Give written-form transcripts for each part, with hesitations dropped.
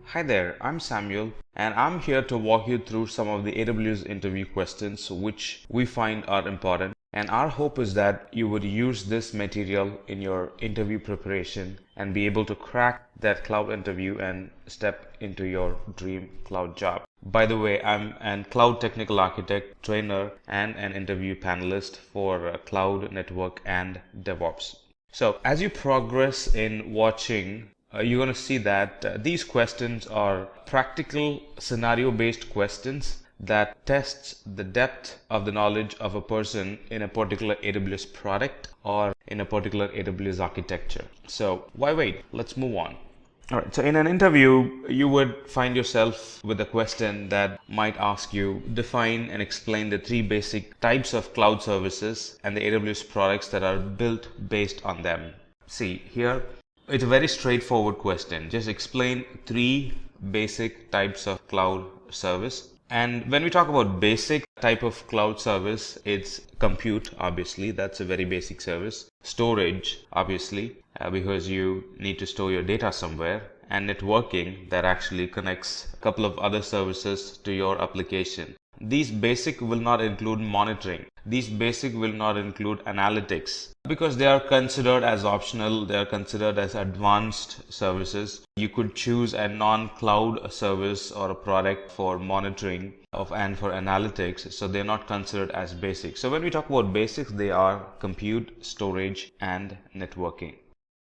Hi there, I'm Samuel, and I'm here to walk you through some of the AWS interview questions which we find are important. And our hope is that you would use this material in your interview preparation and be able to crack that cloud interview and step into your dream cloud job. By the way, I'm a cloud technical architect, trainer, and an interview panelist for cloud, network, and DevOps. So as you progress in watching, you're going to see that these questions are practical scenario-based questions that tests the depth of the knowledge of a person in a particular AWS product or in a particular AWS architecture. So why wait? Let's move on. All right, so in an interview, you would find yourself with a question that might ask you, define and explain the three basic types of cloud services and the AWS products that are built based on them. See, here, it's a very straightforward question. Just explain three basic types of cloud service. And when we talk about basic type of cloud service, it's compute, obviously, that's a very basic service. Storage, obviously, because you need to store your data somewhere. And networking, that actually connects a couple of other services to your application. These basic will not include monitoring. These basic will not include analytics because they are considered as optional. They are considered as advanced services. You could choose a non-cloud service or a product for monitoring and for analytics. So they're not considered as basic. So when we talk about basics, they are compute, storage, and networking.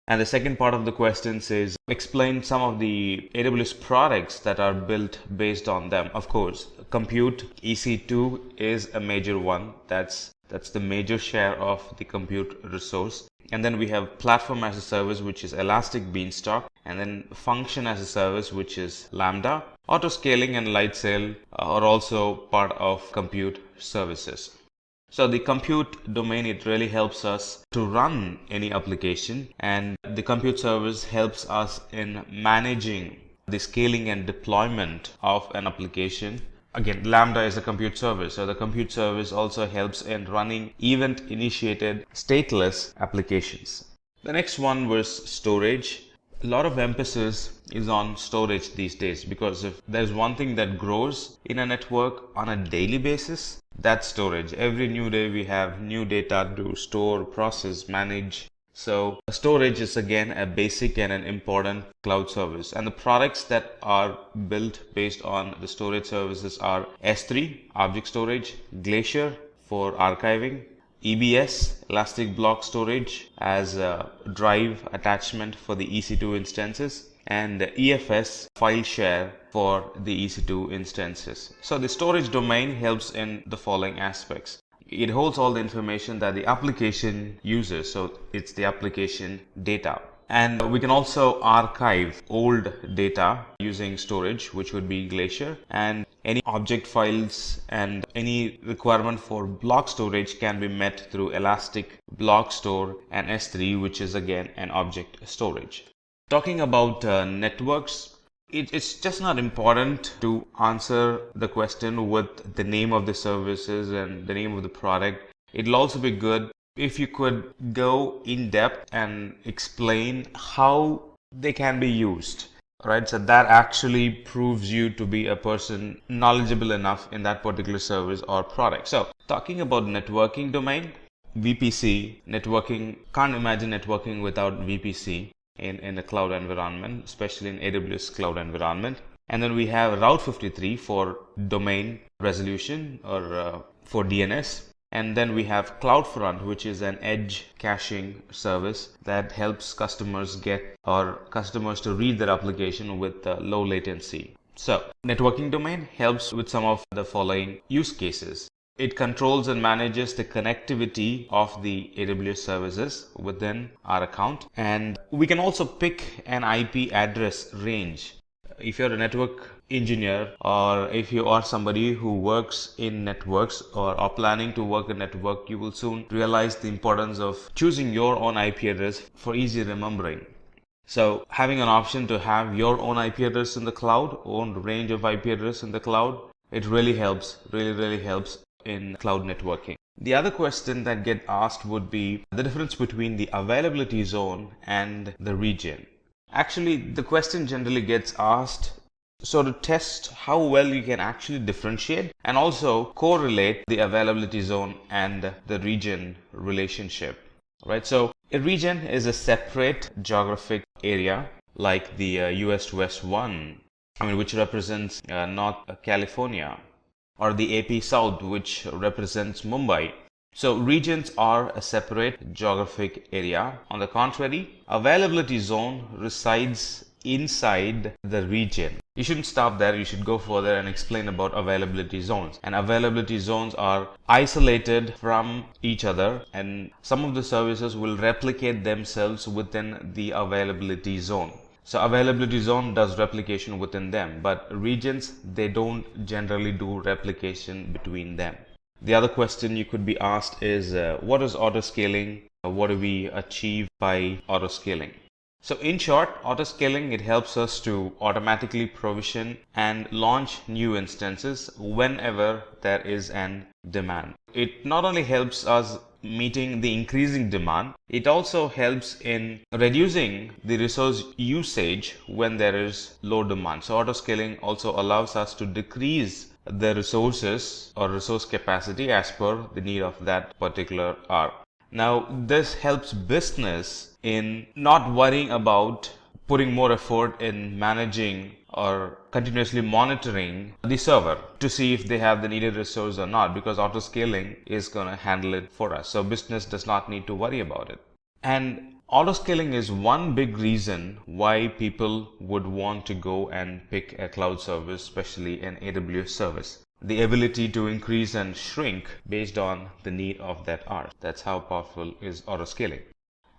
And the second part of the question says, explain some of the AWS products that are built based on them. Of course, compute EC2 is a major one. That's the major share of the compute resource. And then we have platform as a service, which is Elastic Beanstalk. And then function as a service, which is Lambda. Auto scaling and Lightsail are also part of compute services. So the compute domain, it really helps us to run any application, and the compute service helps us in managing the scaling and deployment of an application. Again, Lambda is a compute service, so the compute service also helps in running event initiated stateless applications. The next one was storage. A lot of emphasis is on storage these days because if there's one thing that grows in a network on a daily basis, that's storage. Every new day we have new data to store, process, manage. So storage is again a basic and an important cloud service. And the products that are built based on the storage services are S3, object storage, Glacier for archiving, EBS, Elastic Block Storage as a drive attachment for the EC2 instances, and EFS, file share for the EC2 instances. So the storage domain helps in the following aspects. It holds all the information that the application uses, so it's the application data. And we can also archive old data using storage, which would be Glacier, and any object files and any requirement for block storage can be met through Elastic Block Store and S3, which is again an object storage. Talking about networks, it's just not important to answer the question with the name of the services and the name of the product. It'll also be good if you could go in depth and explain how they can be used, right? So that actually proves you to be a person knowledgeable enough in that particular service or product. So talking about networking domain, VPC, networking, can't imagine networking without VPC in a cloud environment, especially in AWS cloud environment. And then we have Route 53 for domain resolution or for DNS. And then we have CloudFront, which is an edge caching service that helps customers to read their application with low latency. So networking domain helps with some of the following use cases. It controls and manages the connectivity of the AWS services within our account. And we can also pick an IP address range. If you're a network engineer or if you are somebody who works in networks or are planning to work in network, you will soon realize the importance of choosing your own IP address for easy remembering. So having an option to have your own IP address in the cloud, own range of IP address in the cloud, it really helps, really helps in cloud networking. The other question that get asked would be the difference between the availability zone and the region. Actually, the question generally gets asked so to test how well you can actually differentiate and also correlate the availability zone and the region relationship. Right? So a region is a separate geographic area like the US West 1, which represents North California, or the AP South, which represents Mumbai. So regions are a separate geographic area. On the contrary, availability zone resides inside the region. You shouldn't stop there. You should go further and explain about availability zones. And availability zones are isolated from each other, and some of the services will replicate themselves within the availability zone. So availability zone does replication within them, but regions, they don't generally do replication between them. The other question you could be asked is what is autoscaling? What do we achieve by autoscaling? So in short, autoscaling, it helps us to automatically provision and launch new instances whenever there is an demand. It not only helps us meeting the increasing demand, it also helps in reducing the resource usage when there is low demand. So autoscaling also allows us to decrease the resources or resource capacity as per the need of that particular hour. Now, this helps business in not worrying about putting more effort in managing or continuously monitoring the server to see if they have the needed resource or not, because autoscaling is going to handle it for us. So business does not need to worry about it. And autoscaling is one big reason why people would want to go and pick a cloud service, especially an AWS service. The ability to increase and shrink based on the need of that hour. That's how powerful is autoscaling.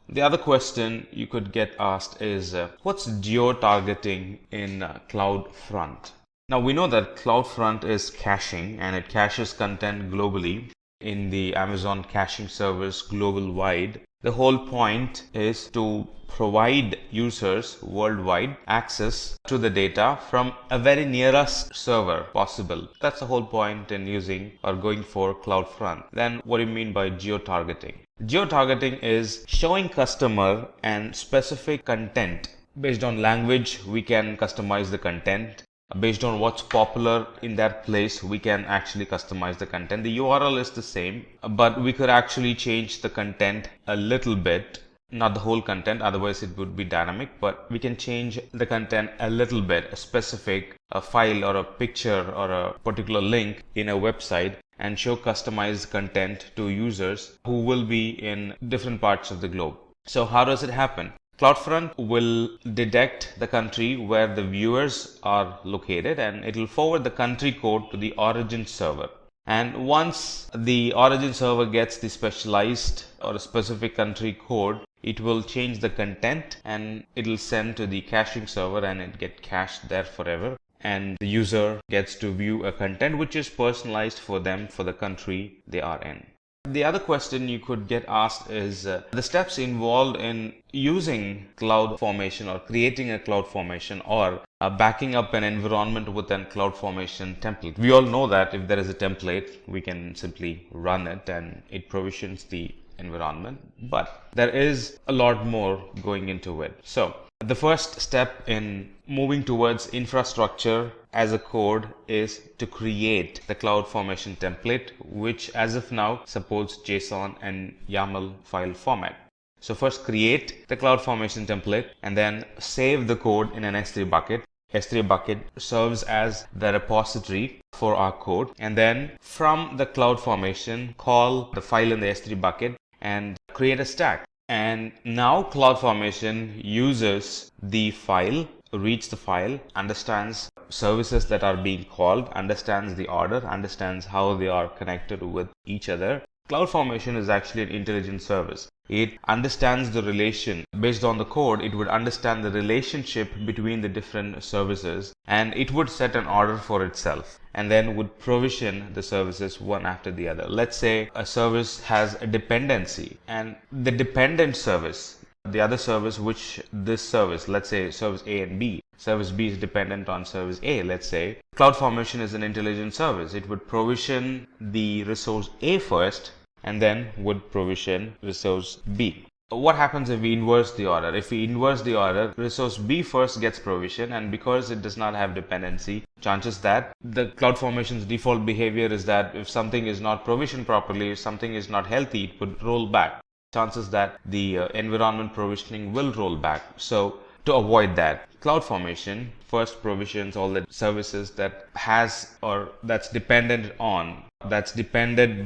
The other question you could get asked is what's geo-targeting in CloudFront? Now we know that CloudFront is caching, and it caches content globally in the Amazon caching service global wide. The whole point is to provide users worldwide access to the data from a very nearest server possible. That's the whole point in using or going for CloudFront. Then what do you mean by geo-targeting? Geo-targeting is showing customer and specific content. Based on language, we can customize the content. Based on what's popular in that place, we can actually customize the content. The URL is the same, but we could actually change the content a little bit, not the whole content, otherwise it would be dynamic, but we can change the content a little bit, a specific file or a picture or a particular link in a website, and show customized content to users who will be in different parts of the globe. So how does it happen? CloudFront will detect the country where the viewers are located, and it will forward the country code to the origin server. And once the origin server gets the specialized or a specific country code, it will change the content and it will send to the caching server, and it gets cached there forever. And the user gets to view a content which is personalized for them for the country they are in. The other question you could get asked is the steps involved in using CloudFormation or creating a CloudFormation or backing up an environment with a CloudFormation template. We all know that if there is a template, we can simply run it and it provisions the environment, but there is a lot more going into it. So the first step in moving towards infrastructure as a code is to create the CloudFormation template, which as of now supports JSON and YAML file format. So first create the CloudFormation template and then save the code in an S3 bucket. S3 bucket serves as the repository for our code, and then from the CloudFormation call the file in the S3 bucket and create a stack. And now CloudFormation uses the file, reads the file, understands services that are being called, understands the order, understands how they are connected with each other. CloudFormation is actually an intelligent service. It understands the relation. Based on the code, it would understand the relationship between the different services, and it would set an order for itself and then would provision the services one after the other. Let's say a service has a dependency, and the dependent service, the other service which this service, let's say service A and B, service B is dependent on service A, let's say. CloudFormation is an intelligent service. It would provision the resource A first and then would provision resource B. What happens if we inverse the order? If we inverse the order, resource B first gets provision, and because it does not have dependency, chances that the CloudFormation's default behavior is that if something is not provisioned properly, if something is not healthy, it would roll back. Chances that the environment provisioning will roll back. So to avoid that, CloudFormation first provisions all the services that has or that's dependent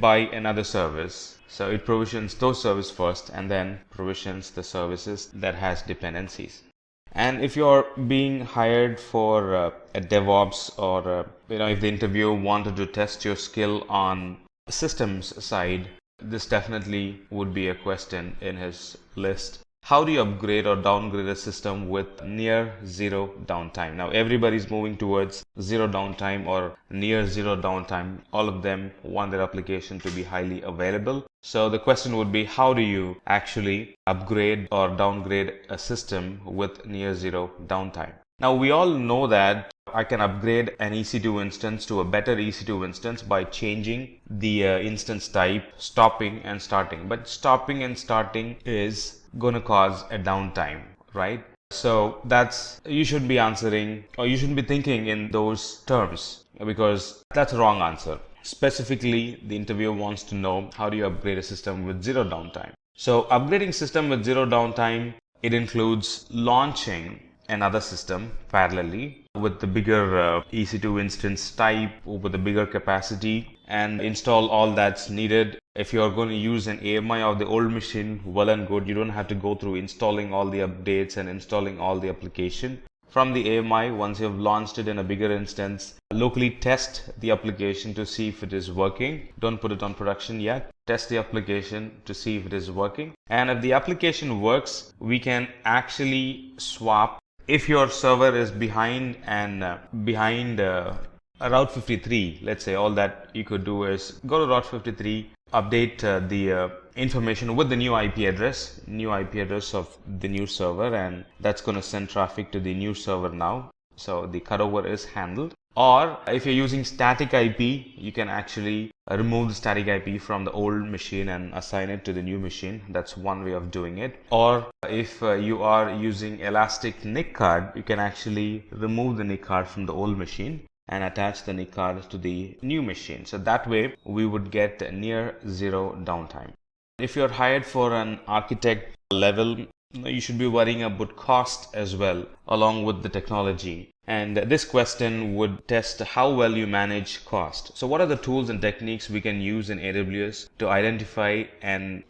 by another service. So it provisions those services first and then provisions the services that has dependencies. And if you're being hired for a DevOps or if the interviewer wanted to test your skill on systems side, this definitely would be a question in his list. How do you upgrade or downgrade a system with near zero downtime? Now everybody's moving towards zero downtime or near zero downtime. All of them want their application to be highly available. So the question would be, how do you actually upgrade or downgrade a system with near zero downtime? Now we all know that I can upgrade an EC2 instance to a better EC2 instance by changing the instance type, stopping and starting. But stopping and starting is going to cause a downtime, right? So you should be answering, or you shouldn't be thinking in those terms, because that's a wrong answer. Specifically, the interviewer wants to know, how do you upgrade a system with zero downtime? So upgrading system with zero downtime, it includes launching another system parallelly with the bigger EC2 instance type, with the bigger capacity, and install all that's needed. If you're going to use an AMI of the old machine, well and good. You don't have to go through installing all the updates and installing all the application. From the AMI, once you've launched it in a bigger instance, locally test the application to see if it is working. Don't put it on production yet. Test the application to see if it is working. And if the application works, we can actually swap. If your server is behind Route 53, let's say, all that you could do is go to Route 53, update the information with the new IP address of the new server, and that's going to send traffic to the new server now. So the cutover is handled. Or if you're using static IP, you can actually remove the static IP from the old machine and assign it to the new machine. That's one way of doing it. Or if you are using elastic NIC card, you can actually remove the NIC card from the old machine and attach the NIC card to the new machine. So that way we would get near zero downtime. If you're hired for an architect level, you should be worrying about cost as well, along with the technology. And this question would test how well you manage cost. So what are the tools and techniques we can use in AWS to identify and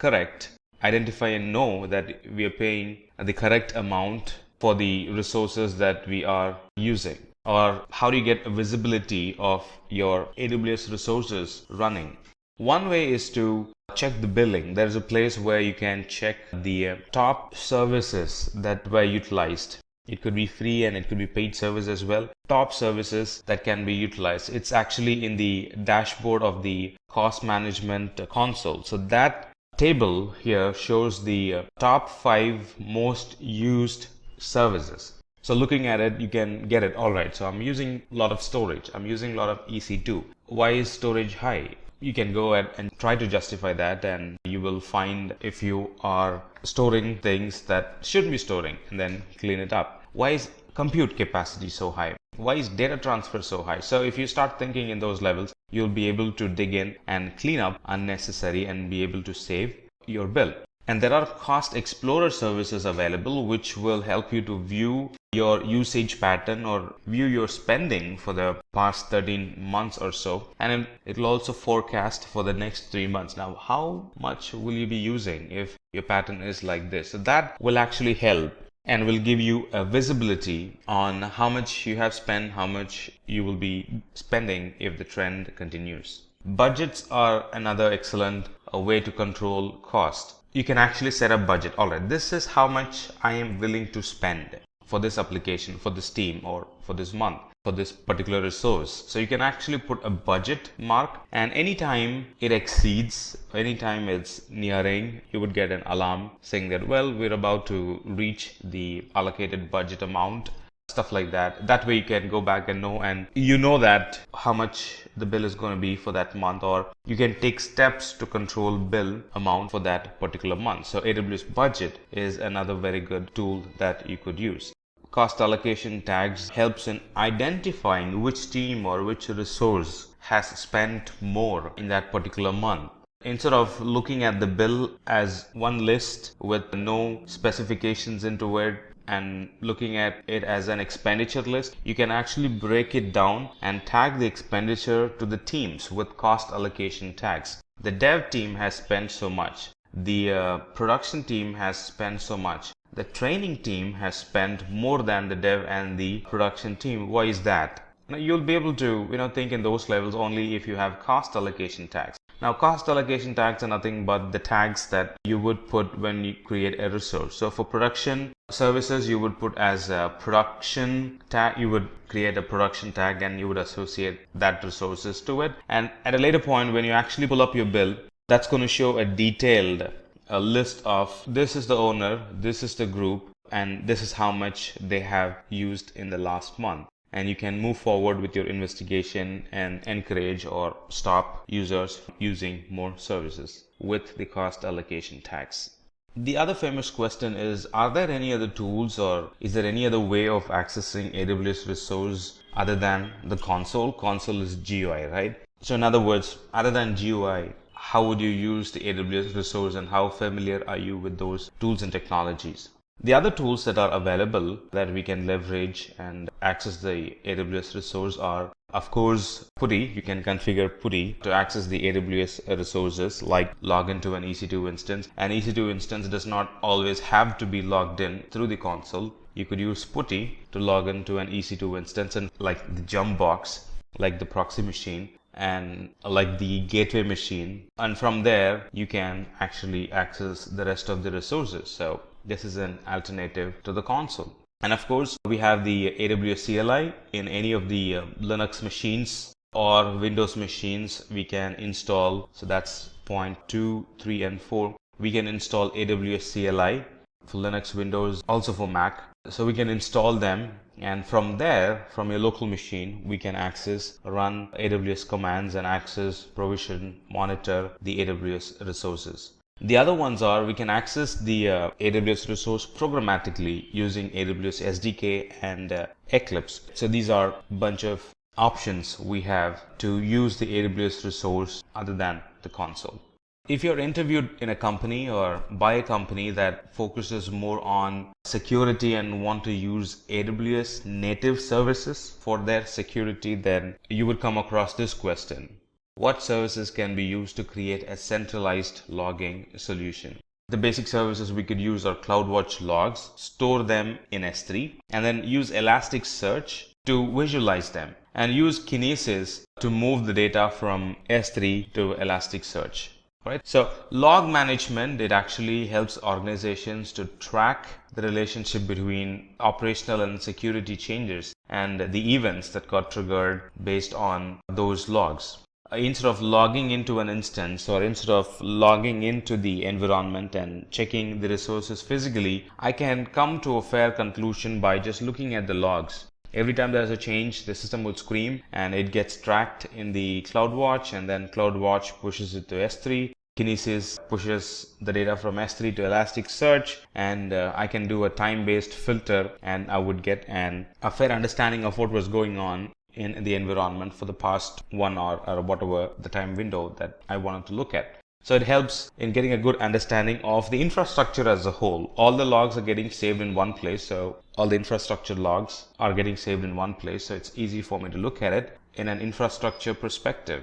know that we are paying the correct amount for the resources that we are using? Or how do you get a visibility of your AWS resources running? One way is to check the billing. There's a place where you can check the top services that were utilized. It could be free and it could be paid service as well. Top services that can be utilized. It's actually in the dashboard of the cost management console. So that table here shows the top 5 most used services. So looking at it, you can get it. All right, so I'm using a lot of storage. I'm using a lot of EC2. Why is storage high? You can go ahead and try to justify that, and you will find if you are storing things that shouldn't be storing, and then clean it up. Why is compute capacity so high? Why is data transfer so high? So if you start thinking in those levels, you'll be able to dig in and clean up unnecessary and be able to save your bill. And there are cost explorer services available which will help you to view your usage pattern or view your spending for the past 13 months or so, and it will also forecast for the next 3 months. Now, how much will you be using if your pattern is like this? So that will actually help and will give you a visibility on how much you have spent, how much you will be spending if the trend continues. Budgets are another excellent way to control cost. You can actually set a budget. All right, this is how much I am willing to spend for this application, for this team, or for this month, for this particular resource. So you can actually put a budget mark, and anytime it exceeds, anytime it's nearing, you would get an alarm saying that, well, we're about to reach the allocated budget amount. stuff like that. That way you can go back and know, and you know that how much the bill is going to be for that month, or you can take steps to control bill amount for that particular month. So AWS budget is another very good tool that you could use. Cost allocation tags helps in identifying which team or which resource has spent more in that particular month. Instead of looking at the bill as one list with no specifications into it and looking at it as an expenditure list, you can actually break it down and tag the expenditure to the teams with cost allocation tags. The dev team has spent so much. The production team has spent so much. The training team has spent more than the dev and the production team. Why is that? Now, you'll be able to think in those levels only if you have cost allocation tags. Now, cost allocation tags are nothing but the tags that you would put when you create a resource. So for production services, you would put as a production tag, you would create a production tag and you would associate that resources to it. And at a later point, when you actually pull up your bill, that's going to show a detailed list of this is the owner, this is the group, and this is how much they have used in the last month. And you can move forward with your investigation and encourage or stop users using more services with the cost allocation tags. The other famous question is, are there any other tools or is there any other way of accessing AWS resource other than the console? Console is GUI, right? So in other words, other than GUI, how would you use the AWS resource and how familiar are you with those tools and technologies? The other tools that are available that we can leverage and access the AWS resource are, of course, PuTTY. You can configure PuTTY to access the AWS resources, like log into an EC2 instance. An EC2 instance does not always have to be logged in through the console. You could use PuTTY to log into an EC2 instance, and like the jump box, like the proxy machine, and like the gateway machine. And from there, you can actually access the rest of the resources. So this is an alternative to the console. And of course, we have the AWS CLI in any of the Linux machines or Windows machines. We can install, so that's point 2, 3, and 4. We can install AWS CLI for Linux, Windows, also for Mac. So we can install them, and from there, from your local machine, we can access, run AWS commands and access, provision, monitor the AWS resources. The other ones are, we can access the AWS resource programmatically using AWS SDK and Eclipse. So these are a bunch of options we have to use the AWS resource other than the console. If you're interviewed in a company or by a company that focuses more on security and want to use AWS native services for their security, then you would come across this question. What services can be used to create a centralized logging solution? The basic services we could use are Cloudwatch logs, store them in S3, and then use Elasticsearch to visualize them, and use Kinesis to move the data from S3 to Elasticsearch. Right? So log management, it actually helps organizations to track the relationship between operational and security changes and the events that got triggered based on those logs. Instead of logging into an instance or instead of logging into the environment and checking the resources physically, I can come to a fair conclusion by just looking at the logs. Every time there's a change, the system will scream and it gets tracked in the Cloudwatch, and then Cloudwatch pushes it to S3. Kinesis pushes the data from S3 to Elasticsearch, and I can do a time-based filter, and I would get a fair understanding of what was going on in the environment for the past 1 hour or whatever the time window that I wanted to look at. So it helps in getting a good understanding of the infrastructure as a whole. All the logs are getting saved in one place, so all the infrastructure logs are getting saved in one place, so it's easy for me to look at it in an infrastructure perspective.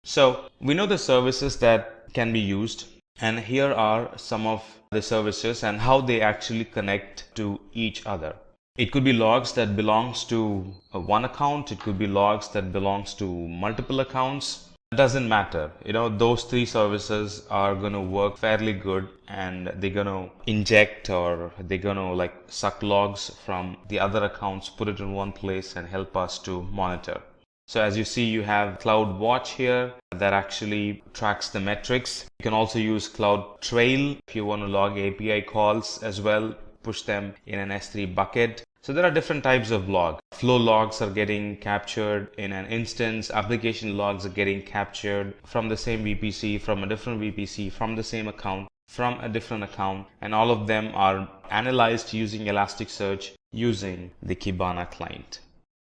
So we know the services that can be used, and here are some of the services and how they actually connect to each other. It could be logs that belongs to one account. It could be logs that belongs to multiple accounts. It doesn't matter. Those three services are going to work fairly good, and they're going to inject or they're going to suck logs from the other accounts, put it in one place and help us to monitor. So as you see, you have Cloudwatch here that actually tracks the metrics. You can also use CloudTrail if you want to log API calls as well. push them in an S3 bucket. So there are different types of log. Flow logs are getting captured in an instance. Application logs are getting captured from the same VPC, from a different VPC, from the same account, from a different account, and all of them are analyzed using Elasticsearch using the Kibana client.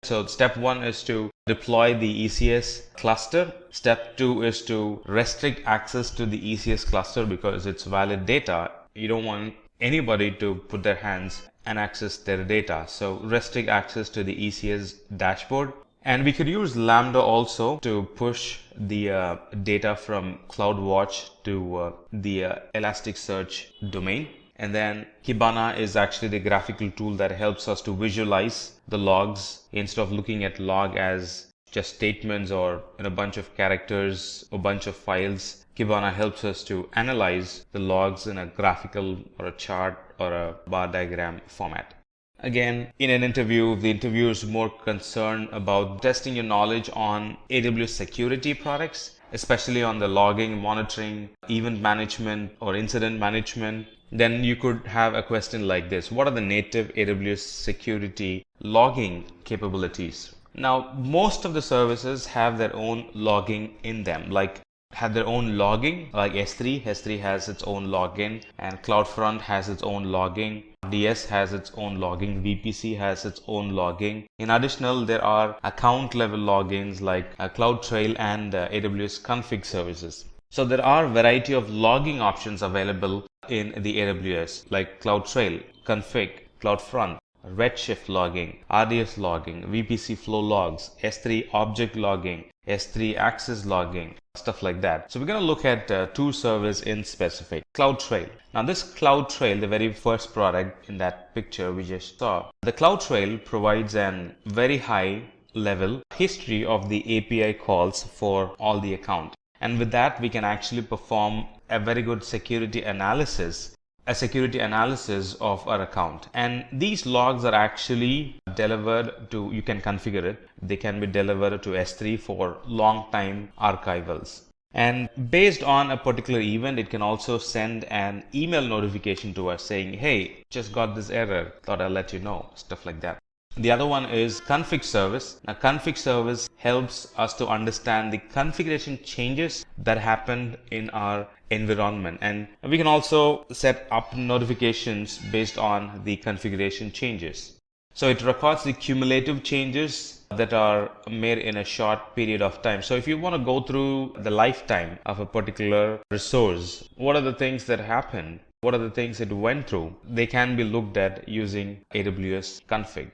So step 1 is to deploy the ECS cluster. Step 2 is to restrict access to the ECS cluster because it's valid data. You don't want anybody to put their hands and access their data. So restrict access to the ECS dashboard. And we could use Lambda also to push the data from Cloudwatch to the Elasticsearch domain. And then Kibana is actually the graphical tool that helps us to visualize the logs instead of looking at log as just statements or in a bunch of characters, a bunch of files. Kibana helps us to analyze the logs in a graphical or a chart or a bar diagram format. Again, in an interview, the interviewer is more concerned about testing your knowledge on AWS security products, especially on the logging, monitoring, event management, or incident management. Then you could have a question like this: what are the native AWS security logging capabilities? Now, most of the services have their own logging in them, like S3. S3 has its own login, and CloudFront has its own logging. DS has its own logging. VPC has its own logging. In addition, there are account level logins like CloudTrail and AWS config services. So there are a variety of logging options available in the AWS like CloudTrail, config, CloudFront, Redshift logging, RDS logging, VPC flow logs, S3 object logging, S3 access logging, stuff like that. So we're going to look at two servers in specific. CloudTrail. Now this CloudTrail, the very first product in that picture we just saw, the CloudTrail provides an very high level history of the API calls for all the accounts. And with that, we can actually perform a very good security analysis of our account. And these logs are actually delivered to, you can configure it, they can be delivered to S3 for long time archivals. And based on a particular event, it can also send an email notification to us saying, hey, just got this error, thought I'll let you know, stuff like that. The other one is config service. Now, config service helps us to understand the configuration changes that happened in our environment, and we can also set up notifications based on the configuration changes. So it records the cumulative changes that are made in a short period of time. So if you want to go through the lifetime of a particular resource, what are the things that happened? What are the things it went through? They can be looked at using AWS config.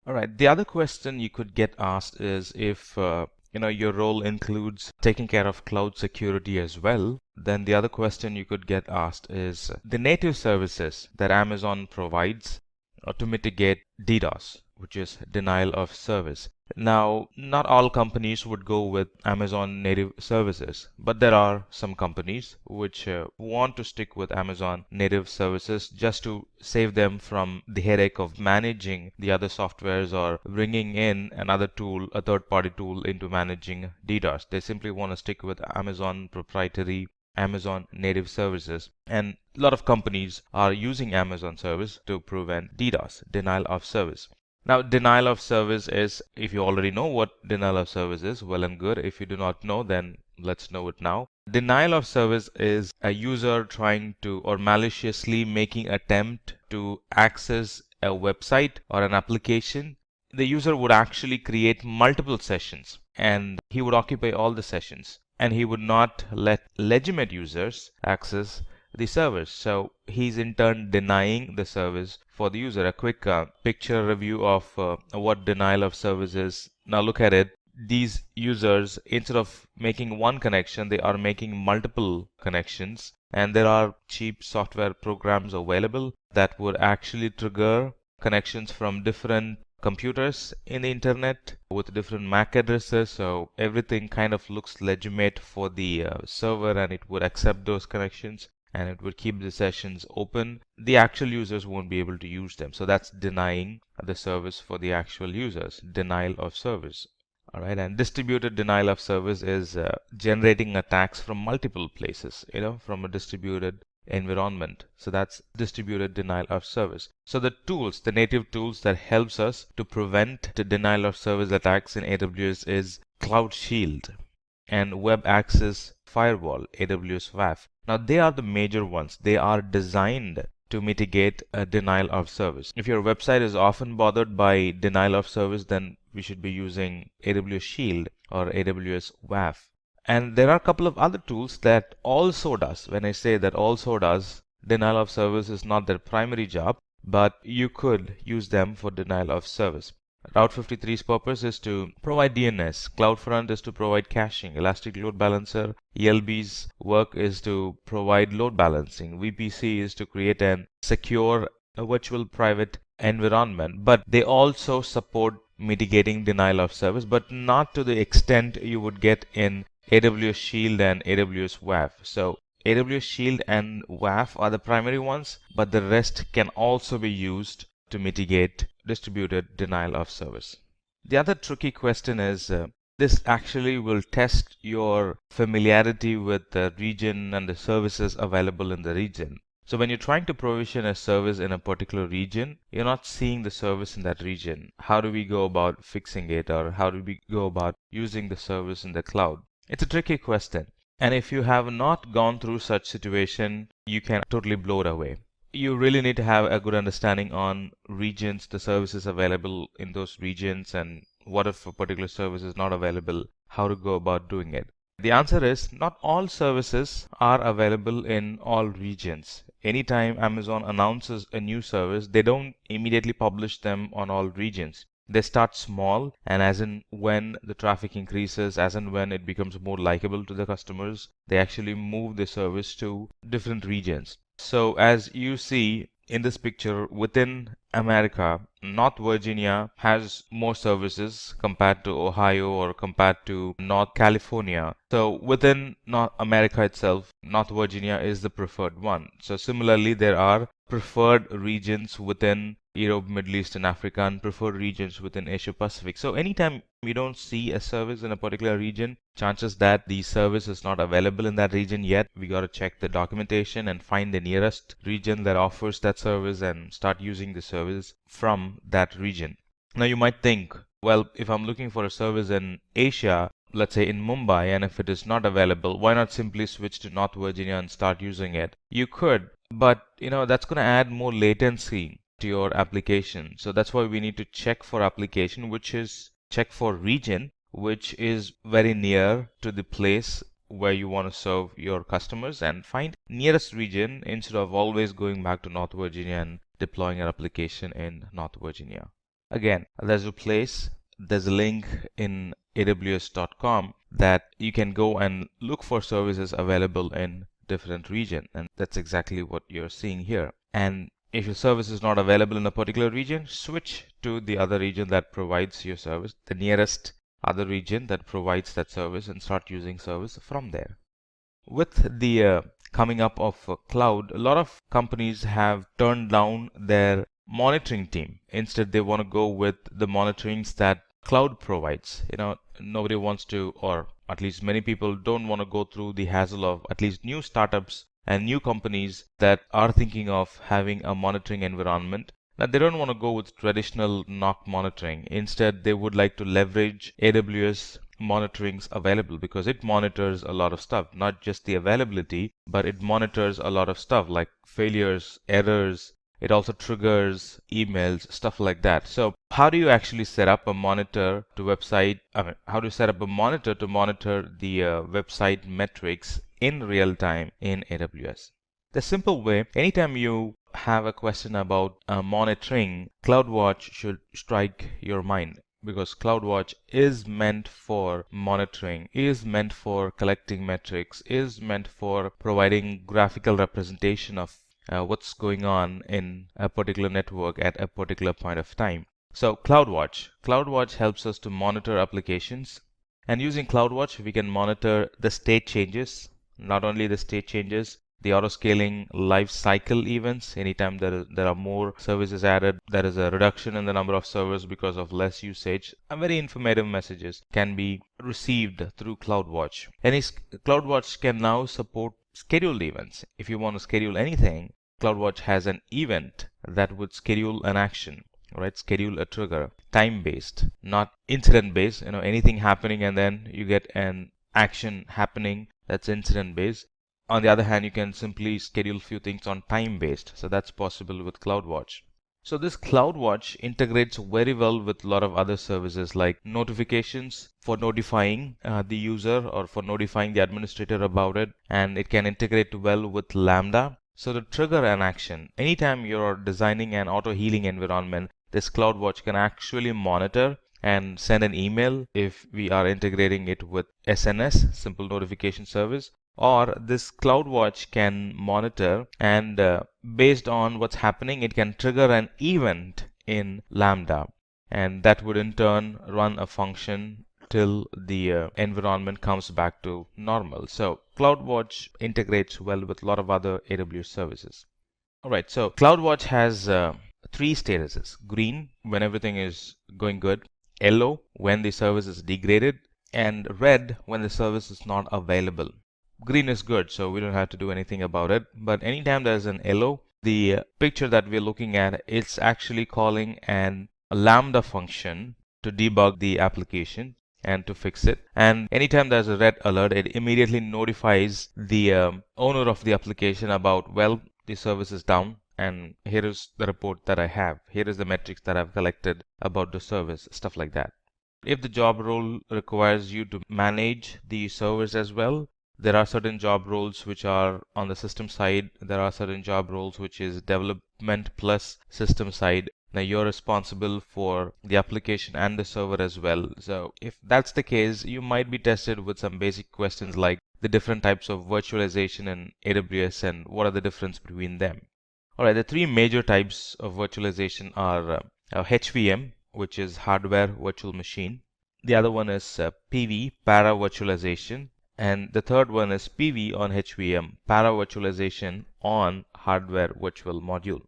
All right. The other question you could get asked is if your role includes taking care of cloud security as well. Then the other question you could get asked is the native services that Amazon provides to mitigate DDoS, which is denial of service. Now, not all companies would go with Amazon native services, but there are some companies which want to stick with Amazon native services just to save them from the headache of managing the other softwares or bringing in another tool, a third-party tool, into managing DDoS. They simply want to stick with Amazon proprietary Amazon native services, and a lot of companies are using Amazon service to prevent DDoS, denial of service. Now, denial of service is, if you already know what denial of service is, well and good. If you do not know, then let's know it now. Denial of service is a user trying to or maliciously making attempt to access a website or an application. The user would actually create multiple sessions and he would occupy all the sessions, and he would not let legitimate users access the service. So he's in turn denying the service for the user. A quick picture review of what denial of service is. Now look at it. These users, instead of making one connection, they are making multiple connections, and there are cheap software programs available that would actually trigger connections from different computers in the internet with different MAC addresses. So everything kind of looks legitimate for the server, and it would accept those connections and it would keep the sessions open. The actual users won't be able to use them. So that's denying the service for the actual users, denial of service. All right, and distributed denial of service is generating attacks from multiple places, from a distributed environment. So that's distributed denial of service. So the tools, the native tools that helps us to prevent the denial of service attacks in AWS is Cloud Shield and Web Access Firewall, AWS WAF. Now they are the major ones. They are designed to mitigate a denial of service. If your website is often bothered by denial of service, then we should be using AWS Shield or AWS WAF. And there are a couple of other tools that also does. When I say that also does, denial of service is not their primary job, but you could use them for denial of service. Route 53's purpose is to provide DNS. CloudFront is to provide caching. Elastic Load Balancer, ELB's work is to provide load balancing. VPC is to create an secure virtual private environment. But they also support mitigating denial of service, but not to the extent you would get in AWS Shield and AWS WAF. So AWS Shield and WAF are the primary ones, but the rest can also be used to mitigate distributed denial of service. The other tricky question is this actually will test your familiarity with the region and the services available in the region. So when you're trying to provision a service in a particular region, you're not seeing the service in that region. How do we go about fixing it, or how do we go about using the service in the cloud? It's a tricky question. And if you have not gone through such situation, you can totally blow it away. You really need to have a good understanding on regions, the services available in those regions, and what if a particular service is not available, how to go about doing it. The answer is not all services are available in all regions. Anytime Amazon announces a new service, they don't immediately publish them on all regions. They start small, and as in when the traffic increases, as in when it becomes more likable to the customers, they actually move the service to different regions. So as you see in this picture, within America, North Virginia has more services compared to Ohio or compared to North California. So within North America itself, North Virginia is the preferred one. So similarly, there are preferred regions within Europe, Middle East, and Africa, and preferred regions within Asia Pacific. So anytime we don't see a service in a particular region, chances that the service is not available in that region yet, we got to check the documentation and find the nearest region that offers that service and start using the service from that region. Now you might think, well, if I'm looking for a service in Asia, let's say in Mumbai, and if it is not available, why not simply switch to North Virginia and start using it? You could, but that's going to add more latency to your application. So that's why we need to check for application, which is check for region, which is very near to the place where you want to serve your customers, and find nearest region instead of always going back to North Virginia and deploying your application in North Virginia. Again, there's a place, there's a link in aws.com that you can go and look for services available in different region, and that's exactly what you're seeing here. And if your service is not available in a particular region, switch to the other region that provides your service, the nearest other region that provides that service, and start using service from there. With the coming up of cloud, a lot of companies have turned down their monitoring team. Instead, they want to go with the monitorings that cloud provides. Nobody wants to, or at least many people don't want to go through the hassle of, at least new startups and new companies that are thinking of having a monitoring environment. Now, they don't want to go with traditional NOC monitoring. Instead, they would like to leverage AWS monitorings available, because it monitors a lot of stuff, not just the availability, but it monitors a lot of stuff like failures, errors. It also triggers emails, stuff like that. So how do you actually set up a monitor to website? How do you set up a monitor to monitor the website metrics in real time in AWS? The simple way, anytime you have a question about monitoring, Cloudwatch should strike your mind, because Cloudwatch is meant for monitoring, is meant for collecting metrics, is meant for providing graphical representation of what's going on in a particular network at a particular point of time. So Cloudwatch helps us to monitor applications, and using Cloudwatch we can monitor the state changes, not only the state changes, the auto-scaling life cycle events. Anytime there are more services added, there is a reduction in the number of servers because of less usage. Very informative messages can be received through Cloudwatch. Cloudwatch can now support scheduled events. If you want to schedule anything, CloudWatch has an event that would schedule an action, right? Schedule a trigger, time-based, not incident-based. Anything happening and then you get an action happening that's incident-based. On the other hand, you can simply schedule few things on time-based. So that's possible with CloudWatch. So this CloudWatch integrates very well with a lot of other services like notifications for notifying the user or for notifying the administrator about it, and it can integrate well with Lambda. So to trigger an action, anytime you're designing an auto-healing environment, this CloudWatch can actually monitor and send an email if we are integrating it with SNS, Simple Notification Service, or this CloudWatch can monitor and based on what's happening, it can trigger an event in Lambda, and that would in turn run a function till the environment comes back to normal. So CloudWatch integrates well with a lot of other AWS services. Alright, so CloudWatch has three statuses: green when everything is going good, yellow when the service is degraded, and red when the service is not available. Green is good, so we don't have to do anything about it. But anytime there's an yellow, the picture that we're looking at, it's actually calling a Lambda function to debug the application and to fix it. And anytime there's a red alert, it immediately notifies the owner of the application about, well, the service is down, and here is the report that I have. Here is the metrics that I've collected about the service, stuff like that. If the job role requires you to manage the service as well, there are certain job roles which are on the system side. There are certain job roles which is development plus system side. Now you're responsible for the application and the server as well. So if that's the case, you might be tested with some basic questions like the different types of virtualization in AWS and what are the difference between them. Alright, the three major types of virtualization are HVM, which is hardware virtual machine. The other one is PV, para virtualization. And the third one is PV on HVM, para-virtualization on hardware virtual module.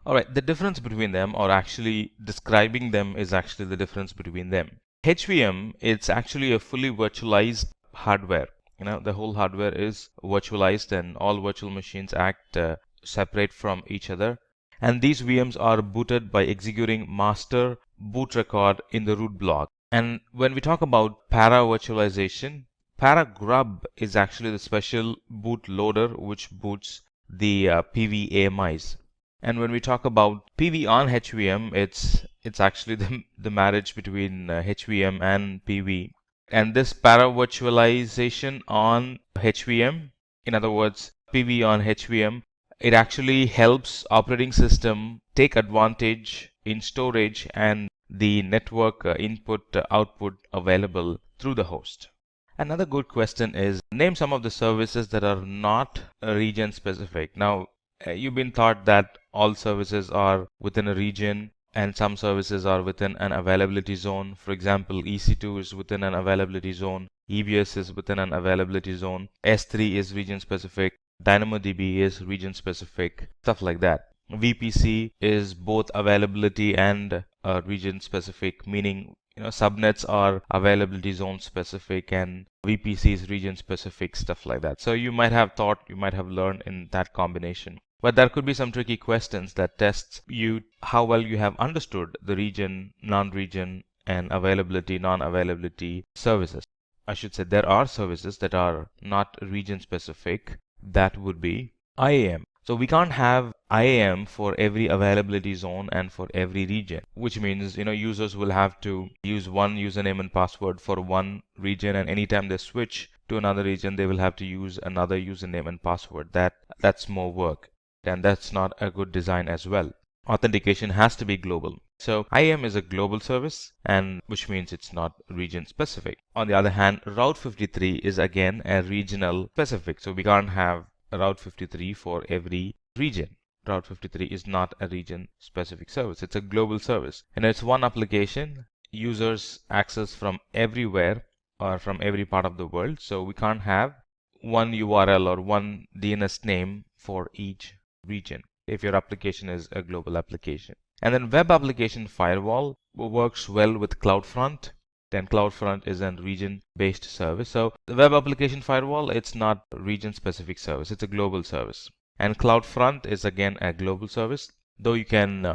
Alright, the difference between them, or actually describing them, is actually the difference between them. HVM, it's actually a fully virtualized hardware. The whole hardware is virtualized and all virtual machines act separate from each other. And these VMs are booted by executing master boot record in the root block. And when we talk about para-virtualization, Paragrub is actually the special boot loader which boots the PV AMIs. And when we talk about PV on HVM, it's actually the marriage between HVM and PV. And this para-virtualization on HVM, in other words, PV on HVM, it actually helps operating system take advantage in storage and the network input output available through the host. Another good question is, name some of the services that are not region specific. Now, you've been taught that all services are within a region and some services are within an availability zone. For example, EC2 is within an availability zone, EBS is within an availability zone, S3 is region specific, DynamoDB is region specific, stuff like that. VPC is both availability and region specific, meaning subnets are availability zone specific and VPC is region specific, stuff like that. So you might have thought, you might have learned in that combination. But there could be some tricky questions that tests you how well you have understood the region, non-region, and availability, non-availability services. I should say there are services that are not region specific. That would be IAM. So we can't have IAM for every availability zone and for every region, which means users will have to use one username and password for one region, and anytime they switch to another region, they will have to use another username and password. That's more work, and that's not a good design as well. Authentication has to be global. So IAM is a global service, and which means it's not region specific. On the other hand, Route 53 is again a regional specific. So we can't have Route 53 for every region. Route 53 is not a region specific service. It's a global service. And it's one application. Users access from everywhere or from every part of the world. So we can't have one URL or one DNS name for each region if your application is a global application. And then web application firewall works well with CloudFront. Then CloudFront is a region-based service. So the web application firewall, it's not a region-specific service. It's a global service. And CloudFront is again a global service. Though you can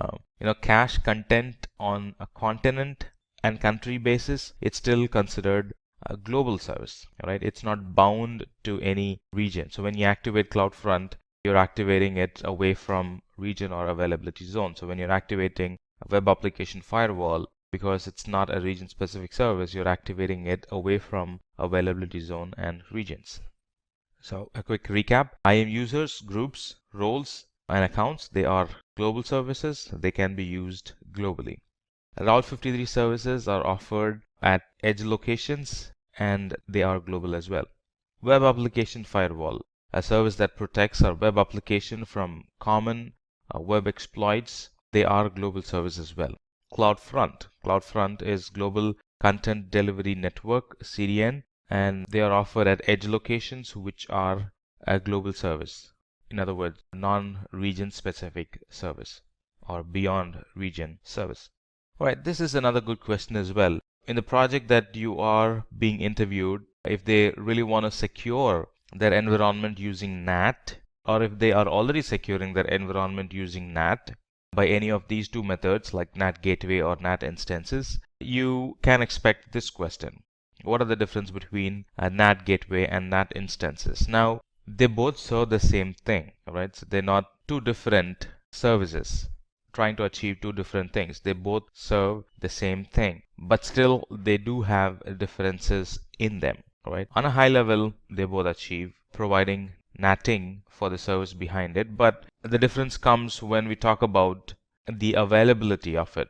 cache content on a continent and country basis, it's still considered a global service, right? It's not bound to any region. So when you activate CloudFront, you're activating it away from region or availability zone. So when you're activating a web application firewall, because it's not a region specific service, you're activating it away from availability zone and regions. So a quick recap: IAM users, groups, roles, and accounts, they are global services. They can be used globally. Route 53 services are offered at edge locations and they are global as well. Web application firewall, a service that protects our web application from common web exploits. They are global service as well. CloudFront is Global Content Delivery Network, CDN, and they are offered at edge locations, which are a global service. In other words, non-region specific service or beyond region service. All right, this is another good question as well. In the project that you are being interviewed, if they really want to secure their environment using NAT, or if they are already securing their environment using NAT by any of these two methods like NAT gateway or NAT instances, you can expect this question. What are the difference between a NAT gateway and NAT instances? Now, they both serve the same thing, right? So they're not two different services trying to achieve two different things. They both serve the same thing, but still they do have differences in them, right? On a high level, they both achieve providing NATing for the service behind it, but the difference comes when we talk about the availability of it.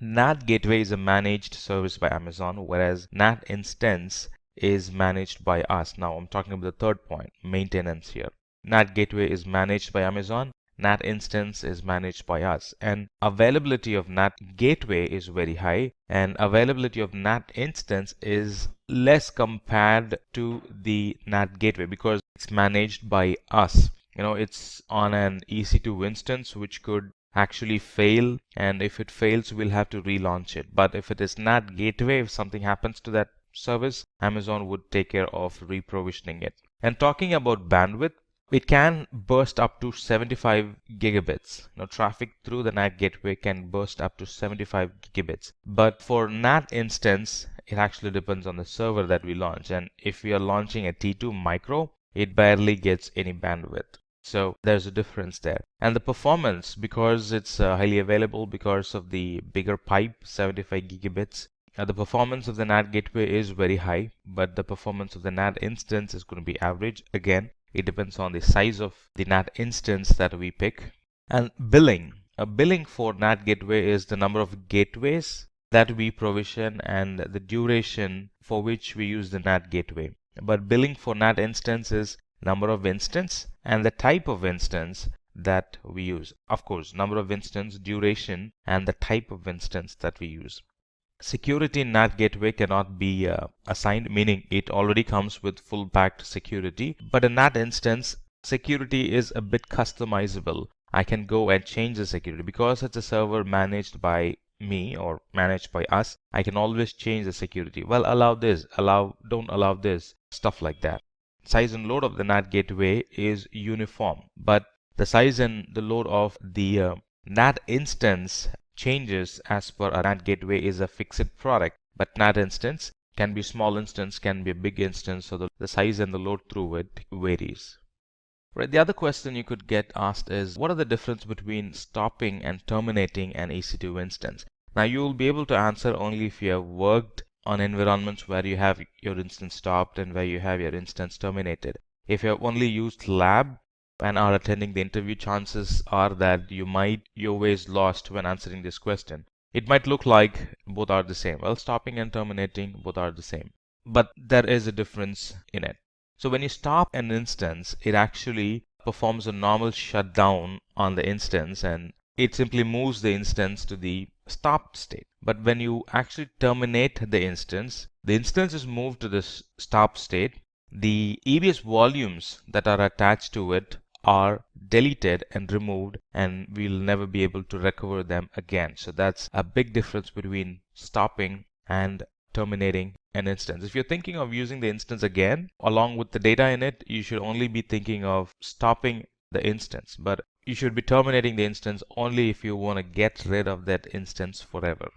NAT gateway is a managed service by Amazon, whereas NAT instance is managed by us. Now I'm talking about the third point, maintenance here. NAT gateway is managed by Amazon, NAT instance is managed by us, and availability of NAT gateway is very high and availability of NAT instance is less compared to the NAT gateway because it's managed by us. It's on an EC2 instance which could actually fail, and if it fails we'll have to relaunch it. But if it is NAT gateway, if something happens to that service, Amazon would take care of reprovisioning it. And talking about bandwidth, it can burst up to 75 gigabits. Traffic through the NAT gateway can burst up to 75 gigabits. But for NAT instance, it actually depends on the server that we launch. And if we are launching a T2 micro, it barely gets any bandwidth. So there's a difference there. And the performance, because it's highly available because of the bigger pipe, 75 gigabits, the performance of the NAT gateway is very high, but the performance of the NAT instance is going to be average. Again, it depends on the size of the NAT instance that we pick. And billing. Billing for NAT gateway is the number of gateways that we provision and the duration for which we use the NAT gateway. But billing for NAT instance is number of instance and the type of instance that we use. Of course, number of instance, duration, and the type of instance that we use. Security in NAT gateway cannot be assigned, meaning it already comes with full packed security. But in NAT instance, security is a bit customizable. I can go and change the security because it's a server managed by me or managed by us. I can always change the security. Well, allow this, don't allow this, stuff like that. Size and load of the NAT gateway is uniform, but the size and the load of the NAT instance changes as per a NAT gateway is a fixed product. But NAT instance can be small instance, can be a big instance, so the size and the load through it varies. Right. The other question you could get asked is, what are the difference between stopping and terminating an EC2 instance? Now you will be able to answer only if you have worked on environments where you have your instance stopped and where you have your instance terminated. If you have only used lab and are attending the interview, chances are that your way is lost when answering this question. It might look like both are the same. Well, stopping and terminating, both are the same. But there is a difference in it. So when you stop an instance, it actually performs a normal shutdown on the instance and it simply moves the instance to the stopped state. But when you actually terminate the instance is moved to the stop state. The EBS volumes that are attached to it are deleted and removed, and we'll never be able to recover them again. So that's a big difference between stopping and terminating an instance. If you're thinking of using the instance again, along with the data in it, you should only be thinking of stopping the instance. But you should be terminating the instance only if you want to get rid of that instance forever.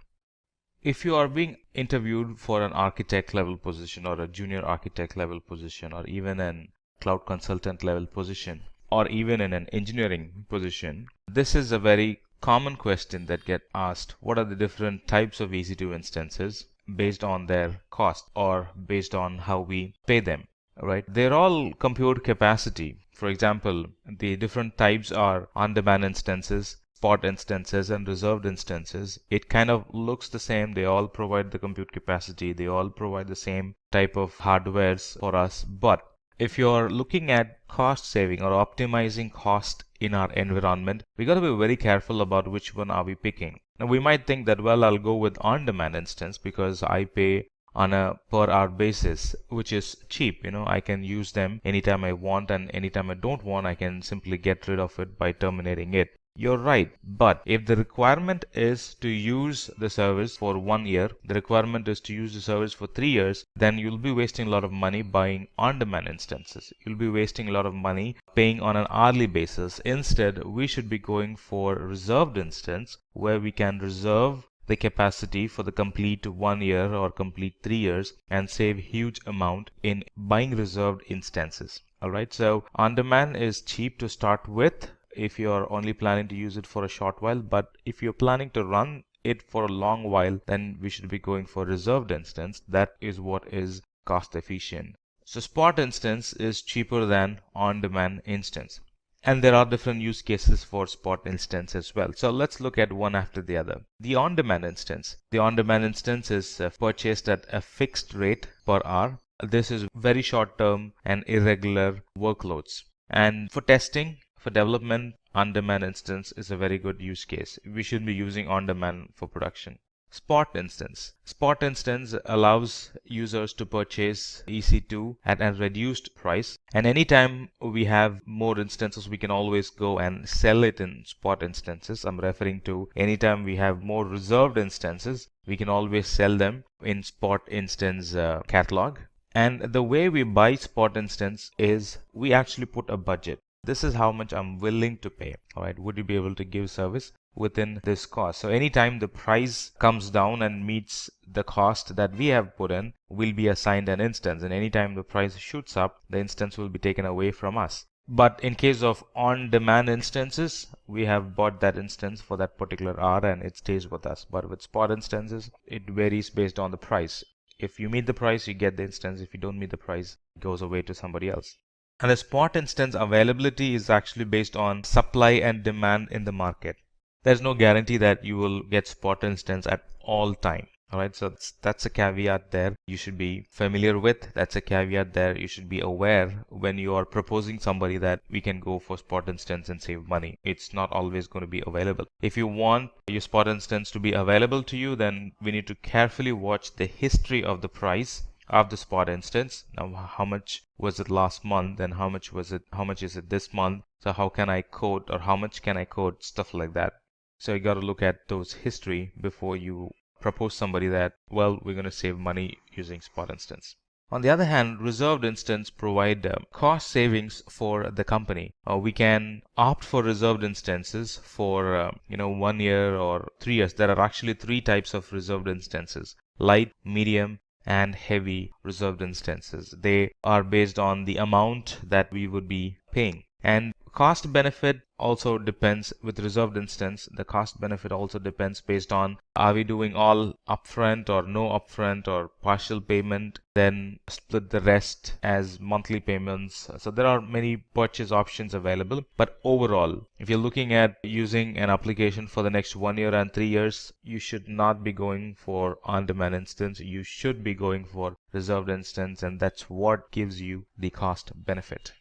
If you are being interviewed for an architect level position or a junior architect level position or even an cloud consultant level position or even in an engineering position, this is a very common question that get asked. What are the different types of EC2 instances based on their cost or based on how we pay them, right? They're all compute capacity. For example, the different types are on-demand instances, spot instances, and reserved instances. It kind of looks the same. They all provide the compute capacity. They all provide the same type of hardwares for us. But if you're looking at cost saving or optimizing cost in our environment, we got to be very careful about which one are we picking. Now we might think that, well, I'll go with on-demand instance because I pay on a per hour basis, which is cheap. I can use them anytime I want, and anytime I don't want, I can simply get rid of it by terminating it. You're right, but if the requirement is to use the service for 1 year, the requirement is to use the service for 3 years, then you'll be wasting a lot of money buying on-demand instances. You'll be wasting a lot of money paying on an hourly basis. Instead, we should be going for reserved instance where we can reserve the capacity for the complete 1 year or complete 3 years and save huge amount in buying reserved instances. Alright, so on-demand is cheap to start with if you're only planning to use it for a short while, but if you're planning to run it for a long while, then we should be going for reserved instance. That is what is cost efficient. So spot instance is cheaper than on-demand instance. And there are different use cases for spot instance as well. So let's look at one after the other. The on-demand instance. The on-demand instance is purchased at a fixed rate per hour. This is very short term and irregular workloads. And for testing, for development, on-demand instance is a very good use case. We should be using on-demand for production. Spot instance. Spot instance allows users to purchase EC2 at a reduced price, and anytime we have more instances, we can always go and sell it in spot instances. I'm referring to anytime we have more reserved instances, we can always sell them in spot instance catalog. And the way we buy spot instance is we actually put a budget. This is how much I'm willing to pay. All right, would you be able to give service within this cost? So anytime the price comes down and meets the cost that we have put in, we'll be assigned an instance. And anytime the price shoots up, the instance will be taken away from us. But in case of on-demand instances, we have bought that instance for that particular hour and it stays with us. But with spot instances, it varies based on the price. If you meet the price, you get the instance. If you don't meet the price, it goes away to somebody else. And the spot instance availability is actually based on supply and demand in the market. There's no guarantee that you will get spot instance at all time. All right, so that's a caveat there you should be familiar with. That's a caveat there you should be aware when you are proposing somebody that we can go for spot instance and save money. It's not always going to be available. If you want your spot instance to be available to you, then we need to carefully watch the history of the price of the spot instance. Now, how much was it last month and how much is it this month? So how can I quote, or how much can I quote, stuff like that. So you got to look at those history before you propose somebody that, well, we're going to save money using spot instance. On the other hand, reserved instance provide cost savings for the company. We can opt for reserved instances for 1 year or 3 years. There are actually 3 types of reserved instances: light, medium, and heavy reserved instances. They are based on the amount that we would be paying. And cost benefit also depends with reserved instance. The cost benefit also depends based on, are we doing all upfront or no upfront or partial payment, then split the rest as monthly payments. So there are many purchase options available. But overall, if you're looking at using an application for the next 1 year and 3 years, you should not be going for on-demand instance. You should be going for reserved instance, and that's what gives you the cost benefit.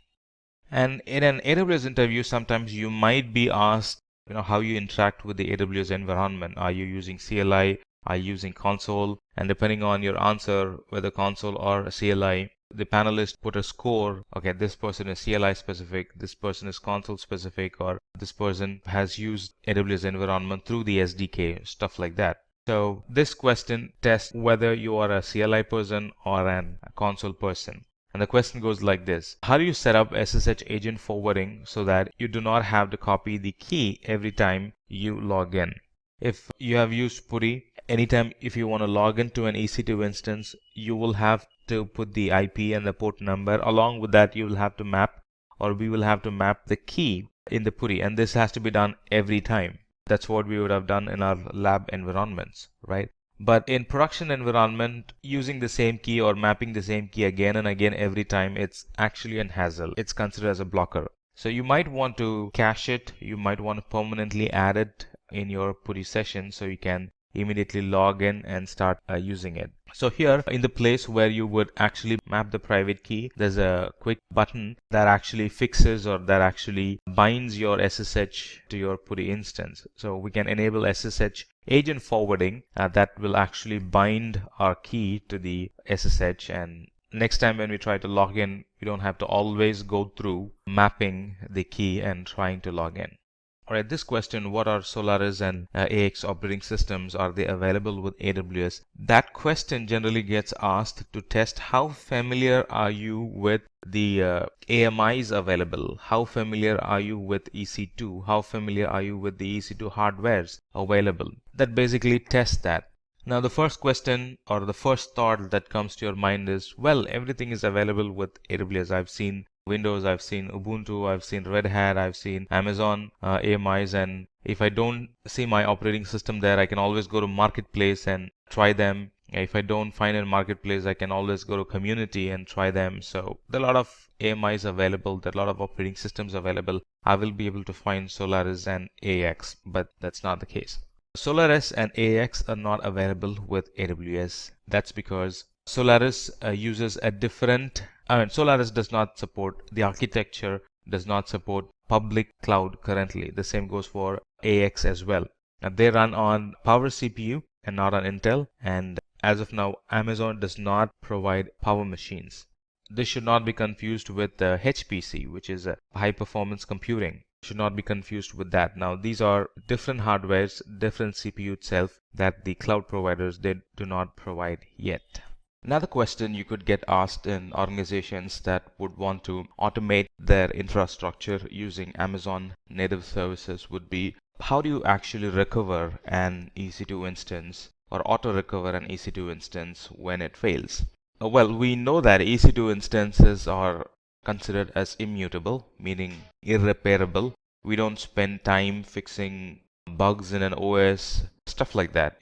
And in an AWS interview, sometimes you might be asked, how you interact with the AWS environment. Are you using CLI? Are you using console? And depending on your answer, whether console or CLI, the panelists put a score. Okay, this person is CLI specific, this person is console specific, or this person has used AWS environment through the SDK, stuff like that. So this question tests whether you are a CLI person or a console person. And the question goes like this. How do you set up SSH agent forwarding so that you do not have to copy the key every time you log in? If you have used PuTTY, anytime if you want to log into an EC2 instance, you will have to put the IP and the port number. Along with that, you will have to map, or we will have to map the key in the PuTTY, and this has to be done every time. That's what we would have done in our lab environments, right? But in production environment, using the same key or mapping the same key again and again every time, it's actually an hassle. It's considered as a blocker. So you might want to cache it. You might want to permanently add it in your PuTTY session so you can immediately log in and start using it. So here in the place where you would actually map the private key, there's a quick button that actually fixes or that actually binds your SSH to your PuTTY instance. So we can enable SSH agent forwarding that will actually bind our key to the SSH, and next time when we try to log in, we don't have to always go through mapping the key and trying to log in. Alright, this question, what are Solaris and AX operating systems? Are they available with AWS? That question generally gets asked to test how familiar are you with the AMIs available? How familiar are you with EC2? How familiar are you with the EC2 hardwares available? That basically tests that. Now the first question or the first thought that comes to your mind is, well, everything is available with AWS. I've seen Windows, I've seen Ubuntu, I've seen Red Hat, I've seen Amazon AMIs, and if I don't see my operating system there, I can always go to Marketplace and try them. If I don't find a Marketplace, I can always go to Community and try them. So there are a lot of AMIs available, there are a lot of operating systems available. I will be able to find Solaris and AX, but that's not the case. Solaris and AX are not available with AWS. That's because Solaris uses a different, Solaris does not support the architecture, does not support public cloud currently. The same goes for AX as well. They run on Power CPU and not on Intel, and as of now, Amazon does not provide power machines. This should not be confused with HPC, which is high performance computing. Should not be confused with that. Now these are different hardwares, different CPU itself that the cloud providers they do not provide yet. Another question you could get asked in organizations that would want to automate their infrastructure using Amazon native services would be, how do you actually recover an EC2 instance or auto recover an EC2 instance when it fails? Well, we know that EC2 instances are considered as immutable, meaning irreparable. We don't spend time fixing bugs in an OS, stuff like that.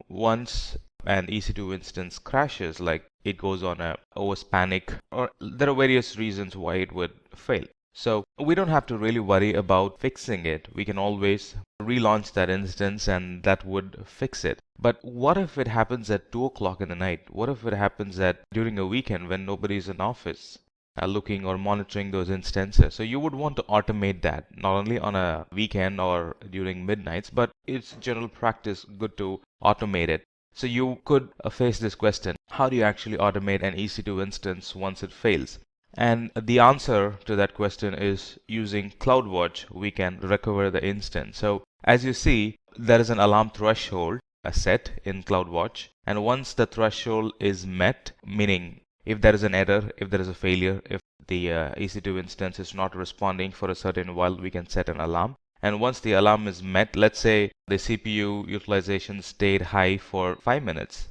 Once an EC2 instance crashes, like it goes on a OS panic, or there are various reasons why it would fail. So we don't have to really worry about fixing it. We can always relaunch that instance and that would fix it. But what if it happens at 2 o'clock in the night? What if it happens during a weekend when nobody's in office looking or monitoring those instances? So you would want to automate that, not only on a weekend or during midnights, but it's general practice good to automate it. So you could face this question, how do you actually automate an EC2 instance once it fails? And the answer to that question is using Cloudwatch, we can recover the instance. So as you see, there is an alarm threshold set in Cloudwatch. And once the threshold is met, meaning if there is an error, if there is a failure, if the EC2 instance is not responding for a certain while, we can set an alarm. And once the alarm is met, let's say the CPU utilization stayed high for 5 minutes.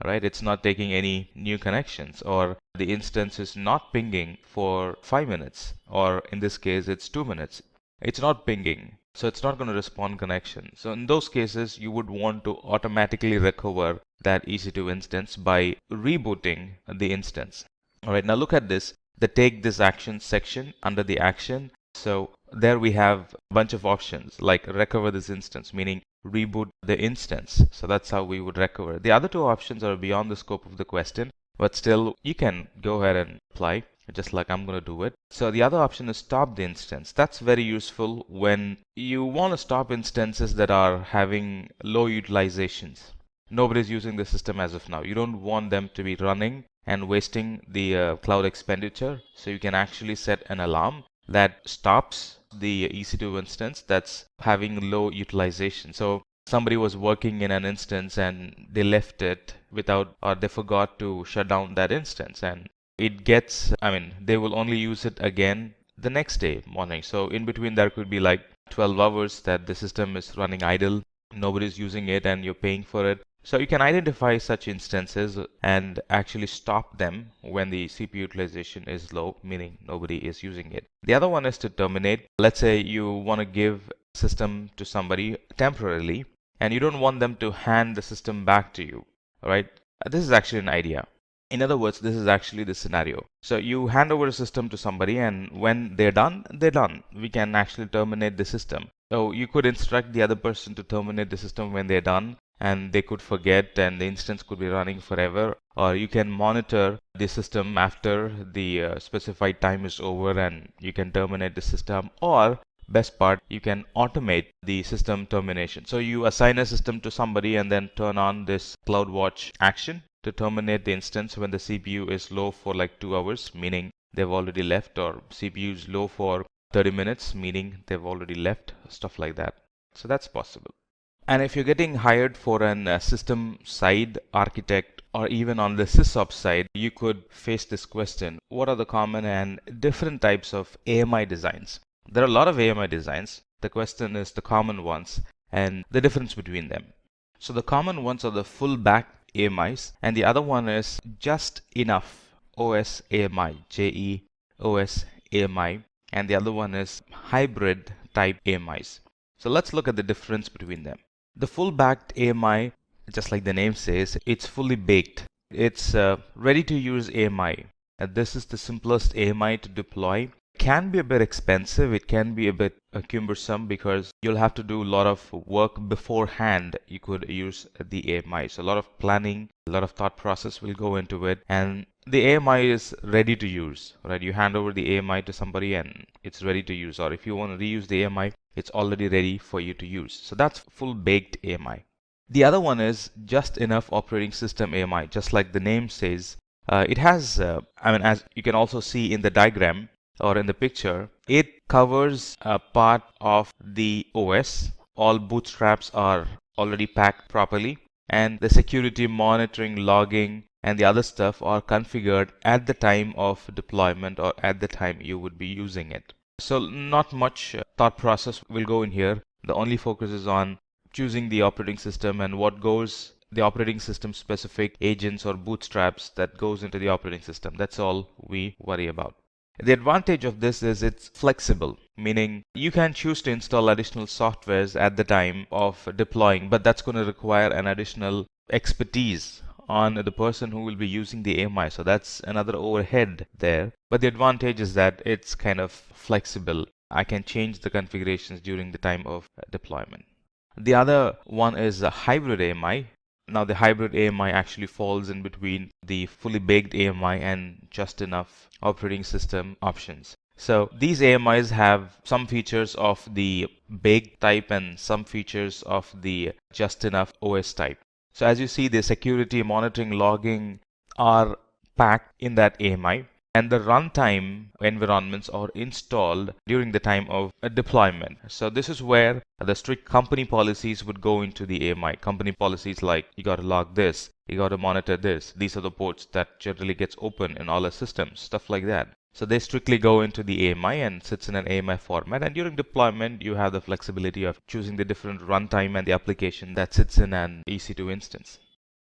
Right, it's not taking any new connections, or the instance is not pinging for 5 minutes, or in this case it's 2 minutes. It's not pinging, so it's not going to respond connection. So in those cases, you would want to automatically recover that EC2 instance by rebooting the instance. All right, now look at this, the take this action section under the action. So there we have a bunch of options like recover this instance, meaning reboot the instance. So that's how we would recover. The other two options are beyond the scope of the question, but still you can go ahead and apply, just like I'm going to do it. So the other option is stop the instance. That's very useful when you want to stop instances that are having low utilizations. Nobody's using the system as of now. You don't want them to be running and wasting the cloud expenditure. So you can actually set an alarm that stops the EC2 instance that's having low utilization. So somebody was working in an instance and they left it without, or they forgot to shut down that instance, and it gets, they will only use it again the next day morning. So in between there could be like 12 hours that the system is running idle, nobody's using it, and you're paying for it. So you can identify such instances and actually stop them when the CPU utilization is low, meaning nobody is using it. The other one is to terminate. Let's say you want to give system to somebody temporarily and you don't want them to hand the system back to you, all right? This is actually an idea. In other words, this is actually the scenario. So you hand over a system to somebody, and when they're done, they're done. We can actually terminate the system. So you could instruct the other person to terminate the system when they're done, and they could forget and the instance could be running forever. Or you can monitor the system after the specified time is over and you can terminate the system. Or best part, you can automate the system termination. So you assign a system to somebody and then turn on this Cloudwatch action to terminate the instance when the CPU is low for like 2 hours, meaning they've already left, or CPU is low for 30 minutes, meaning they've already left, stuff like that. So that's possible. And if you're getting hired for an system side architect or even on the sysops side, you could face this question: what are the common and different types of AMI designs? There are a lot of AMI designs. The question is the common ones and the difference between them. So the common ones are the full back AMIs, and the other one is just enough OS AMI, JEOS AMI, and the other one is hybrid type AMIs. So let's look at the difference between them. The full backed AMI, just like the name says, it's fully baked. It's ready to use AMI. This is the simplest AMI to deploy. It can be a bit expensive, it can be a bit cumbersome because you'll have to do a lot of work beforehand. You could use the AMI. So a lot of planning, a lot of thought process will go into it, and the AMI is ready to use, right? You hand over the AMI to somebody and it's ready to use. Or if you want to reuse the AMI, it's already ready for you to use. So that's full baked AMI. The other one is just enough operating system AMI. Just like the name says, it has, as you can also see in the diagram or in the picture, it covers a part of the OS. All bootstraps are already packed properly, and the security monitoring, logging, and the other stuff are configured at the time of deployment or at the time you would be using it. So not much thought process will go in here. The only focus is on choosing the operating system and what goes, the operating system specific agents or bootstraps that goes into the operating system. That's all we worry about. The advantage of this is it's flexible, meaning you can choose to install additional softwares at the time of deploying, but that's going to require an additional expertise on the person who will be using the AMI. So that's another overhead there. But the advantage is that it's kind of flexible. I can change the configurations during the time of deployment. The other one is a hybrid AMI. Now the hybrid AMI actually falls in between the fully baked AMI and just enough operating system options. So these AMIs have some features of the baked type and some features of the just enough OS type. So as you see, the security monitoring, logging are packed in that AMI, and the runtime environments are installed during the time of a deployment. So this is where the strict company policies would go into the AMI. Company policies like you got to log this, you got to monitor this. These are the ports that generally gets open in all our systems, stuff like that. So they strictly go into the AMI and sits in an AMI format. And during deployment, you have the flexibility of choosing the different runtime and the application that sits in an EC2 instance.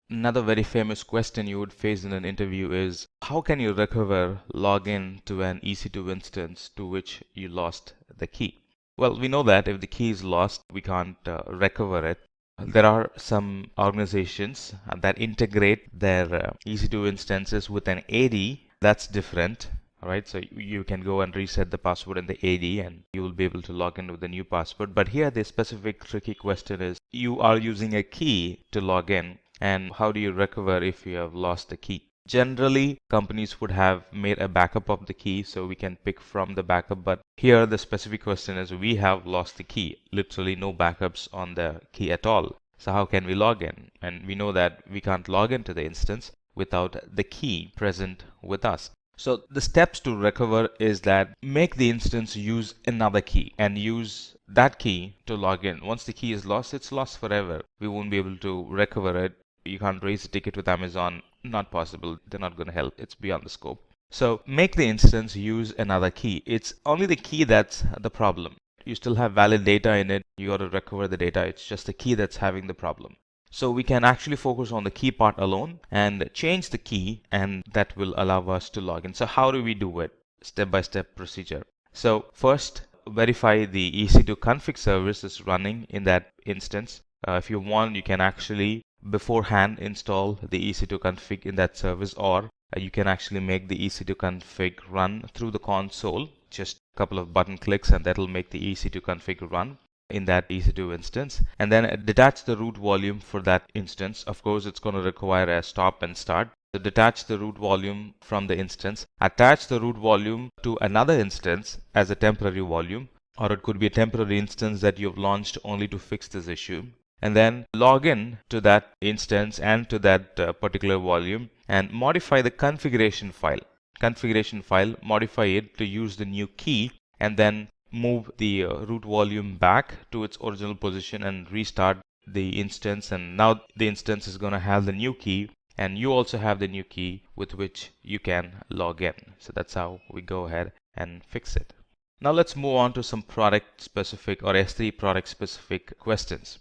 Another very famous question you would face in an interview is, how can you recover login to an EC2 instance to which you lost the key? Well, we know that if the key is lost, we can't recover it. There are some organizations that integrate their EC2 instances with an AD. That's different. All right, so you can go and reset the password in the AD and you will be able to log in with the new password. But here the specific tricky question is, you are using a key to log in, and how do you recover if you have lost the key? Generally, companies would have made a backup of the key so we can pick from the backup. But here the specific question is, we have lost the key, literally no backups on the key at all. So how can we log in? And we know that we can't log into the instance without the key present with us. So the steps to recover is that make the instance use another key and use that key to log in. Once the key is lost, it's lost forever. We won't be able to recover it. You can't raise a ticket with Amazon. Not possible. They're not going to help. It's beyond the scope. So make the instance use another key. It's only the key that's the problem. You still have valid data in it. You got to recover the data. It's just the key that's having the problem. So we can actually focus on the key part alone and change the key, and that will allow us to log in. So how do we do it? Step-by-step procedure. So first, verify the EC2 config service is running in that instance. If you want, you can actually beforehand install the EC2 config in that service, or you can actually make the EC2 config run through the console. Just a couple of button clicks and that'll make the EC2 config run in that EC2 instance, and then detach the root volume for that instance. Of course, it's going to require a stop and start. So detach the root volume from the instance, attach the root volume to another instance as a temporary volume, or it could be a temporary instance that you've launched only to fix this issue, and then log in to that instance and to that particular volume and modify the configuration file, modify it to use the new key, and then move the root volume back to its original position and restart the instance. And now the instance is going to have the new key, and you also have the new key with which you can log in. So that's how we go ahead and fix it. Now let's move on to some product specific or S3 product specific questions.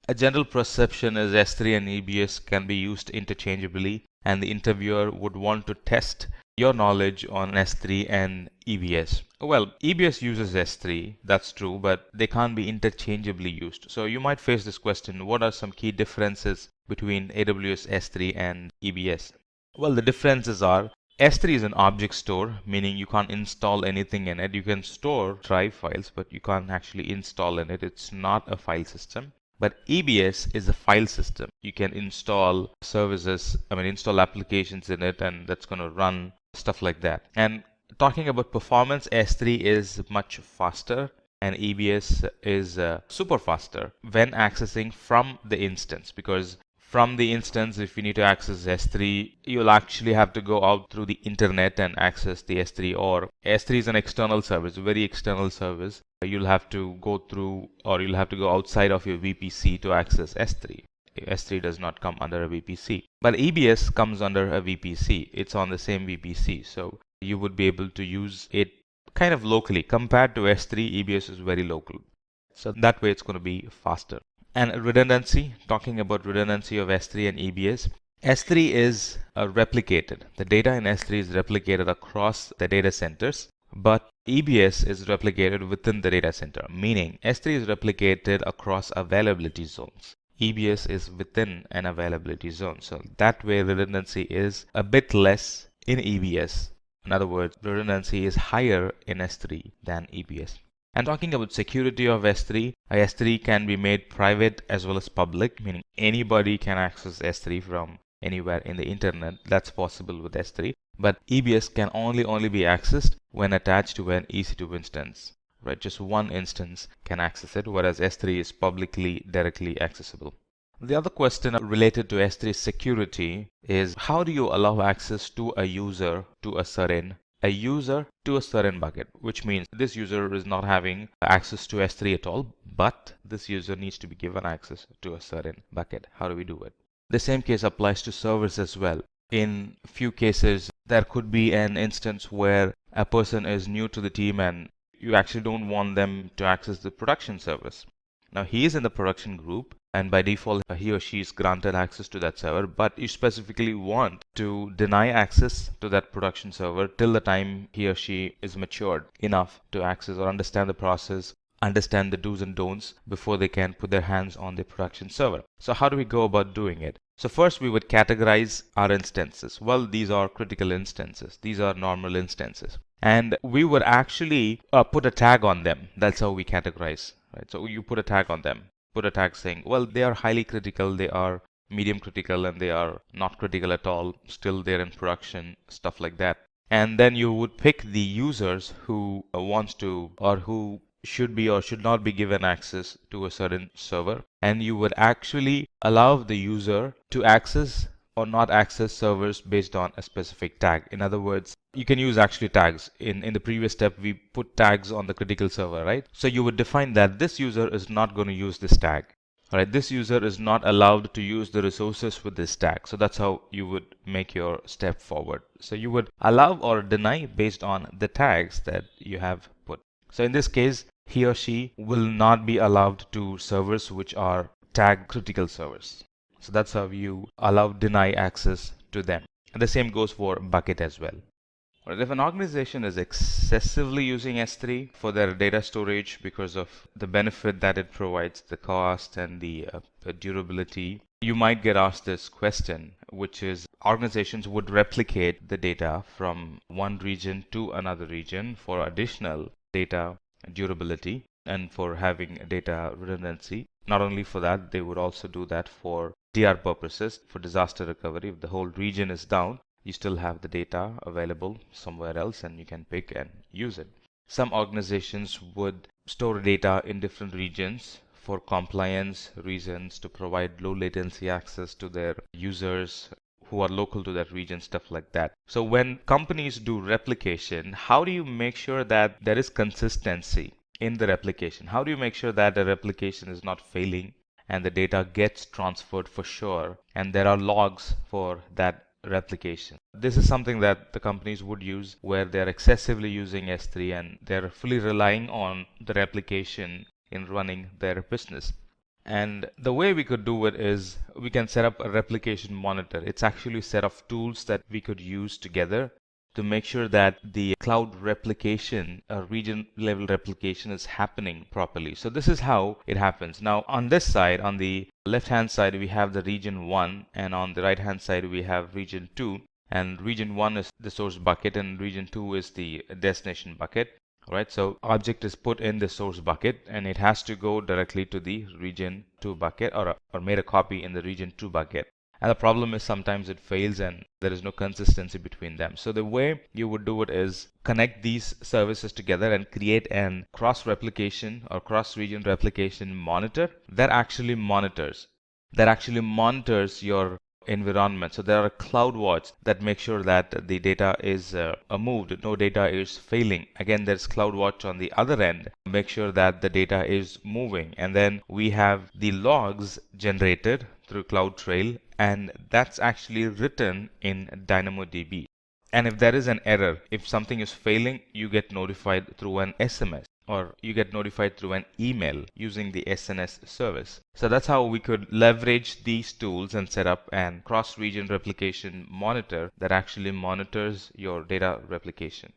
A general perception is S3 and EBS can be used interchangeably, and the interviewer would want to test your knowledge on S3 and EBS. Well, EBS uses S3, that's true, but they can't be interchangeably used. So you might face this question: what are some key differences between AWS S3 and EBS? Well, the differences are: S3 is an object store, meaning you can't install anything in it. You can store drive files, but you can't actually install in it. It's not a file system. But EBS is a file system. You can install services, install applications in it, and that's going to run stuff like that. And talking about performance, S3 is much faster and EBS is super faster when accessing from the instance, because from the instance, if you need to access S3, you'll actually have to go out through the internet and access the S3, or S3 is an external service, a very external service. You'll have to go through, or you'll have to go outside of your VPC to access S3. S3 does not come under a VPC, but EBS comes under a VPC. It's on the same VPC, so you would be able to use it kind of locally. Compared to S3, EBS is very local, so that way it's going to be faster. And redundancy, talking about redundancy of S3 and EBS. S3 is replicated. The data in S3 is replicated across the data centers, but EBS is replicated within the data center, meaning S3 is replicated across availability zones. EBS is within an availability zone. So that way redundancy is a bit less in EBS. In other words, redundancy is higher in S3 than EBS. And talking about security of S3, S3 can be made private as well as public, meaning anybody can access S3 from anywhere in the internet. That's possible with S3. But EBS can only be accessed when attached to an EC2 instance. Right? Just one instance can access it, whereas S3 is publicly directly accessible. The other question related to S3 security is: how do you allow access to a user to a certain bucket, which means this user is not having access to S3 at all, but this user needs to be given access to a certain bucket. How do we do it? The same case applies to servers as well. In few cases, there could be an instance where a person is new to the team and you actually don't want them to access the production service. Now he is in the production group, and by default he or she is granted access to that server, but you specifically want to deny access to that production server till the time he or she is matured enough to access or understand the process, understand the do's and don'ts before they can put their hands on the production server. So how do we go about doing it? So first we would categorize our instances. Well, these are critical instances. These are normal instances. And we would actually put a tag on them. That's how we categorize. Right? So you put a tag on them. Put a tag saying, well, they are highly critical, they are medium critical, and they are not critical at all. Still they're in production, stuff like that. And then you would pick the users who wants to, or who should be or should not be given access to a certain server, and you would actually allow the user to access or not access servers based on a specific tag. In other words, you can use actually tags. In the previous step, we put tags on the critical server, right? So you would define that this user is not going to use this tag. All right, this user is not allowed to use the resources with this tag. So that's how you would make your step forward. So you would allow or deny based on the tags that you have put. So in this case, he or she will not be allowed to servers which are tag critical servers. So that's how you allow deny access to them. And the same goes for bucket as well. Right, if an organization is excessively using S3 for their data storage because of the benefit that it provides, the cost and the durability, you might get asked this question, which is organizations would replicate the data from one region to another region for additional data durability and for having data redundancy. Not only for that, they would also do that for DR purposes, for disaster recovery. If the whole region is down, you still have the data available somewhere else and you can pick and use it. Some organizations would store data in different regions for compliance reasons, to provide low latency access to their users who are local to that region, stuff like that. So when companies do replication, how do you make sure that there is consistency in the replication? How do you make sure that the replication is not failing and the data gets transferred for sure and there are logs for that replication? This is something that the companies would use where they're excessively using S3 and they're fully relying on the replication in running their business. And the way we could do it is we can set up a replication monitor. It's actually a set of tools that we could use together to make sure that the cloud replication, region level replication is happening properly. So this is how it happens. Now on this side, on the left hand side, we have the region 1 and on the right hand side we have region 2, and region 1 is the source bucket and region 2 is the destination bucket. Alright, so object is put in the source bucket and it has to go directly to the region 2 bucket or made a copy in the region 2 bucket. And the problem is sometimes it fails and there is no consistency between them. So the way you would do it is connect these services together and create an cross-replication or cross-region replication monitor that actually monitors your environment. So there are Cloudwatch that make sure that the data is moved, no data is failing. Again, there's Cloudwatch on the other end, make sure that the data is moving. And then we have the logs generated through CloudTrail, and that's actually written in DynamoDB. And if there is an error, if something is failing, you get notified through an SMS or you get notified through an email using the SNS service. So that's how we could leverage these tools and set up an cross-region replication monitor that actually monitors your data replication.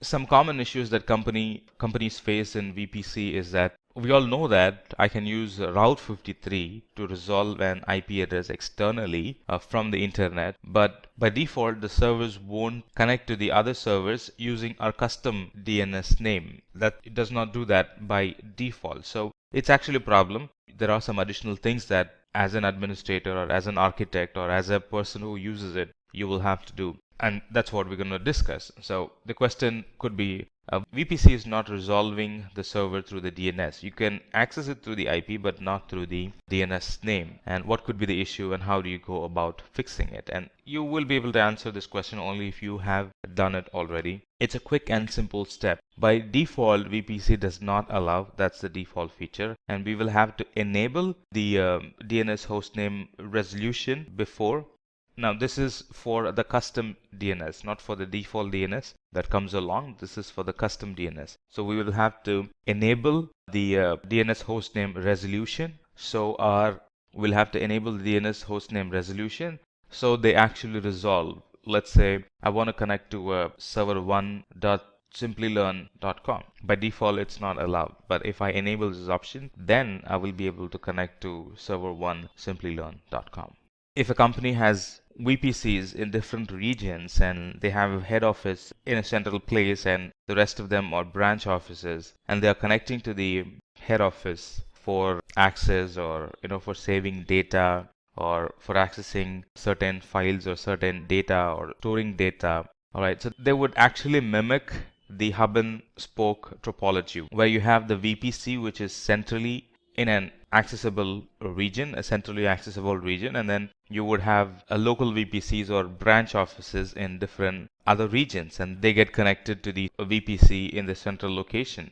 Some common issues that companies face in VPC is that we all know that I can use Route 53 to resolve an IP address externally from the internet, but by default the servers won't connect to the other servers using our custom DNS name. That it does not do that by default. So it's actually a problem. There are some additional things that as an administrator or as an architect or as a person who uses it, you will have to do. And that's what we're going to discuss. So the question could be, VPC is not resolving the server through the DNS. You can access it through the IP, but not through the DNS name. And what could be the issue and how do you go about fixing it? And you will be able to answer this question only if you have done it already. It's a quick and simple step. By default, VPC does not allow, that's the default feature. And we will have to enable the DNS hostname resolution before. Now this is for the custom DNS, not for the default DNS that comes along. This is for the custom DNS. So we will have to enable the DNS hostname resolution. So we'll have to enable the DNS hostname resolution so they actually resolve. Let's say I want to connect to server1.simplylearn.com. By default, it's not allowed. But if I enable this option, then I will be able to connect to server1.simplylearn.com. If a company has VPCs in different regions and they have a head office in a central place and the rest of them are branch offices and they are connecting to the head office for access or for saving data or for accessing certain files or certain data or storing data, all right, so they would actually mimic the hub and spoke topology where you have the VPC which is centrally in an accessible region, a centrally accessible region, and then you would have a local VPCs or branch offices in different other regions, and they get connected to the VPC in the central location.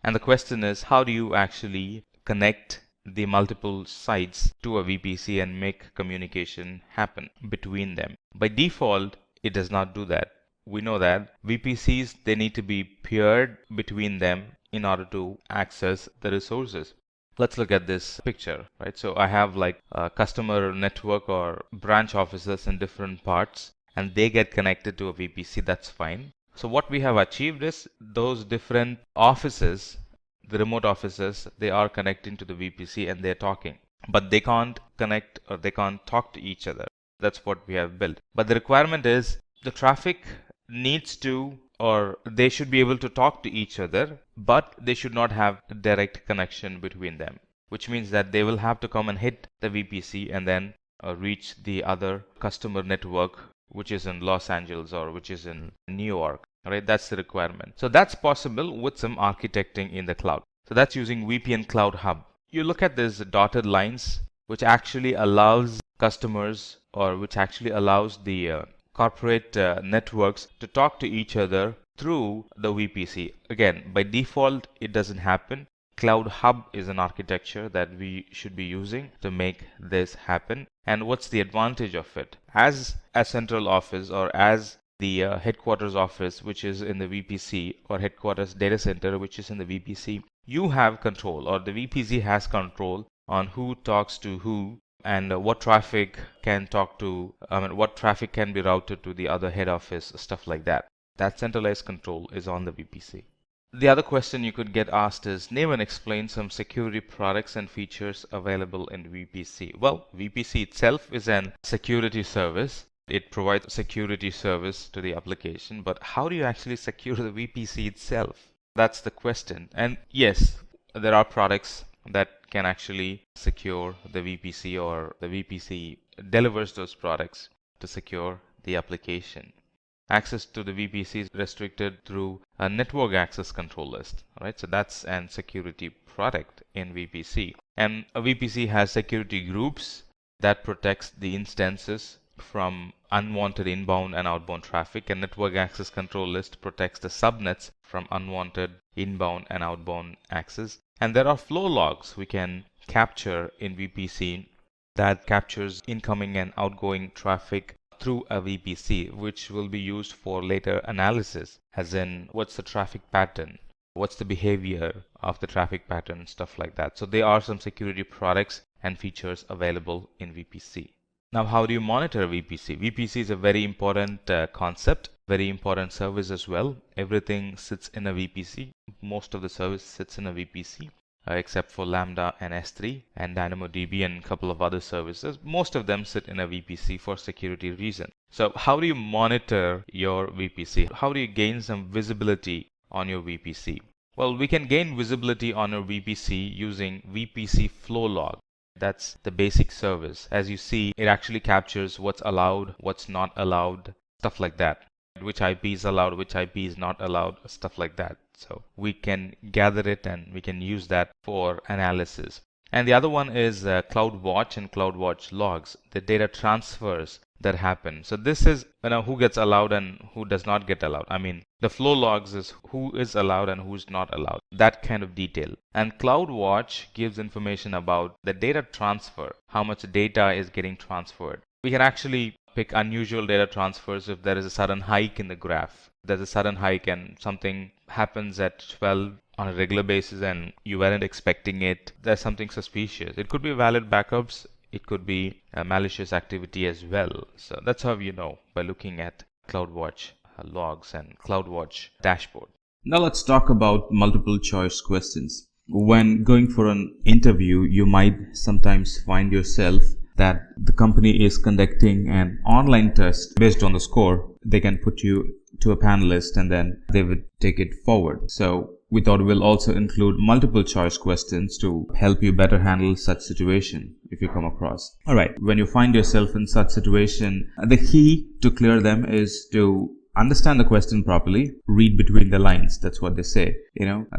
And the question is, how do you actually connect the multiple sites to a VPC and make communication happen between them? By default, it does not do that. We know that VPCs, they need to be peered between them in order to access the resources. Let's look at this picture, right? So I have like a customer network or branch offices in different parts, and they get connected to a VPC. That's fine. So what we have achieved is those different offices, the remote offices, they are connecting to the VPC and they're talking, but they can't connect or they can't talk to each other. That's what we have built. But the requirement is the traffic needs to, or they should be able to talk to each other, but they should not have a direct connection between them, which means that they will have to come and hit the VPC and then reach the other customer network, which is in Los Angeles or which is in New York. Right? That's the requirement. So that's possible with some architecting in the cloud. So that's using VPN Cloud Hub. You look at these dotted lines, which actually allows customers, or which actually allows the corporate networks to talk to each other through the VPC. Again, by default, it doesn't happen. Cloud Hub is an architecture that we should be using to make this happen. And what's the advantage of it? As a central office or as the headquarters office, which is in the VPC, or headquarters data center, which is in the VPC, you have control, or the VPC has control on who talks to who and what traffic can talk to, what traffic can be routed to the other head office, stuff like that. That centralized control is on the VPC. The other question you could get asked is, name and explain some security products and features available in VPC. Well, VPC itself is an security service. It provides security service to the application, but how do you actually secure the VPC itself? That's the question. And yes, there are products that can actually secure the VPC, or the VPC delivers those products to secure the application. Access to the VPC is restricted through a network access control list. Right? So that's an security product in VPC. And a VPC has security groups that protects the instances from unwanted inbound and outbound traffic, and network access control list protects the subnets from unwanted inbound and outbound access. And there are flow logs we can capture in VPC that captures incoming and outgoing traffic through a VPC, which will be used for later analysis, as in what's the traffic pattern, what's the behavior of the traffic pattern, stuff like that. So there are some security products and features available in VPC. Now, how do you monitor VPC? VPC is a very important concept, very important service as well. Everything sits in a VPC. Most of the service sits in a VPC, except for Lambda and S3 and DynamoDB and a couple of other services. Most of them sit in a VPC for security reasons. So how do you monitor your VPC? How do you gain some visibility on your VPC? Well, we can gain visibility on our VPC using VPC flow log. That's the basic service. As you see, it actually captures what's allowed, what's not allowed, stuff like that. Which IP is allowed, which IP is not allowed, stuff like that. So we can gather it and we can use that for analysis. And the other one is Cloudwatch and Cloudwatch logs, the data transfers that happen. So this is who gets allowed and who does not get allowed. I mean, the flow logs is who is allowed and who's not allowed, that kind of detail. And Cloudwatch gives information about the data transfer, how much data is getting transferred. We can actually pick unusual data transfers if there is a sudden hike in the graph. There's a sudden hike and something happens at 12 on a regular basis and you weren't expecting it. There's something suspicious. It could be valid backups. It could be a malicious activity as well. So that's how you know, by looking at Cloudwatch logs and Cloudwatch dashboard. Now let's talk about multiple choice questions. When going for an interview, you might sometimes find yourself that the company is conducting an online test. Based on the score, they can put you to a panelist and then they would take it forward. So we thought we'll also include multiple choice questions to help you better handle such situation if you come across. Alright, when you find yourself in such situation, the key to clear them is to understand the question properly, read between the lines. That's what they say.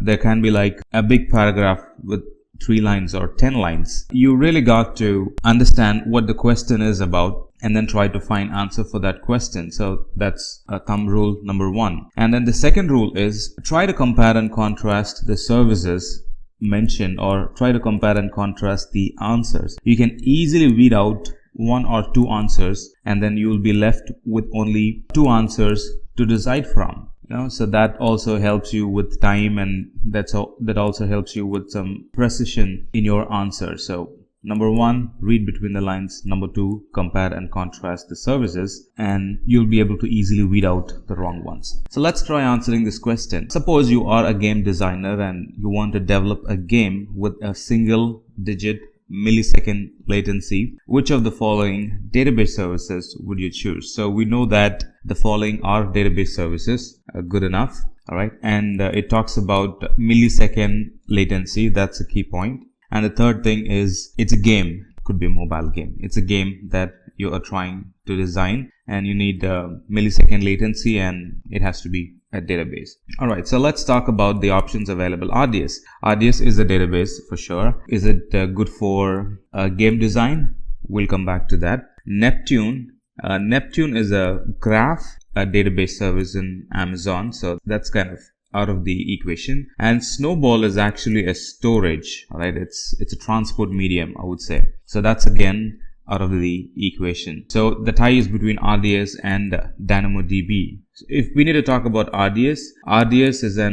There can be like a big paragraph with 3 lines or 10 lines. You really got to understand what the question is about and then try to find answer for that question. So that's thumb rule number 1. And then the second rule is try to compare and contrast the services mentioned, or try to compare and contrast the answers. You can easily weed out 1 or 2 answers, and then you will be left with only 2 answers to decide from. So that also helps you with time, and that also helps you with some precision in your answer. So number 1, read between the lines. Number 2, compare and contrast the services, and you'll be able to easily weed out the wrong ones. So let's try answering this question. Suppose you are a game designer and you want to develop a game with a single digit millisecond latency. Which of the following database services would you choose? So we know that the following are database services. Good enough. All right. And it talks about millisecond latency. That's a key point. And the third thing is it's a game. Could be a mobile game. It's a game that you are trying to design, and you need millisecond latency, and it has to be a database. Alright, so let's talk about the options available. RDS. RDS is a database for sure. Is it good for game design? We'll come back to that. Neptune. Neptune is a graph, a database service in Amazon. So that's kind of out of the equation. And Snowball is actually a storage. Alright, it's a transport medium, I would say. So that's again out of the equation. So the tie is between RDS and DynamoDB. So if we need to talk about RDS, RDS is a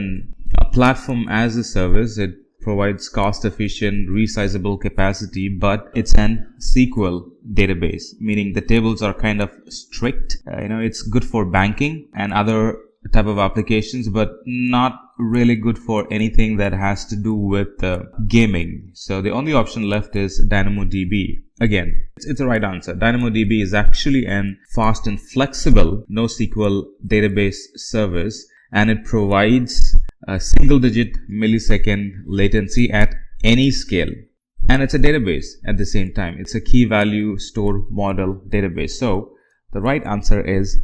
platform as a service. It provides cost-efficient, resizable capacity, but it's an SQL database, meaning the tables are kind of strict. It's good for banking and other type of applications, but not really good for anything that has to do with gaming. So the only option left is DynamoDB. Again, it's the right answer. DynamoDB is actually an fast and flexible NoSQL database service, and it provides a single-digit millisecond latency at any scale. And it's a database at the same time. It's a key value store model database. So the right answer is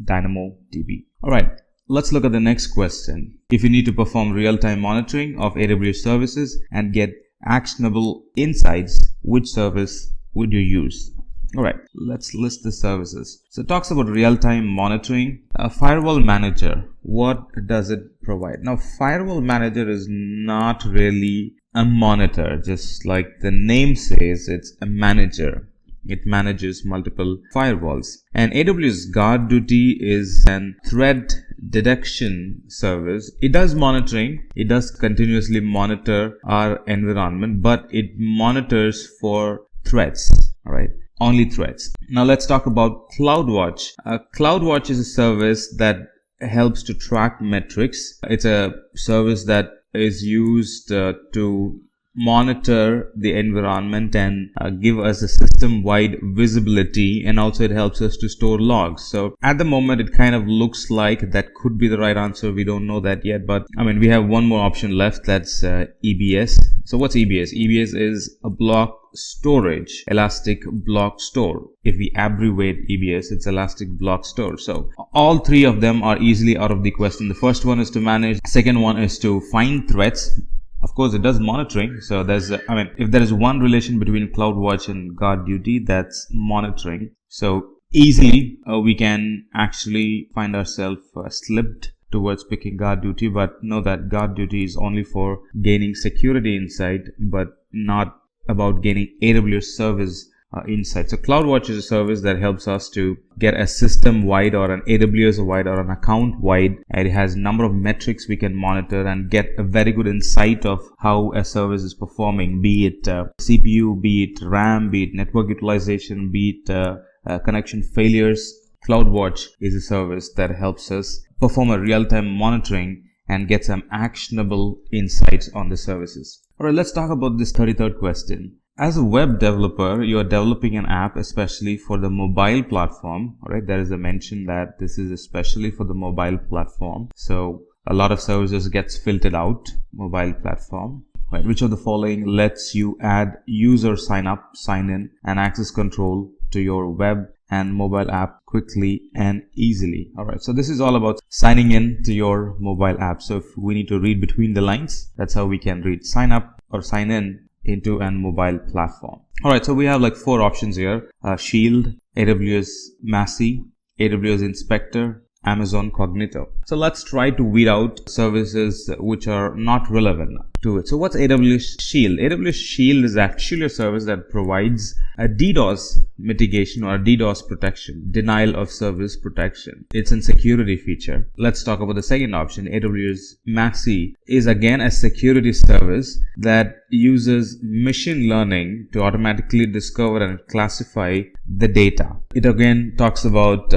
DynamoDB. All right. Let's look at the next question. If you need to perform real-time monitoring of AWS services and get actionable insights, which service would you use? All right, let's list the services. So it talks about real-time monitoring. A firewall manager, what does it provide? Now, firewall manager is not really a monitor, just like the name says, it's a manager. It manages multiple firewalls. And AWS Guard Duty is an threat detection service. It does monitoring. It does continuously monitor our environment, but it monitors for threats. All right, only threats. Now let's talk about Cloudwatch. Cloudwatch is a service that helps to track metrics. It's a service that is used to monitor the environment and give us a system-wide visibility, and also it helps us to store logs. So at the moment it kind of looks like that could be the right answer. We don't know that yet, but we have one more option left. That's EBS. So what's EBS? EBS is a block storage, elastic block store. If we abbreviate EBS, it's elastic block store. So all three of them are easily out of the question. The first one is to manage. Second one is to find threats. Of course, it does monitoring. So there's, if there is one relation between Cloudwatch and Guard Duty, that's monitoring. So easily we can actually find ourselves slipped towards picking Guard Duty, but know that Guard Duty is only for gaining security insight, but not about gaining AWS service insight. So Cloudwatch is a service that helps us to get a system-wide or an AWS-wide or an account-wide. It has a number of metrics we can monitor and get a very good insight of how a service is performing, be it CPU, be it RAM, be it network utilization, be it connection failures. Cloudwatch is a service that helps us perform a real-time monitoring and get some actionable insights on the services. All right, let's talk about this 33rd question. As a web developer, you are developing an app especially for the mobile platform. All right, there is a mention that this is especially for the mobile platform. So a lot of services gets filtered out, mobile platform. Right, which of the following lets you add user sign up, sign in, and access control to your web and mobile app quickly and easily? All right, so this is all about signing in to your mobile app. So if we need to read between the lines, that's how we can read sign up or sign in into an mobile platform. Alright, so we have like 4 options here. Shield, AWS Massey, AWS Inspector, Amazon Cognito. So let's try to weed out services which are not relevant to it. So what's AWS Shield? AWS Shield is actually a service that provides a DDoS mitigation or a DDoS protection, denial of service protection. It's a security feature. Let's talk about the second option. AWS Massey is again a security service that uses machine learning to automatically discover and classify the data. It again talks about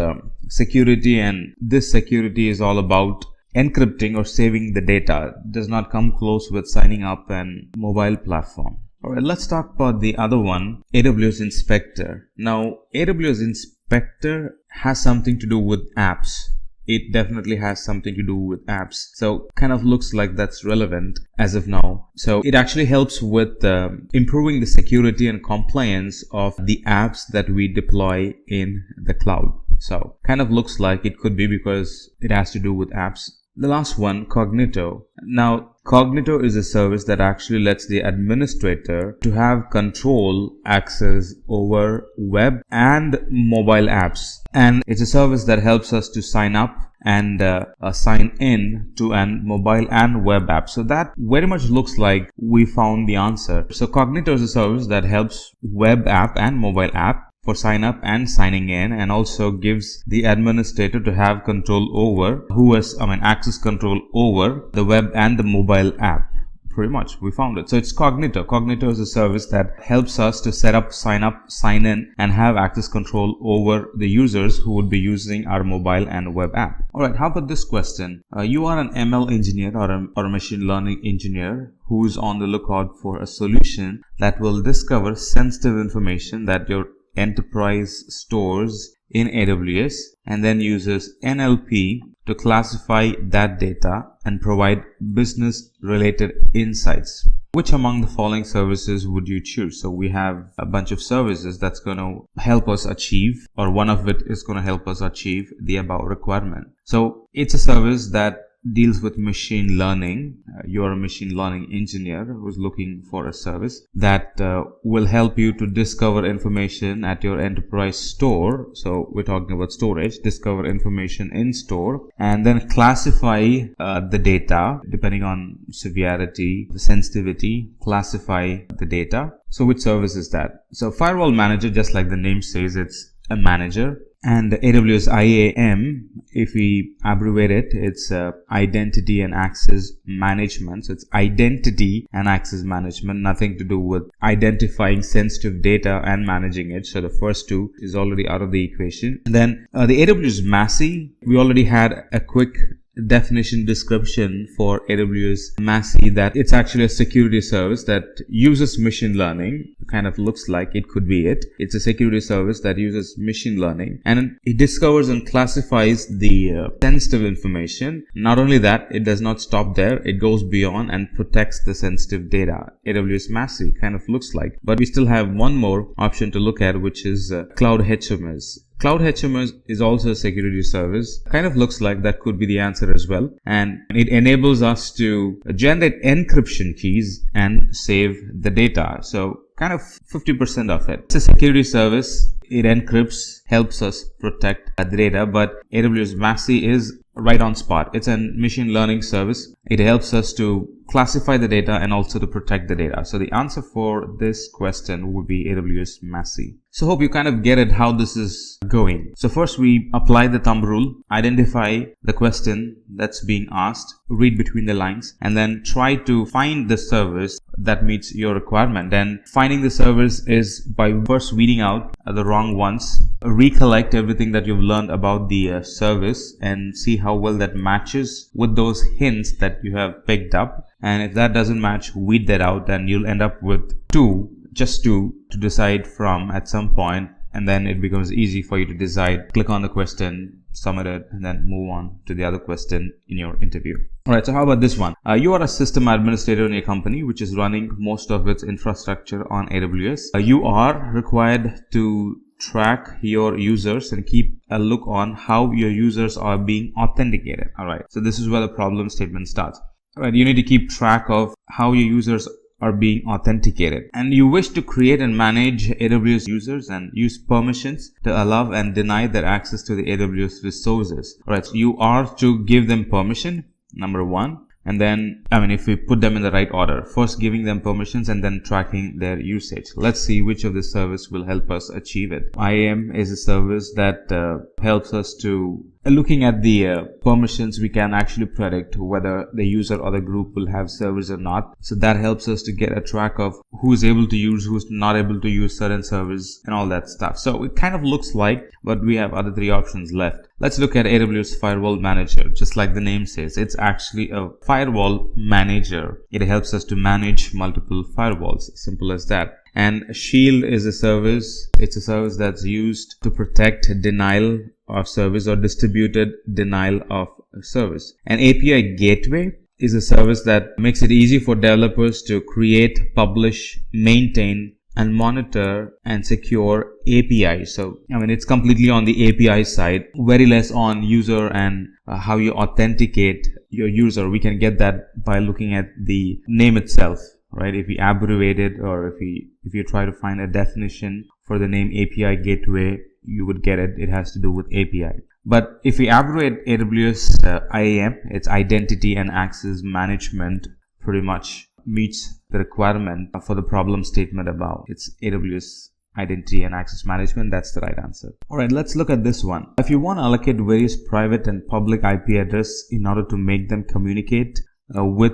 security, and this security is all about encrypting or saving the data. It does not come close with signing up an mobile platform. Alright, let's talk about the other one, AWS Inspector. Now, AWS Inspector has something to do with apps. It definitely has something to do with apps. So kind of looks like that's relevant as of now. So it actually helps with improving the security and compliance of the apps that we deploy in the cloud. So kind of looks like it could be because it has to do with apps. The last one, Cognito. Now, Cognito is a service that actually lets the administrator to have control access over web and mobile apps. And it's a service that helps us to sign up and sign in to an mobile and web app. So that very much looks like we found the answer. So Cognito is a service that helps web app and mobile app for sign up and signing in, and also gives the administrator to have control over access control over the web and the mobile app. Pretty much we found it. So it's Cognito. Cognito is a service that helps us to set up, sign in, and have access control over the users who would be using our mobile and web app. Alright, how about this question? You are an ML engineer or a machine learning engineer who's on the lookout for a solution that will discover sensitive information that your enterprise stores in AWS and then uses NLP to classify that data and provide business related insights. Which among the following services would you choose? So we have a bunch of services that's going to help us achieve, or one of it is going to help us achieve the above requirement. So it's a service that deals with machine learning. You're a machine learning engineer who's looking for a service that will help you to discover information at your enterprise store. So we're talking about storage, discover information in store, and then classify the data depending on severity, the sensitivity, classify the data. So which service is that? So firewall manager, just like the name says, it's a manager. And AWS IAM, if we abbreviate it, it's identity and access management. So it's identity and access management, nothing to do with identifying sensitive data and managing it. So the first two is already out of the equation. And then the AWS Massey, we already had a quick definition description for AWS Massey, that it's actually a security service that uses machine learning. Kind of looks like it could be it. It's a security service that uses machine learning, and it discovers and classifies the sensitive information. Not only that, it does not stop there. It goes beyond and protects the sensitive data. AWS Massey kind of looks like, but we still have one more option to look at, which is Cloud HMS. Cloud HMS is also a security service. Kind of looks like that could be the answer as well. And it enables us to generate encryption keys and save the data. So kind of 50% of it. It's a security service. It encrypts, helps us protect the data, but AWS Massey is right on spot. It's a machine learning service. It helps us to classify the data and also to protect the data. So the answer for this question would be AWS Massey. So hope you kind of get it how this is going. So first we apply the thumb rule, identify the question that's being asked, read between the lines, and then try to find the service that meets your requirement. And finding the service is by first weeding out the wrong ones, recollect everything that you've learned about the service and see how well that matches with those hints that you have picked up. And if that doesn't match, weed that out, and you'll end up with just two to decide from at some point, and then it becomes easy for you to decide. Click on the question, submit it, and then move on to the other question in your interview. Alright, so how about this one? You are a system administrator in a company which is running most of its infrastructure on AWS. You are required to track your users and keep a look on how your users are being authenticated. Alright, so this is where the problem statement starts. Alright, you need to keep track of how your users are being authenticated. And you wish to create and manage AWS users and use permissions to allow and deny their access to the AWS resources. Alright, so you are to give them permission, number one. And then, if we put them in the right order, first giving them permissions and then tracking their usage. Let's see which of the service will help us achieve it. IAM is a service that helps us to, looking at the permissions, we can actually predict whether the user or the group will have service or not. So that helps us to get a track of who is able to use, who's not able to use certain service and all that stuff. So it kind of looks like, but we have other three options left. Let's look at AWS Firewall Manager. Just like the name says, it's actually a firewall manager. It helps us to manage multiple firewalls. Simple as that. And Shield is a service. It's a service that's used to protect denial of service or distributed denial of service. An API Gateway is a service that makes it easy for developers to create, publish, maintain, and monitor and secure APIs. So, it's completely on the API side, very less on user and how you authenticate your user. We can get that by looking at the name itself, right? If we abbreviate it, or if you try to find a definition for the name API Gateway, you would get it. It has to do with API. But if we abbreviate AWS IAM, it's Identity and Access Management, pretty much meets the requirement for the problem statement above. It's AWS Identity and Access Management. That's the right answer. Alright, let's look at this one. If you want to allocate various private and public IP address in order to make them communicate with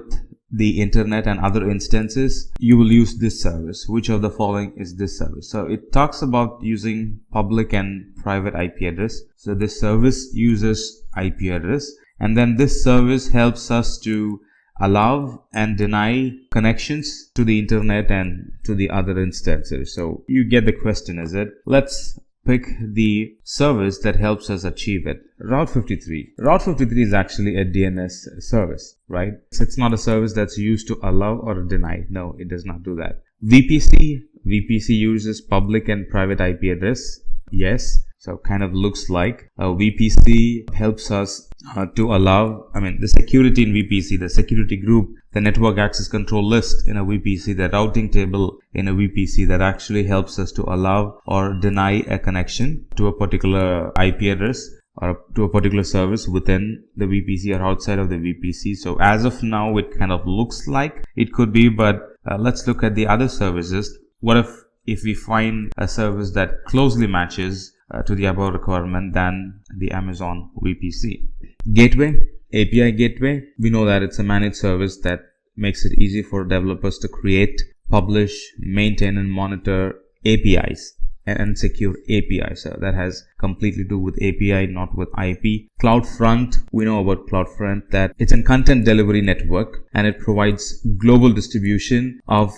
the internet and other instances, you will use this service. Which of the following is this service? So it talks about using public and private IP address. So this service uses IP address, and then this service helps us to allow and deny connections to the internet and to the other instances. So you get the question, is it? Let's pick the service that helps us achieve it. Route 53. Route 53 is actually a DNS service, right? So it's not a service that's used to allow or deny. No, it does not do that. VPC uses public and private IP address. Yes. So kind of looks like VPC helps us to allow, the security in VPC, the security group, the network access control list in a VPC, the routing table in a VPC, that actually helps us to allow or deny a connection to a particular IP address or to a particular service within the VPC or outside of the VPC. So as of now, it kind of looks like it could be, but let's look at the other services. What if we find a service that closely matches to the above requirement than the Amazon VPC? Gateway, API Gateway, we know that it's a managed service that makes it easy for developers to create, publish, maintain, and monitor APIs and secure APIs. So that has completely to do with API, not with IP. CloudFront, we know about CloudFront that it's a content delivery network, and it provides global distribution of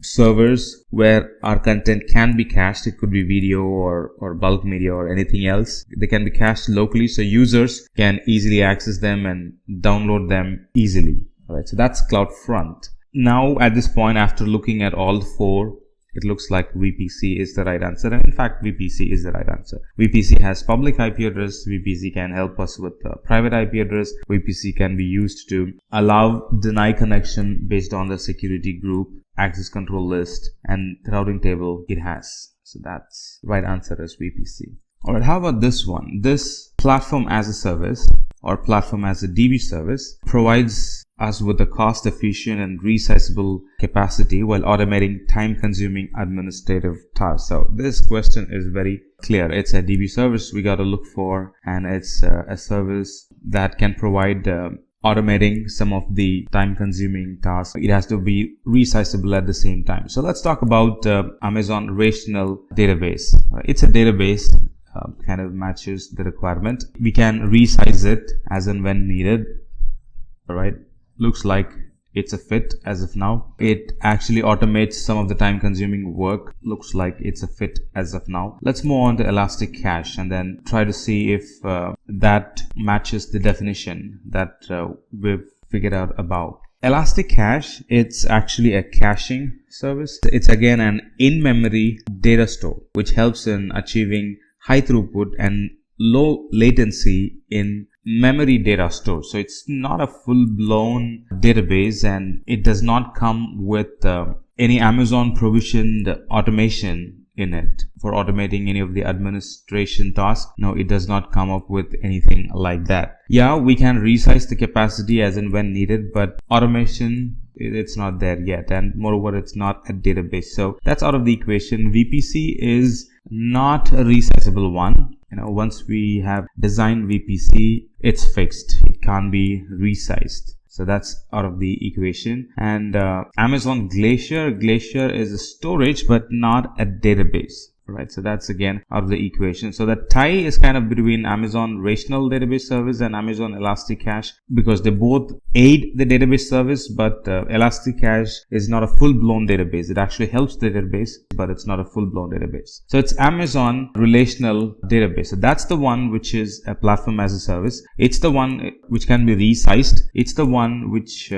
servers where our content can be cached. It could be video or bulk media or anything else. They can be cached locally, so users can easily access them and download them easily. All right, so that's CloudFront. Now at this point, after looking at all four, it looks like VPC is the right answer, and in fact VPC is the right answer. VPC has public IP address. VPC can help us with private IP address. VPC can be used to allow deny connection based on the security group, access control list, and the routing table it has. So that's right answer is VPC. Alright, how about this one? This platform as a service or platform as a DB service provides us with a cost-efficient and resizable capacity while automating time-consuming administrative tasks. So this question is very clear. It's a DB service we got to look for, and it's a service that can provide automating some of the time-consuming tasks. It has to be resizable at the same time. So let's talk about Amazon Relational Database. It's a database. Kind of matches the requirement. We can resize it as and when needed. All right, looks like it's a fit as of now. It actually automates some of the time consuming work. Looks like it's a fit as of now. Let's move on to Elastic Cache and then try to see if that matches the definition that we've figured out above. Elastic Cache, it's actually a caching service. It's again an in-memory data store which helps in achieving high throughput and low latency in memory data store. So it's not a full-blown database, and it does not come with any Amazon provisioned automation in it for automating any of the administration tasks. No, it does not come up with anything like that. Yeah, we can resize the capacity as and when needed, but automation, it's not there yet, and moreover it's not a database, so that's out of the equation. VPC is not a resizable one. Once we have designed VPC, it's fixed, it can't be resized. So that's out of the equation. And Amazon Glacier is a storage but not a database. Right, so that's again out of the equation. So the tie is kind of between Amazon Relational Database Service and Amazon Elasticache, because they both aid the database service, but Elasticache is not a full-blown database. It actually helps the database, but it's not a full-blown database. So it's Amazon Relational Database. So that's the one which is a platform as a service. It's the one which can be resized. It's the one which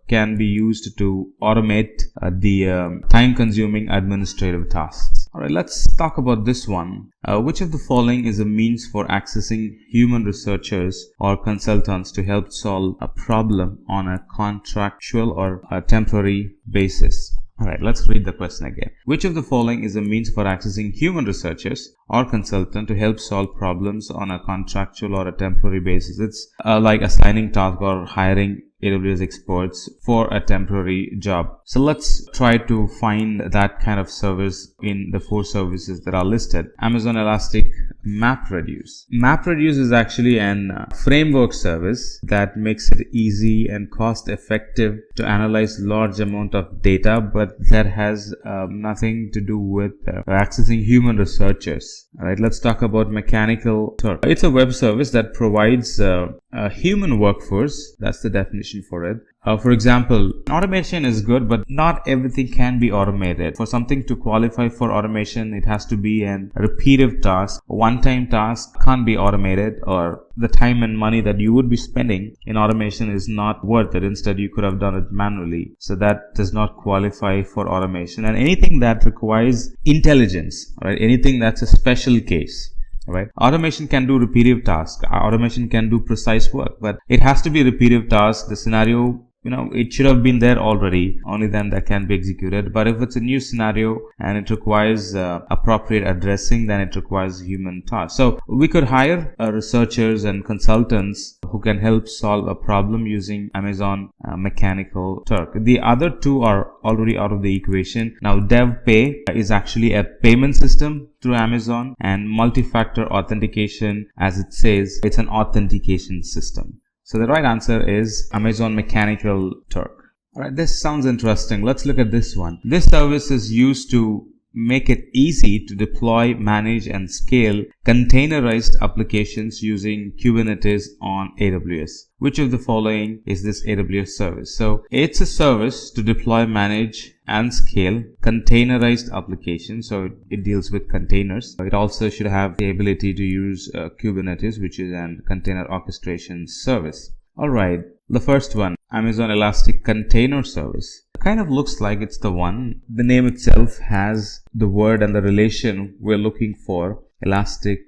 can be used to automate the time-consuming administrative tasks. Alright, let's talk about this one. Which of the following is a means for accessing human researchers or consultants to help solve a problem on a contractual or a temporary basis? Alright, let's read the question again. Which of the following is a means for accessing human researchers or consultant to help solve problems on a contractual or a temporary basis? It's like assigning tasks or hiring AWS experts for a temporary job. So let's try to find that kind of service in the 4 services that are listed. Amazon Elastic MapReduce. MapReduce is actually an framework service that makes it easy and cost effective to analyze large amount of data, but that has nothing to do with accessing human researchers. Alright, let's talk about Mechanical Turk. It's a web service that provides a human workforce. That's the definition for it. For example, automation is good, but not everything can be automated. For something to qualify for automation, it has to be a repetitive task. A one-time task can't be automated, or the time and money that you would be spending in automation is not worth it. Instead, you could have done it manually. So that does not qualify for automation. And anything that requires intelligence, right? Anything that's a special case. Right? Automation can do repetitive tasks. Automation can do precise work, but it has to be repetitive tasks. The scenario, it should have been there already. Only then that can be executed. But if it's a new scenario and it requires appropriate addressing, then it requires human task. So we could hire researchers and consultants who can help solve a problem using Amazon Mechanical Turk. The other 2 are already out of the equation. Now DevPay is actually a payment system through Amazon, and multi-factor authentication, as it says, it's an authentication system. So the right answer is Amazon Mechanical Turk. Alright, this sounds interesting. Let's look at this one. This service is used to make it easy to deploy, manage, and scale containerized applications using Kubernetes on AWS. Which of the following is this AWS service? So it's a service to deploy, manage, and scale containerized applications. So it deals with containers. It also should have the ability to use Kubernetes, which is a container orchestration service. Alright, the first one, Amazon Elastic Container Service. Kind of looks like it's the one. The name itself has the word and the relation we're looking for, Elastic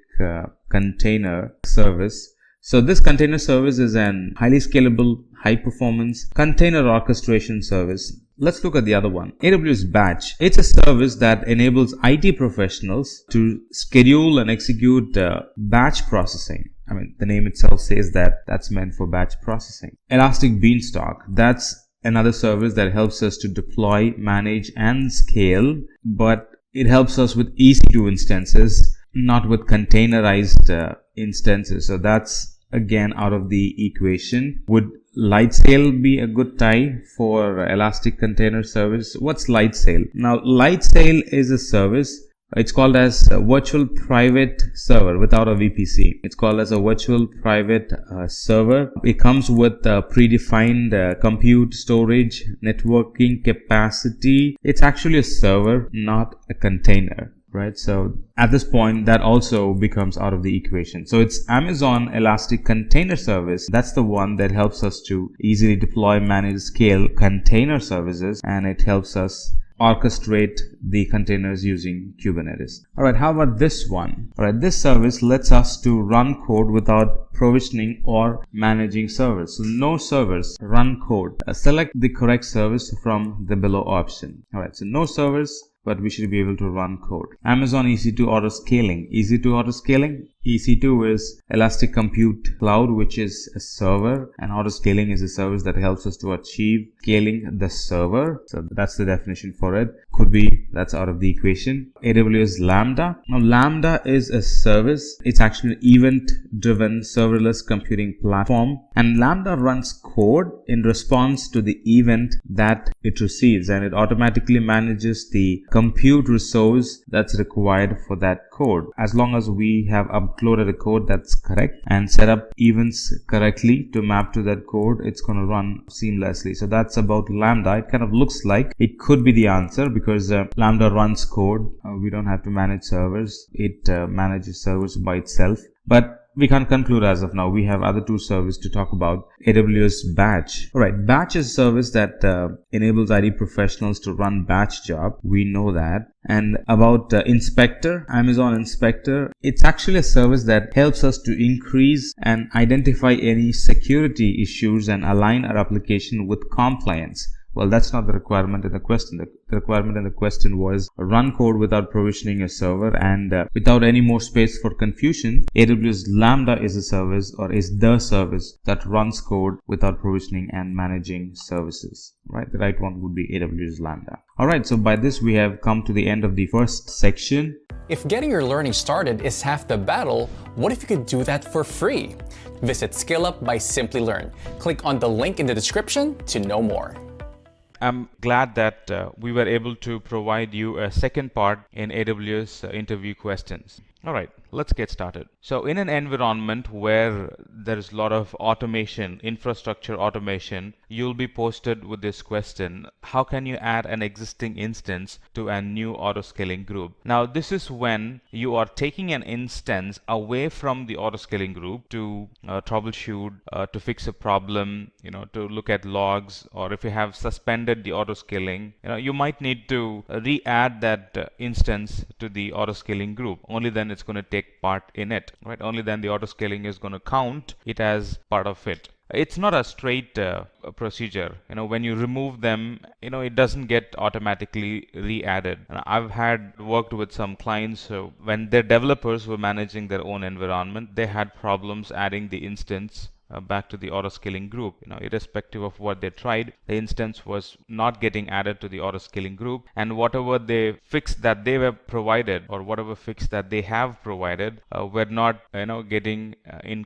Container Service. So this container service is an highly scalable, high performance container orchestration service. Let's look at the other one, AWS Batch. It's a service that enables IT professionals to schedule and execute batch processing. I mean, the name itself says that that's meant for batch processing. Elastic Beanstalk, that's another service that helps us to deploy, manage, and scale, but it helps us with EC2 instances, not with containerized instances. So that's again out of the equation. Would Lightsail be a good tie for Elastic Container Service? What's Lightsail? Now, Lightsail is a service. It's called as a virtual private server without a VPC. It's called as a virtual private server. It comes with predefined compute, storage, networking capacity. It's actually a server, not a container. Right, so at this point that also becomes out of the equation. So it's Amazon Elastic Container Service. That's the one that helps us to easily deploy, manage, scale container services, and it helps us orchestrate the containers using Kubernetes. Alright, how about this one? Alright, this service lets us to run code without provisioning or managing servers. So no servers, run code. Select the correct service from the below option. Alright, so no servers, but we should be able to run code. Amazon EC2 auto scaling. EC2 auto scaling. EC2 is Elastic Compute Cloud, which is a server, and auto scaling is a service that helps us to achieve scaling the server. So that's the definition for it. Could be that's out of the equation. AWS Lambda. Now Lambda is a service. It's actually an event-driven serverless computing platform, and Lambda runs code in response to the event that it receives, and it automatically manages the compute resource that's required for that code. As long as we have uploaded a code that's correct and set up events correctly to map to that code, it's going to run seamlessly. So that's about Lambda. It kind of looks like it could be the answer because Lambda runs code. We don't have to manage servers. It manages servers by itself. But we can't conclude as of now. We have other two services to talk about. AWS Batch. Alright, Batch is a service that enables IT professionals to run batch job. We know that. And about Inspector, Amazon Inspector, it's actually a service that helps us to increase and identify any security issues and align our application with compliance. Well, that's not the requirement in the question. The requirement in the question was run code without provisioning a server, and without any more space for confusion, AWS Lambda is a service, or is the service that runs code without provisioning and managing services. Right? The right one would be AWS Lambda. Alright, so by this we have come to the end of the first section. If getting your learning started is half the battle, what if you could do that for free? Visit SkillUp by Simplilearn. Click on the link in the description to know more. I'm glad that we were able to provide you a second part in AWS interview questions. All right, let's get started. So in an environment where there is a lot of automation, infrastructure automation, you'll be posted with this question: how can you add an existing instance to a new autoscaling group? Now this is when you are taking an instance away from the autoscaling group to troubleshoot, to fix a problem, to look at logs, or if you have suspended the autoscaling, you might need to re-add that instance to the autoscaling group. Only then it's going to take part in it, right? Only then the autoscaling is going to count it as part of it. It's not a straight procedure. When you remove them, it doesn't get automatically re-added. And I've worked with some clients when their developers were managing their own environment, they had problems adding the instance back to the autoscaling group. Irrespective of what they tried, the instance was not getting added to the autoscaling group, and whatever they fixed that they were provided, or whatever fix that they have provided, were not getting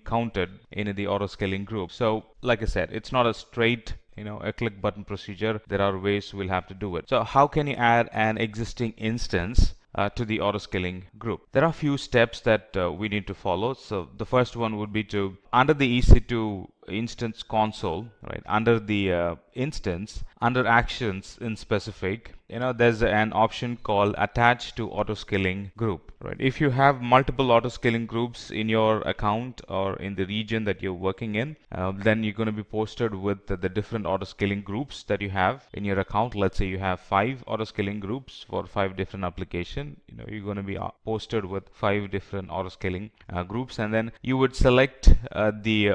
counted in the autoscaling group. So like I said, it's not a straight a click button procedure. There are ways we'll have to do it. So how can you add an existing instance to the autoscaling group? There are a few steps that we need to follow. So the first one would be to, under the EC2 instance console, right, under the instance, under actions in specific, there's an option called attach to autoscaling group, right? If you have multiple autoscaling groups in your account or in the region that you're working in, then you're going to be posted with the different autoscaling groups that you have in your account. Let's say you have 5 autoscaling groups for 5 different applications. You're going to be posted with 5 different autoscaling groups, and then you would select the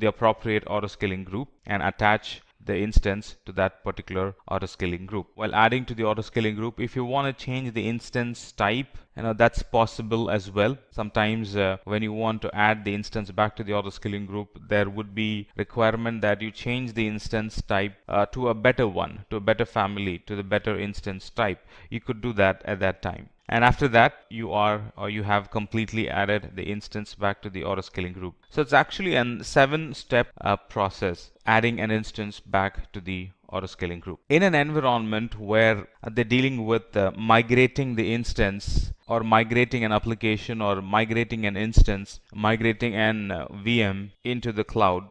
appropriate autoscaling group and attach the instance to that particular autoscaling group. While adding to the autoscaling group, if you want to change the instance type, that's possible as well. Sometimes when you want to add the instance back to the autoscaling group, there would be requirement that you change the instance type to a better one, to a better family, to the better instance type. You could do that at that time. And after that, you have completely added the instance back to the autoscaling group. So it's actually a 7-step process, adding an instance back to the autoscaling group. In an environment where they're dealing with migrating the instance, or migrating an application, or migrating an instance, migrating an VM into the cloud,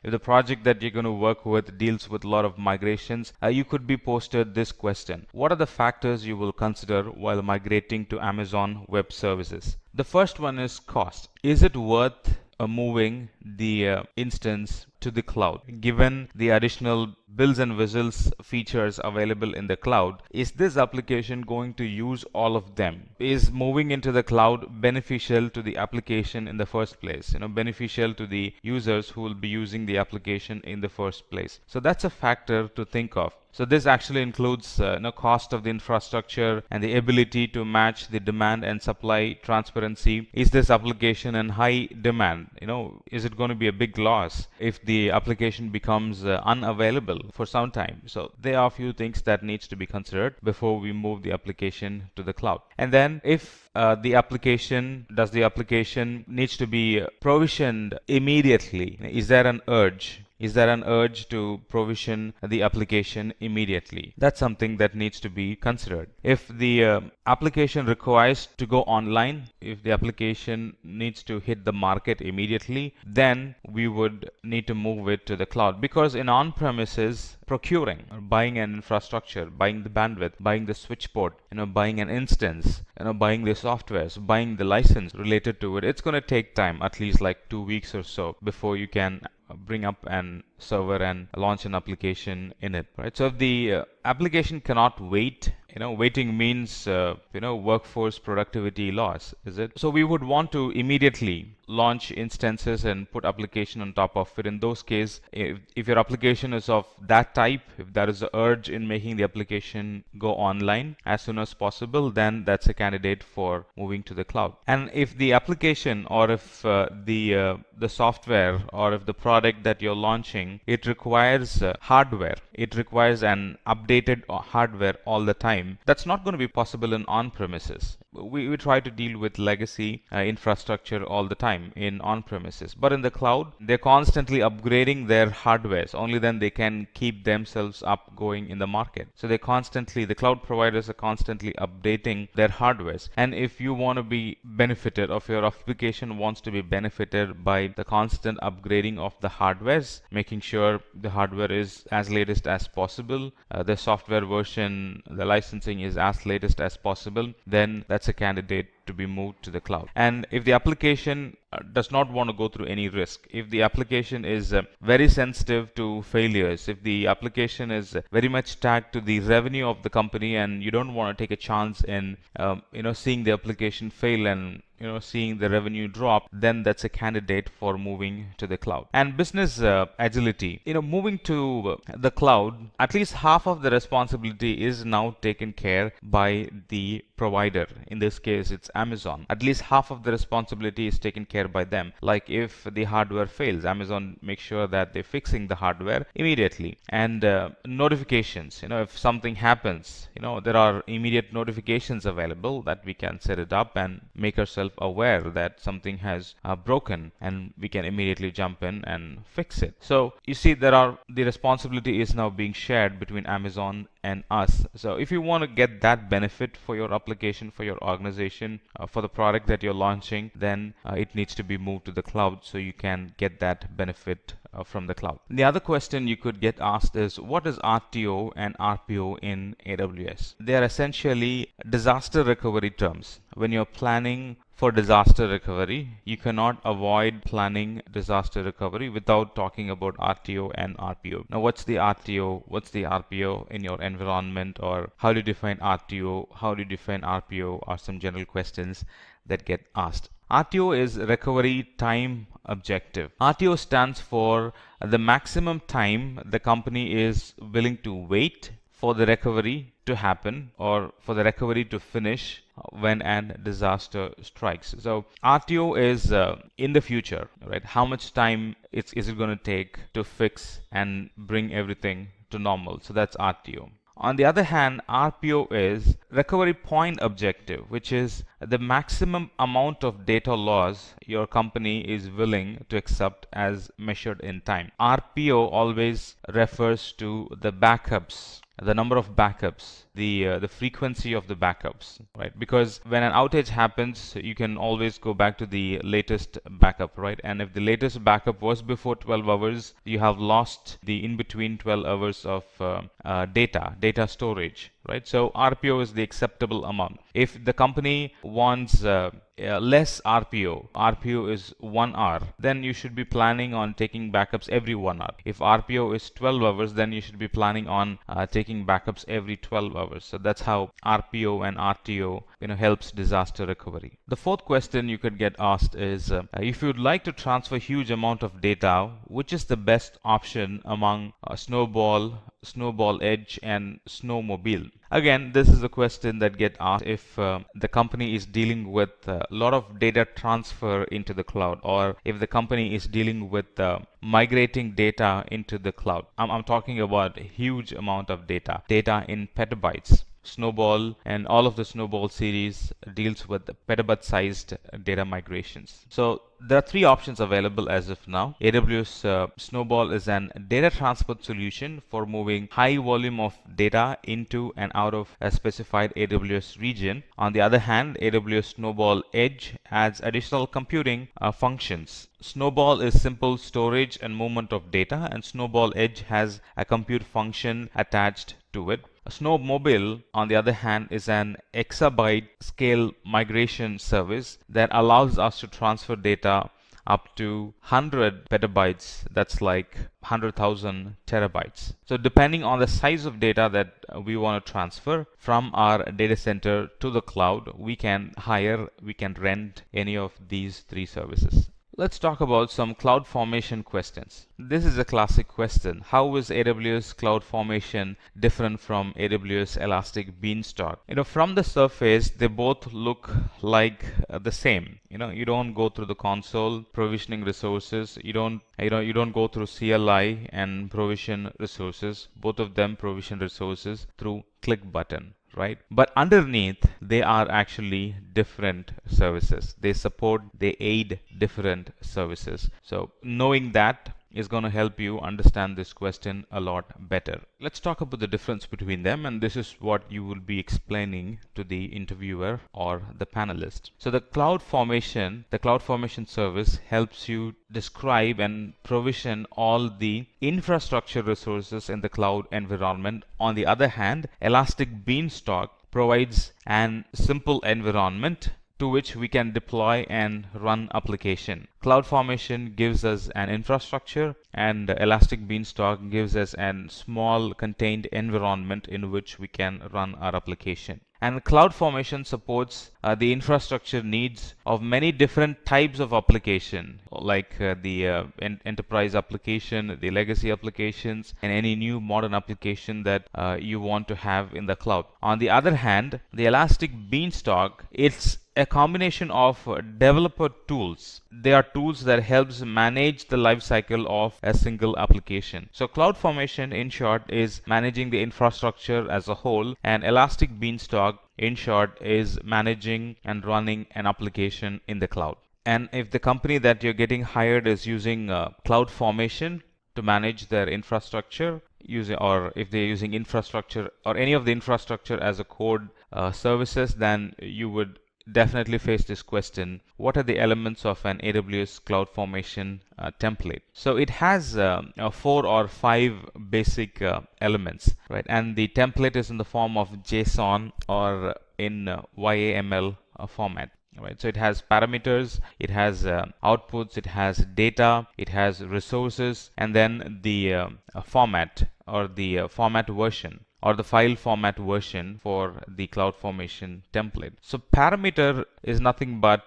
if the project that you're going to work with deals with a lot of migrations, you could be posted this question: what are the factors you will consider while migrating to Amazon Web Services? The first one is cost. Is it worth moving the instance to the cloud, given the additional bells and whistles features available in the cloud, is this application going to use all of them? Is moving into the cloud beneficial to the application in the first place? Beneficial to the users who will be using the application in the first place. So that's a factor to think of. So this actually includes cost of the infrastructure and the ability to match the demand and supply transparency. Is this application in high demand? Is it going to be a big loss if the application becomes unavailable for some time? So there are a few things that needs to be considered before we move the application to the cloud. And then if the application needs to be provisioned immediately, is there an urge? Is there an urge to provision the application immediately? That's something that needs to be considered. If the application requires to go online, if the application needs to hit the market immediately, then we would need to move it to the cloud, because in on-premises, procuring or buying an infrastructure, buying the bandwidth, buying the switch port, buying an instance, buying the softwares, buying the license related to it, it's going to take time, at least like 2 weeks or so, before you can bring up an server and launch an application in it, right? So if the application cannot wait, waiting means workforce productivity loss, is it? So we would want to immediately launch instances and put application on top of it. In those cases, if your application is of that type, if there is an urge in making the application go online as soon as possible, then that's a candidate for moving to the cloud. And if the application, or if the software, or if the product that you're launching, it requires hardware, it requires an updated hardware all the time, that's not going to be possible in on-premises. We try to deal with legacy infrastructure all the time in on-premises, but in the cloud, they're constantly upgrading their hardwares. Only then they can keep themselves up going in the market. So the cloud providers are constantly updating their hardwares. And if you want to be benefited, or if your application wants to be benefited by the constant upgrading of the hardwares, making sure the hardware is as latest as possible, the software version, the licensing is as latest as possible, then that's a candidate to be moved to the cloud. And if the application does not want to go through any risk, if the application is very sensitive to failures, if the application is very much tagged to the revenue of the company, and you don't want to take a chance in seeing the application fail and seeing the revenue drop, then that's a candidate for moving to the cloud. And business agility, moving to the cloud, at least half of the responsibility is now taken care by the provider. In this case, it's Amazon. At least half of the responsibility is taken care by them. Like if the hardware fails, Amazon makes sure that they're fixing the hardware immediately. And notifications, if something happens, there are immediate notifications available that we can set it up and make ourselves aware that something has broken, and we can immediately jump in and fix it. So you see, the responsibility is now being shared between Amazon and us. So if you want to get that benefit for your application, for your organization, for the product that you're launching, then it needs to be moved to the cloud so you can get that benefit from the cloud. The other question you could get asked is, what is RTO and RPO in AWS? They are essentially disaster recovery terms. When you're planning for disaster recovery, you cannot avoid planning disaster recovery without talking about RTO and RPO. Now, what's the RTO? What's the RPO in your environment? Or how do you define RTO? How do you define RPO? Are some general questions that get asked. RTO is recovery time objective. RTO stands for the maximum time the company is willing to wait for the recovery to happen, or for the recovery to finish when a disaster strikes. So RTO is in the future, right? How much time is it going to take to fix and bring everything to normal? So that's RTO. On the other hand, RPO is recovery point objective, which is the maximum amount of data loss your company is willing to accept as measured in time. RPO always refers to the backups, the number of backups the frequency of the backups, right? Because when an outage happens, you can always go back to the latest backup, right? And if the latest backup was before 12 hours, you have lost the in between 12 hours of data storage, right? So RPO is the acceptable amount. If the company wants less RPO is 1 hour, then you should be planning on taking backups every 1 hour. If RPO is 12 hours, then you should be planning on taking backups every 12 hours. So that's how RPO and RTO helps disaster recovery. The fourth question you could get asked is if you would like to transfer huge amount of data, which is the best option among Snowball, Edge, and Snowmobile? Again, this is a question that gets asked if the company is dealing with a lot of data transfer into the cloud, or if the company is dealing with migrating data into the cloud. I'm talking about a huge amount of data in petabytes. Snowball and all of the Snowball series deals with petabyte-sized data migrations. So there are three options available as of now. AWS Snowball is an data transport solution for moving high volume of data into and out of a specified AWS region. On the other hand, AWS Snowball Edge adds additional computing functions. Snowball is simple storage and movement of data, and Snowball Edge has a compute function attached to it. Snowmobile, on the other hand, is an exabyte scale migration service that allows us to transfer data up to 100 petabytes. That's like 100,000 terabytes. So depending on the size of data that we want to transfer from our data center to the cloud, we can rent any of these three services. Let's talk about some CloudFormation questions. This is a classic question. How is AWS CloudFormation different from AWS Elastic Beanstalk? From the surface, they both look like the same. You don't go through the console provisioning resources. You don't go through CLI and provision resources. Both of them provision resources through click button, right? But underneath, they are actually different services. They aid different services. So knowing that is going to help you understand this question a lot better. Let's talk about the difference between them, and this is what you will be explaining to the interviewer or the panelist. So the CloudFormation service helps you describe and provision all the infrastructure resources in the cloud environment. On the other hand, Elastic Beanstalk provides an simple environment to which we can deploy and run application. CloudFormation gives us an infrastructure, and Elastic Beanstalk gives us a small contained environment in which we can run our application. And CloudFormation supports the infrastructure needs of many different types of application, like the enterprise application, the legacy applications, and any new modern application that you want to have in the cloud. On the other hand, the Elastic Beanstalk, it's a combination of developer tools. They are tools that helps manage the life cycle of a single application. So CloudFormation, in short, is managing the infrastructure as a whole, and Elastic Beanstalk, in short, is managing and running an application in the cloud. And if the company that you're getting hired is using CloudFormation to manage their infrastructure, or if they're using infrastructure or any of the infrastructure as a code services, then you would definitely face this question: what are the elements of an AWS CloudFormation template? So it has 4 or 5 basic elements, right? And the template is in the form of JSON or in YAML format. Right, so it has parameters, it has outputs, it has data, it has resources, and then the format or the format version or the file format version for the CloudFormation template. So parameter is nothing but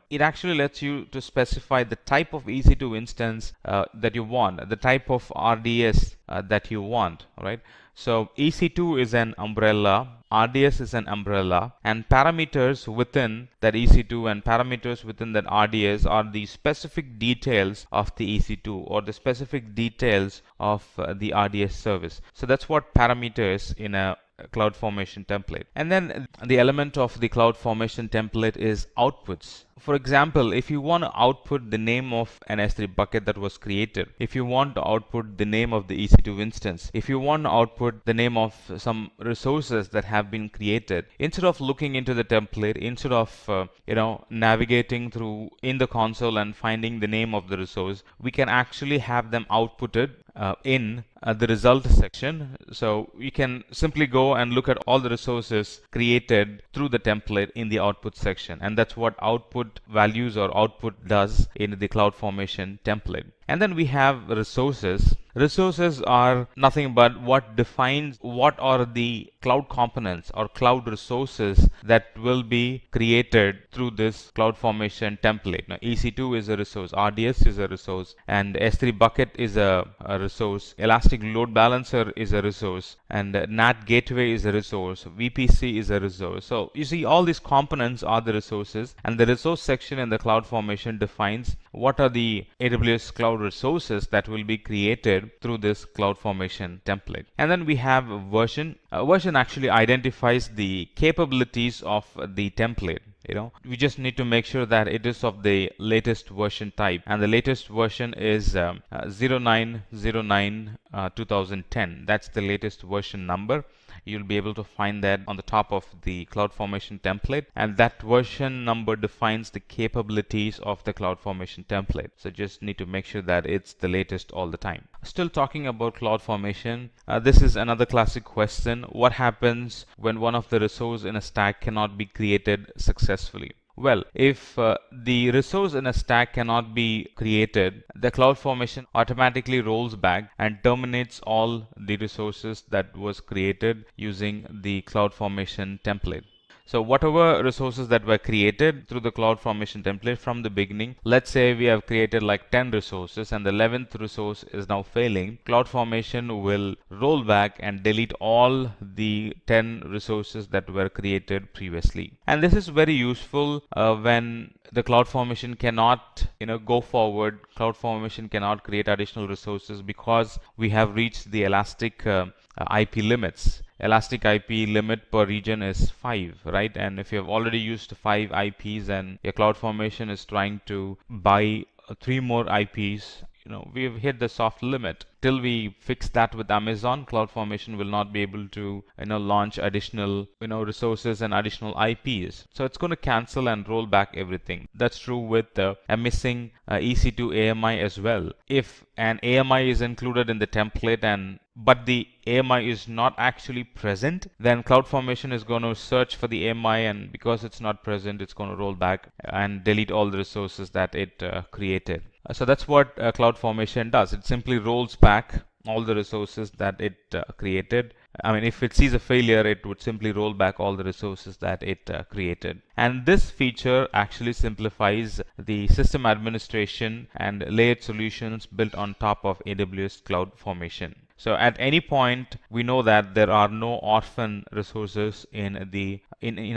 it actually lets you to specify the type of EC2 instance that you want, the type of RDS that you want, right? So EC2 is an umbrella, RDS is an umbrella, and parameters within that EC2 and parameters within that RDS are the specific details of the EC2 or the specific details of the RDS service. So that's what parameters in a CloudFormation template. And then the element of the CloudFormation template is outputs. For example, if you want to output the name of an S3 bucket that was created, if you want to output the name of the EC2 instance, if you want to output the name of some resources that have been created, instead of looking into the template, instead of navigating through in the console and finding the name of the resource, we can actually have them outputted in the result section. So you can simply go and look at all the resources created through the template in the output section, and that's what output values or output does in the CloudFormation template. And then we have resources. Resources are nothing but what defines what are the cloud components or cloud resources that will be created through this CloudFormation template. Now, EC2 is a resource, RDS is a resource, and S3 bucket is a resource, Elastic Load Balancer is a resource, and NAT Gateway is a resource, VPC is a resource. So you see, all these components are the resources, and the resource section in the CloudFormation defines what are the AWS cloud resources that will be created through this CloudFormation template. And then we have version. Version actually identifies the capabilities of the template. We just need to make sure that it is of the latest version type, and the latest version is 0909 2010. That's the latest version number. You'll be able to find that on the top of the CloudFormation template, and that version number defines the capabilities of the CloudFormation template. So just need to make sure that it's the latest all the time. Still talking about CloudFormation, this is another classic question. What happens when one of the resources in a stack cannot be created successfully? Well, if the resource in a stack cannot be created, the CloudFormation automatically rolls back and terminates all the resources that was created using the CloudFormation template. So whatever resources that were created through the CloudFormation template from the beginning, let's say we have created like 10 resources and the 11th resource is now failing, CloudFormation will roll back and delete all the 10 resources that were created previously. And this is very useful when the CloudFormation cannot go forward. CloudFormation cannot create additional resources because we have reached the Elastic IP limits. Elastic IP limit per region is 5, right? And if you have already used 5 IPs and your CloudFormation is trying to buy 3 more IPs, we've hit the soft limit. Till we fix that with Amazon, CloudFormation will not be able to launch additional resources and additional IPs. So it's going to cancel and roll back everything. That's true with a missing EC2 AMI as well. If an AMI is included in the template but the AMI is not actually present, then CloudFormation is going to search for the AMI, and because it's not present, it's going to roll back and delete all the resources that it created. So that's what CloudFormation does. It simply rolls back all the resources that it created. I mean, if it sees a failure, it would simply roll back all the resources that it created. And this feature actually simplifies the system administration and layered solutions built on top of AWS CloudFormation. So at any point, we know that there are no orphan resources in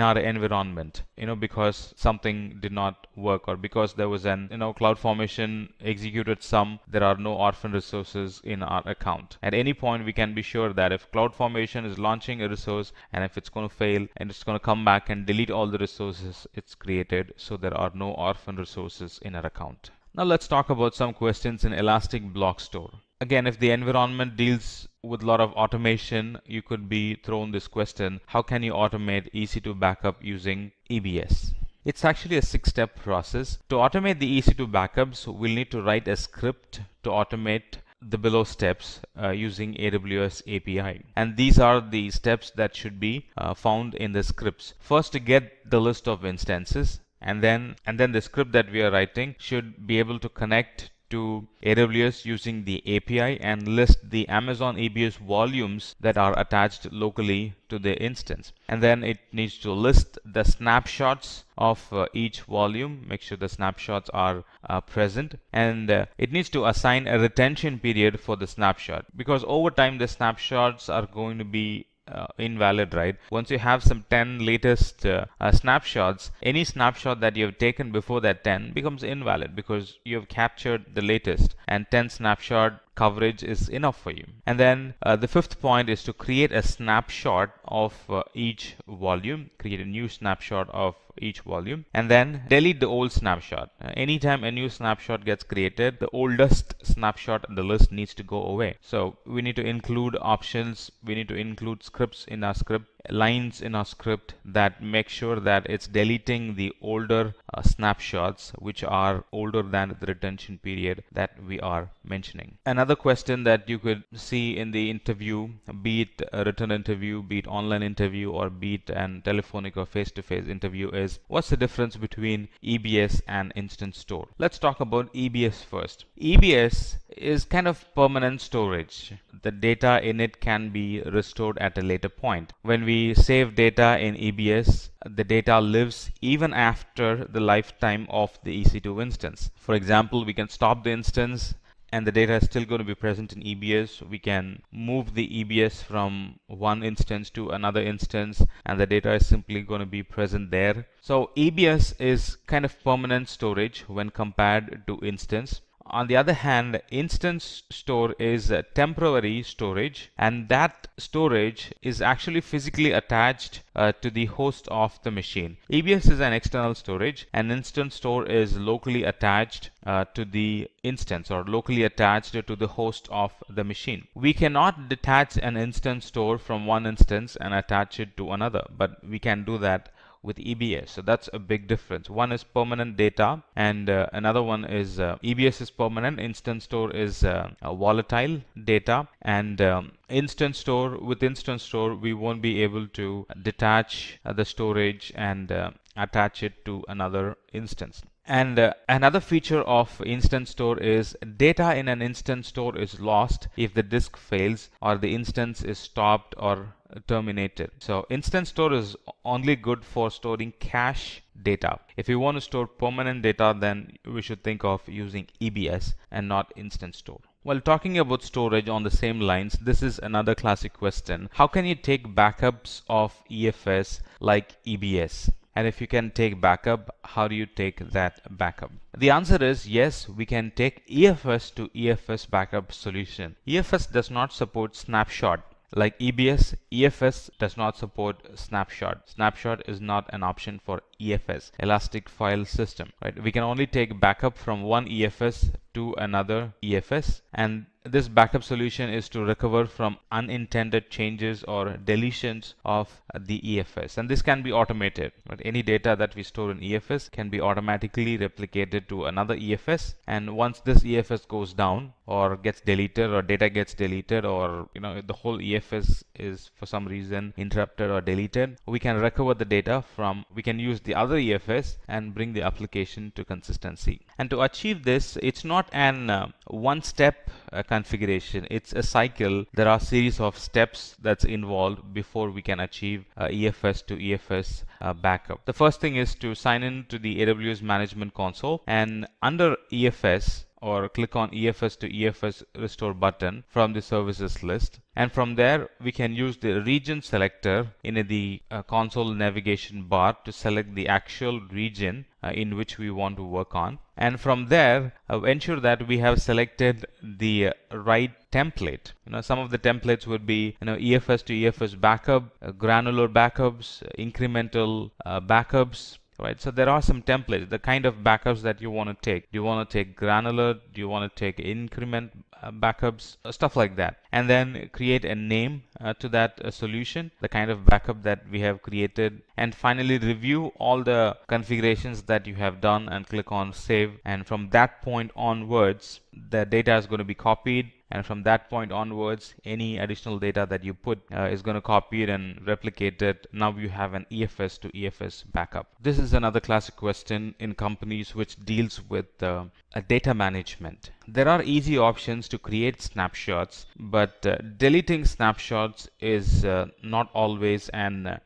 our environment, because something did not work, or because there was an CloudFormation executed some, there are no orphan resources in our account. At any point, we can be sure that if CloudFormation is launching a resource and if it's going to fail, and it's going to come back and delete all the resources it's created, so there are no orphan resources in our account. Now let's talk about some questions in Elastic Block Store. Again, if the environment deals with a lot of automation, you could be thrown this question: how can you automate EC2 backup using EBS? It's actually a 6-step process. To automate the EC2 backups, we'll need to write a script to automate the below steps using AWS API. And these are the steps that should be found in the scripts. First, to get the list of instances, and then the script that we are writing should be able to connect to AWS using the API and list the Amazon EBS volumes that are attached locally to the instance. And then it needs to list the snapshots of each volume, make sure the snapshots are present, and it needs to assign a retention period for the snapshot, because over time the snapshots are going to be invalid, right? Once you have some 10 latest snapshots, any snapshot that you have taken before that 10 becomes invalid because you have captured the latest, and 10 snapshot coverage is enough for you. And then the fifth point is to create a snapshot of each volume, create a new snapshot of each volume, and then delete the old snapshot. Anytime a new snapshot gets created, the oldest snapshot in the list needs to go away. So we need to include options, we need to include scripts in our script, lines in our script that make sure that it's deleting the older snapshots which are older than the retention period that we are mentioning. Another question that you could see in the interview, be it a written interview, be it online interview, or be it an telephonic or face-to-face interview, is what's the difference between EBS and instant store? Let's talk about EBS first. EBS is kind of permanent storage. The data in it can be restored at a later point. When we save data in EBS, the data lives even after the lifetime of the EC2 instance. For example, we can stop the instance and the data is still going to be present in EBS. We can move the EBS from one instance to another instance and the data is simply going to be present there. So EBS is kind of permanent storage when compared to instance. On the other hand, instance store is a temporary storage, and that storage is actually physically attached to the host of the machine. EBS is an external storage, and instance store is locally attached to the instance or locally attached to the host of the machine. We cannot detach an instance store from one instance and attach it to another, but we can do that with EBS. So that's a big difference. One is permanent data and another one is EBS is permanent, instance store is volatile data, and instance store, with instance store we won't be able to detach the storage and attach it to another instance. And another feature of instance store is data in an instance store is lost if the disk fails or the instance is stopped or terminated. So instance store is only good for storing cache data. If you want to store permanent data, then we should think of using EBS and not instance store. While talking about storage on the same lines, this is another classic question. How can you take backups of EFS like EBS? And if you can take backup, how do you take that backup? The answer is yes, we can take EFS to EFS backup solution. EFS does not support snapshot. Like EBS, EFS does not support snapshot. Snapshot is not an option for EFS, Elastic File System, right? We can only take backup from one EFS to another EFS, and this backup solution is to recover from unintended changes or deletions of the EFS, and this can be automated. Right? Any data that we store in EFS can be automatically replicated to another EFS, and once this EFS goes down or gets deleted or data gets deleted, or the whole EFS is for some reason interrupted or deleted, we can recover the data from, we can use the other EFS and bring the application to consistency. And to achieve this, it's not an one-step configuration, it's a cycle. There are a series of steps that's involved before we can achieve EFS to EFS backup. The first thing is to sign in to the AWS Management Console, and under EFS, or click on EFS to EFS restore button from the services list, and from there we can use the region selector in the console navigation bar to select the actual region in which we want to work on, and from there ensure that we have selected the right template. Some of the templates would be EFS to EFS backup, granular backups, incremental backups. Right, so there are some templates, the kind of backups that you want to take. Do you want to take granular? Do you want to take increment backups? Stuff like that. And then create a name to that solution, the kind of backup that we have created. And finally review all the configurations that you have done and click on save. And from that point onwards, the data is going to be copied. And from that point onwards, any additional data that you put is going to copy it and replicate it. Now you have an EFS to EFS backup. This is another classic question in companies which deals with data management. There are easy options to create snapshots, but deleting snapshots is not always an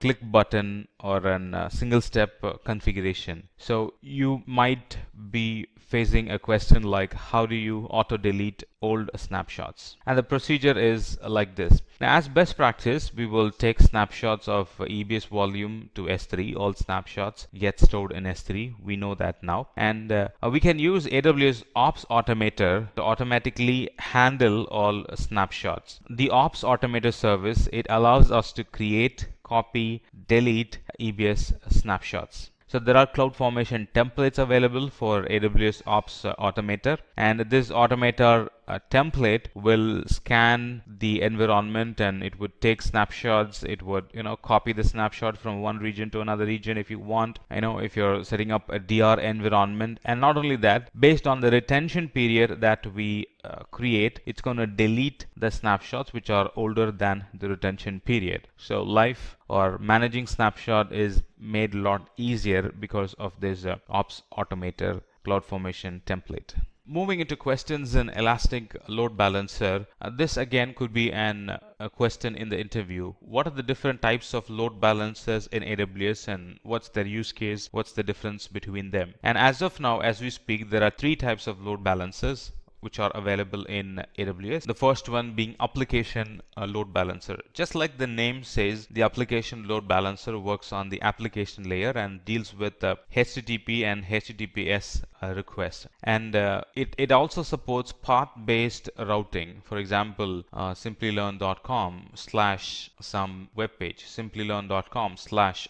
click button or a single step configuration. So you might be facing a question like, how do you auto delete old snapshots? And the procedure is like this. Now, as best practice, we will take snapshots of EBS volume to S3. All snapshots get stored in S3. We know that now. And we can use AWS Ops Automator to automatically handle all snapshots. The Ops Automator service, it allows us to create, copy, delete EBS snapshots. So there are CloudFormation templates available for AWS Ops Automator, and this Automator template will scan the environment and it would take snapshots. It would copy the snapshot from one region to another region if you want, if you're setting up a DR environment. And not only that, based on the retention period that we create, it's going to delete the snapshots which are older than the retention period. So life or managing snapshot is made a lot easier because of this Ops Automator CloudFormation template. Moving into questions in Elastic Load Balancer, this again could be a question in the interview. What are the different types of load balancers in AWS and what's their use case? What's the difference between them? And as of now, as we speak, there are 3 types of load balancers which are available in AWS. The first one being application load balancer. Just like the name says, the application load balancer works on the application layer and deals with HTTP and HTTPS requests. And it also supports path-based routing. For example, simplilearn.com / some web page, simplilearn.com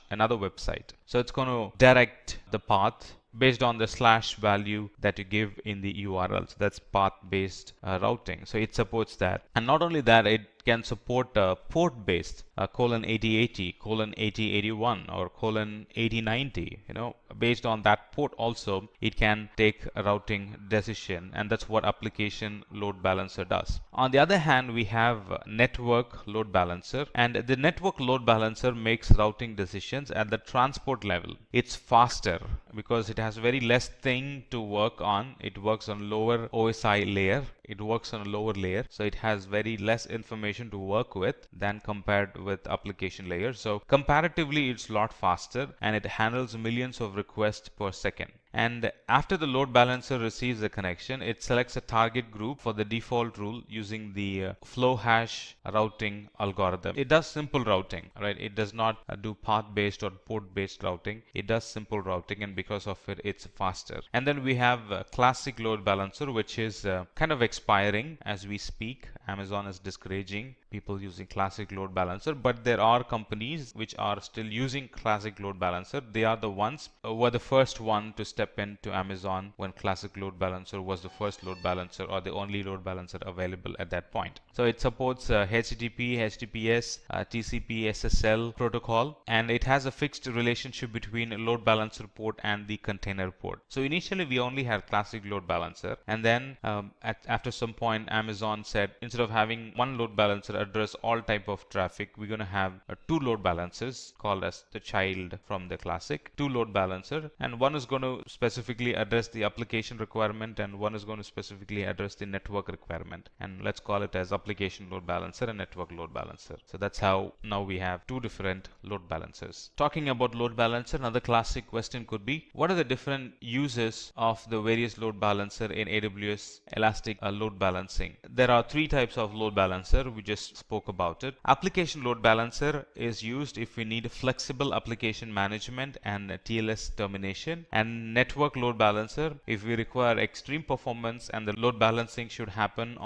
/ another website. So it's going to direct the path based on the / value that you give in the URL. So that's path-based routing. So it supports that. And not only that, it can support port-based :8080, :8081, or :8090. Based on that port also, it can take a routing decision, and that's what application load balancer does. On the other hand, we have network load balancer, and the network load balancer makes routing decisions at the transport level. It's faster because it has very less thing to work on. It works on lower OSI layer. It works on a lower layer, so it has very less information to work with than compared with application layer. So comparatively, it's a lot faster and it handles millions of requests per second. And after the load balancer receives a connection, it selects a target group for the default rule using the flow hash routing algorithm. It does simple routing, right? It does not do path-based or port-based routing. It does simple routing, and because of it, it's faster. And then we have classic load balancer, which is kind of expiring as we speak. Amazon is discouraging people using classic load balancer, but there are companies which are still using classic load balancer. They are the ones who were the first one to step into Amazon when classic load balancer was the first load balancer or the only load balancer available at that point. So it supports HTTP, HTTPS, TCP, SSL protocol, and it has a fixed relationship between a load balancer port and the container port. So initially we only had classic load balancer, and then after some point Amazon said, instead of having one load balancer address all type of traffic, we're going to have 2 load balancers called as the child from the classic, 2 load balancer, and one is going to specifically address the application requirement and one is going to specifically address the network requirement, and let's call it as application load balancer and network load balancer. So that's how now we have 2 different load balancers. Talking about load balancer, another classic question could be, what are the different uses of the various load balancer in AWS Elastic load balancing? There are 3 types of load balancer. We just spoke about it. Application load balancer is used if we need flexible application management and TLS termination, and network load balancer if we require extreme performance and the load balancing should happen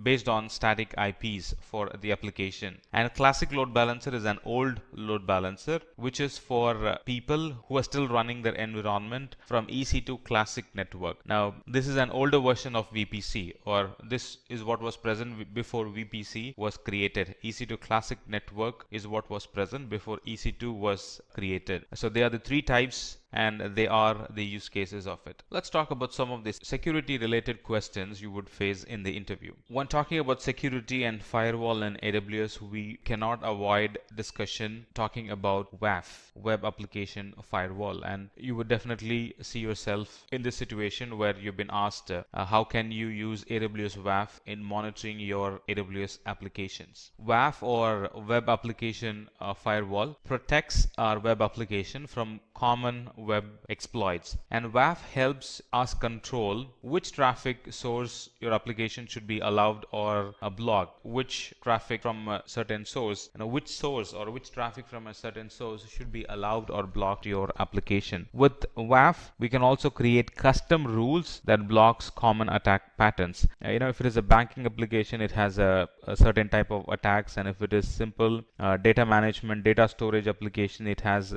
based on static IPs for the application. And classic load balancer is an old load balancer which is for people who are still running their environment from EC2 classic network. Now this is an older version of VPC, or this is what was present before VPC was created. EC2 classic network is what was present before EC2 was created. So they are the 3 types and they are the use cases of it. Let's talk about some of the security related questions you would face in the interview. When talking about security and firewall in AWS, we cannot avoid discussion talking about WAF, Web Application Firewall, and you would definitely see yourself in this situation where you've been asked how can you use AWS WAF in monitoring your AWS applications. WAF, or Web Application Firewall, protects our web application from common web exploits, and WAF helps us control which traffic source your application should be allowed or blocked, which traffic from a certain source, which source or which traffic from a certain source should be allowed or blocked to your application. With WAF, we can also create custom rules that blocks common attack patterns. If it is a banking application, it has a certain type of attacks, and if it is simple data management, data storage application, it has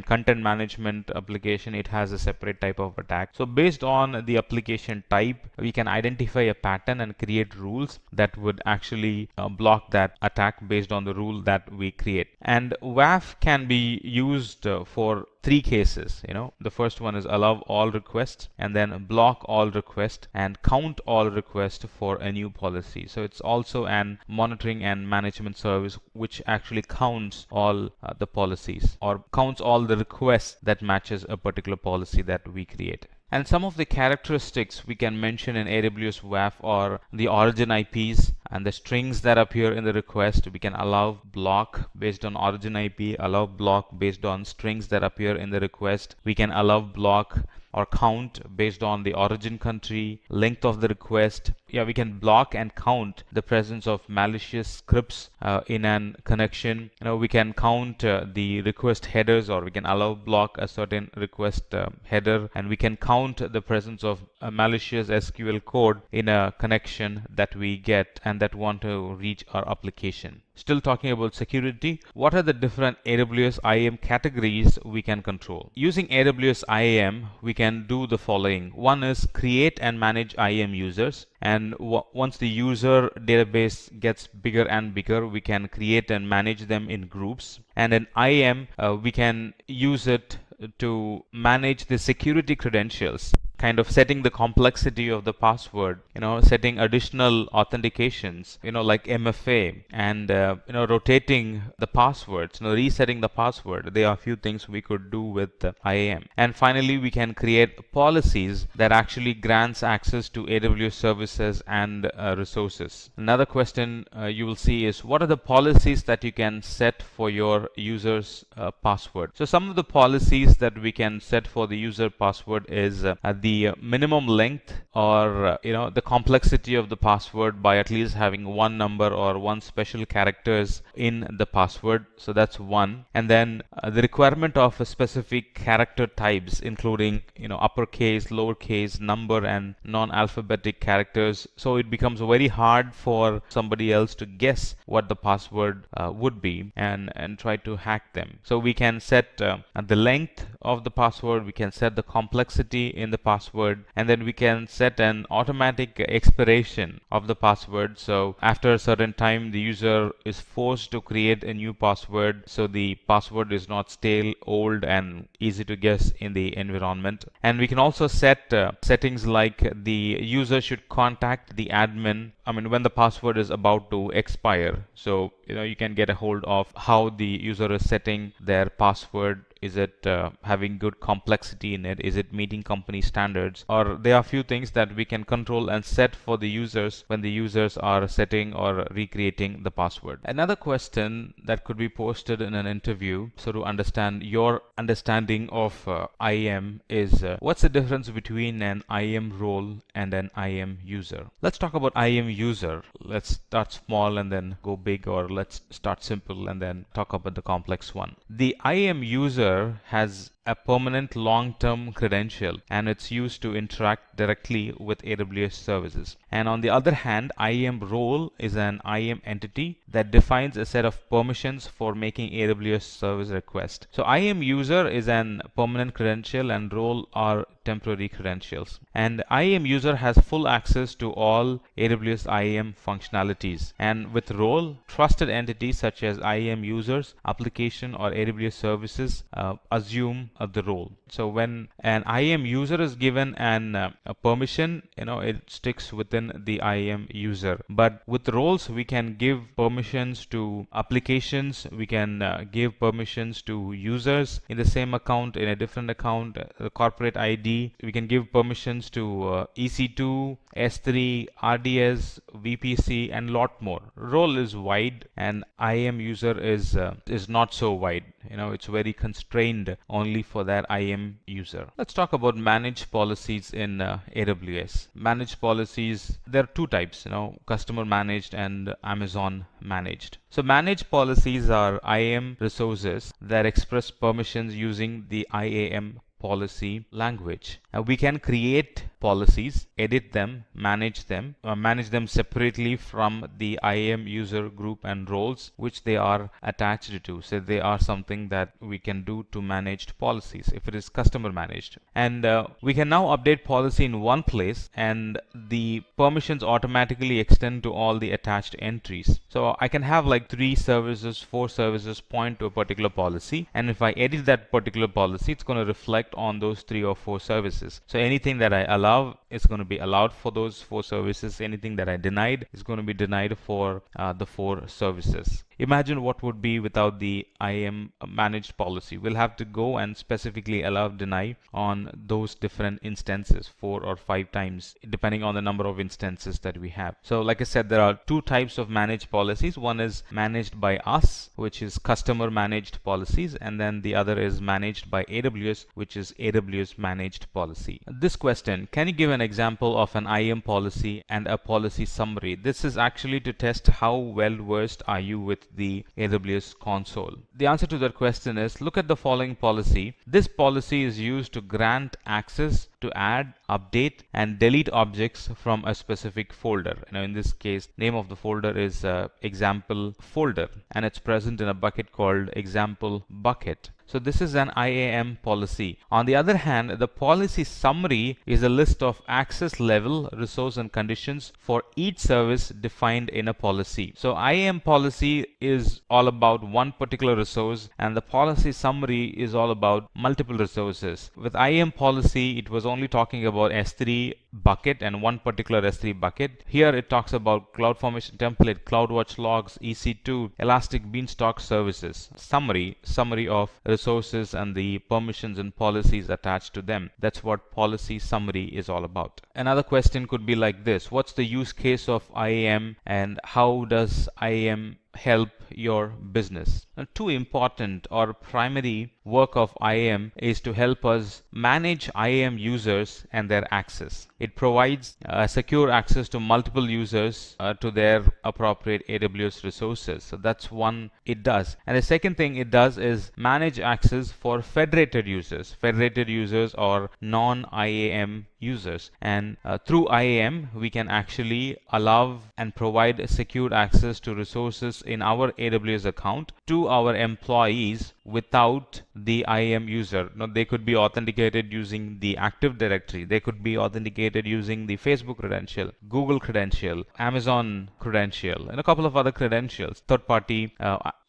content management application, it has a separate type of attack. So based on the application type, we can identify a pattern and create rules that would actually block that attack based on the rule that we create. And WAF can be used for three cases. The first one is allow all requests, and then block all requests, and count all requests for a new policy. So it's also an monitoring and management service which actually counts all the policies, or counts all the requests that matches a particular policy that we create. And some of the characteristics we can mention in AWS WAF are the origin IPs and the strings that appear in the request. We can allow block based on origin IP, allow block based on strings that appear in the request. We can allow block or count based on the origin country, length of the request. We can block and count the presence of malicious scripts in an connection. We can count the request headers, or we can allow block a certain request header, and we can count the presence of a malicious SQL code in a connection that we get and that want to reach our application. Still talking about security, what are the different AWS IAM categories we can control? Using AWS IAM, we can do the following. One is create and manage IAM users. And once the user database gets bigger and bigger, we can create and manage them in groups. And in IAM, we can use it to manage the security credentials, kind of setting the complexity of the password, setting additional authentications, like MFA, and rotating the passwords, resetting the password. There are a few things we could do with IAM. And finally, we can create policies that actually grants access to AWS services and resources. Another question you will see is, what are the policies that you can set for your user's password? So some of the policies that we can set for the user password is the minimum length, or the complexity of the password by at least having one number or one special characters in the password. So that's one. And then the requirement of a specific character types, including uppercase, lowercase, number, and non-alphabetic characters. So it becomes very hard for somebody else to guess what the password would be and try to hack them. So we can set the length of the password, we can set the complexity in the password, and then we can set an automatic expiration of the password. So after a certain time, the user is forced to create a new password, so the password is not stale, old, and easy to guess in the environment. And we can also set settings like the user should contact the admin when the password is about to expire. So you can get a hold of how the user is setting their password. Is it having good complexity in it? Is it meeting company standards? Or there are a few things that we can control and set for the users when the users are setting or recreating the password. Another question that could be posted in an interview, so to understand your understanding of IAM, is what's the difference between an IAM role and an IAM user? Let's talk about IAM user. Let's start small and then go big, or let's start simple and then talk about the complex one. The IAM user has a permanent long-term credential, and it's used to interact directly with AWS services. And on the other hand, IAM role is an IAM entity that defines a set of permissions for making AWS service requests. So IAM user is an permanent credential and role are temporary credentials. And IAM user has full access to all AWS IAM functionalities. And with role, trusted entities such as IAM users, application, or AWS services assume the role. So when an IAM user is given a permission, it sticks within the IAM user. But with roles, we can give permissions to applications, we can give permissions to users in the same account, in a different account, corporate ID. We can give permissions to EC2, S3, RDS, VPC, and lot more. Role is wide, and IAM user is not so wide. It's very constrained only for that IAM user. Let's talk about managed policies in AWS. Managed policies, there are two types, customer managed and Amazon managed. So managed policies are IAM resources that express permissions using the IAM policy language. We can create policies, edit them, manage them separately from the IAM user group and roles which they are attached to. So they are something that we can do to managed policies if it is customer managed. And we can now update policy in one place, and the permissions automatically extend to all the attached entries. So I can have like 3 services, 4 services point to a particular policy, and if I edit that particular policy, it's going to reflect on those 3 or 4 services. So anything that I allow is going to be allowed for those 4 services. Anything that I denied is going to be denied for the 4 services. Imagine what would be without the IAM managed policy. We'll have to go and specifically allow deny on those different instances 4 or 5 times, depending on the number of instances that we have. So like I said, there are 2 types of managed policies. One is managed by us, which is customer managed policies, and then the other is managed by AWS, which is AWS managed policy. This question, can you give an example of an IAM policy and a policy summary? This is actually to test how well versed are you with the AWS console. The answer to that question is, look at the following policy. This policy is used to grant access to add, update, and delete objects from a specific folder. In this case, name of the folder is example folder, and it's present in a bucket called example bucket. So this is an IAM policy. On the other hand, the policy summary is a list of access level, resource, and conditions for each service defined in a policy. So IAM policy is all about one particular resource, and the policy summary is all about multiple resources. With IAM policy, it was only talking about S3 bucket and one particular S3 bucket. Here it talks about CloudFormation template, Cloudwatch logs, EC2, Elastic Beanstalk services. Summary of resources and the permissions and policies attached to them. That's what policy summary is all about. Another question could be like this: what's the use case of IAM, and how does IAM help your business? Now, 2 important or primary work of IAM is to help us manage IAM users and their access. It provides secure access to multiple users to their appropriate AWS resources. So that's one it does. And the second thing it does is manage access for federated users. Federated users or non-IAM users, and through IAM we can actually allow and provide secure access to resources in our AWS account to our employees without the IAM user. Now, they could be authenticated using the Active Directory, they could be authenticated using the Facebook credential, Google credential, Amazon credential, and a couple of other credentials, third-party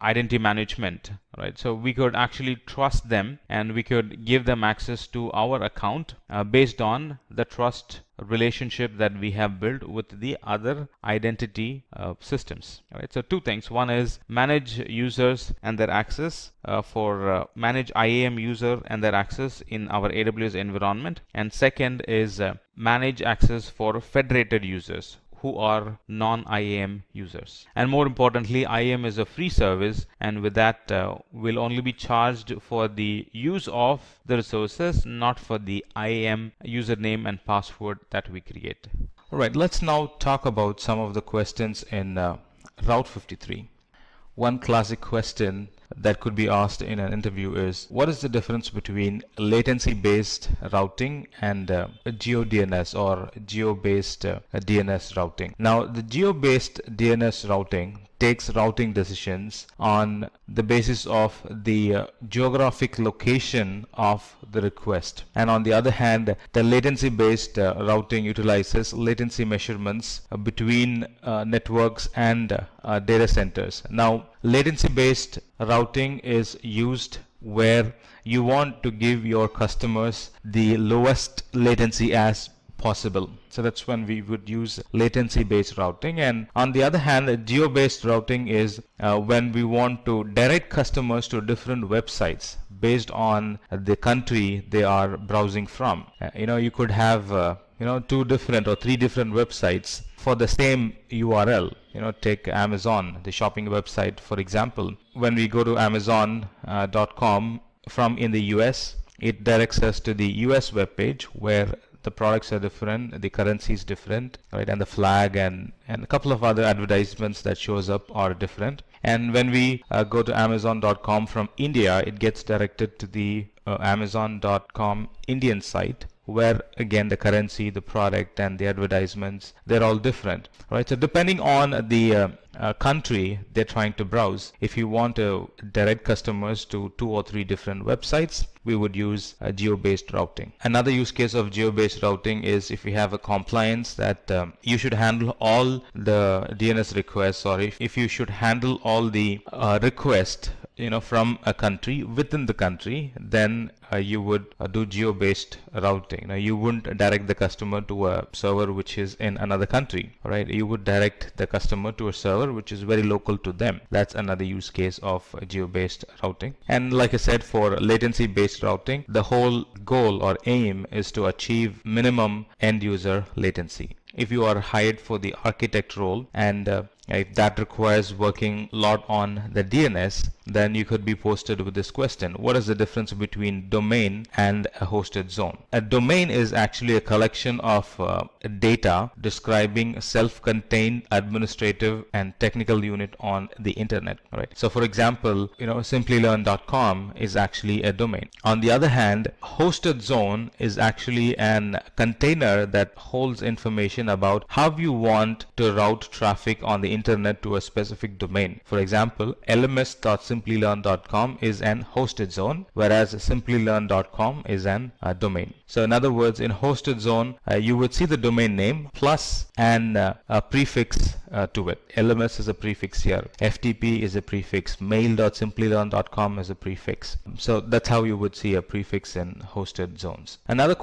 identity management, right? So we could actually trust them, and we could give them access to our account based on the trust relationship that we have built with the other identity systems. Right? So 2 things. One is manage users and their access manage IAM user and their access in our AWS environment, and second is manage access for federated users who are non-IAM users. And more importantly, IAM is a free service, and with that we'll only be charged for the use of the resources, not for the IAM username and password that we create. Alright, let's now talk about some of the questions in Route 53. One classic question that could be asked in an interview is, what is the difference between latency-based routing and geo-DNS or geo-based DNS routing? Now, the geo-based DNS routing takes routing decisions on the basis of the geographic location of the request. And on the other hand, the latency-based routing utilizes latency measurements between networks and data centers. Now, latency-based routing is used where you want to give your customers the lowest latency as possible. So that's when we would use latency based routing. And on the other hand, geo based routing is when we want to direct customers to different websites based on the country they are browsing from. You could have 2 different or 3 different websites for the same URL. Take Amazon, the shopping website, for example. When we go to Amazon.com from in the US, it directs us to the US web page where the products are different, the currency is different, right, and the flag and a couple of other advertisements that shows up are different. And when we go to Amazon.com from India, it gets directed to the Amazon.com Indian site, where again the currency, the product, and the advertisements, they're all different, right? So depending on the country they're trying to browse, if you want to direct customers to 2 or 3 different websites, we would use geo-based routing. Another use case of geo-based routing is if you have a compliance that you should handle all the DNS requests, or if you should handle all the requests from a country within the country, then you would do geo-based routing. Now, you wouldn't direct the customer to a server which is in another country, right? You would direct the customer to a server which is very local to them. That's another use case of geo-based routing. And like I said, for latency-based routing, the whole goal or aim is to achieve minimum end-user latency. If you are hired for the architect role and if that requires working a lot on the DNS, then you could be posted with this question: what is the difference between domain and a hosted zone? A domain is actually a collection of data describing a self-contained administrative and technical unit on the internet, right? So for example, Simplilearn.com is actually a domain. On the other hand, hosted zone is actually an container that holds information about how you want to route traffic on the internet to a specific domain. For example, lms.simplilearn.com is an hosted zone, whereas simplilearn.com is an domain. So in other words, in hosted zone, you would see the domain name plus a prefix to it. LMS is a prefix here. FTP is a prefix. Mail.simplilearn.com is a prefix. So that's how you would see a prefix in hosted zones. Another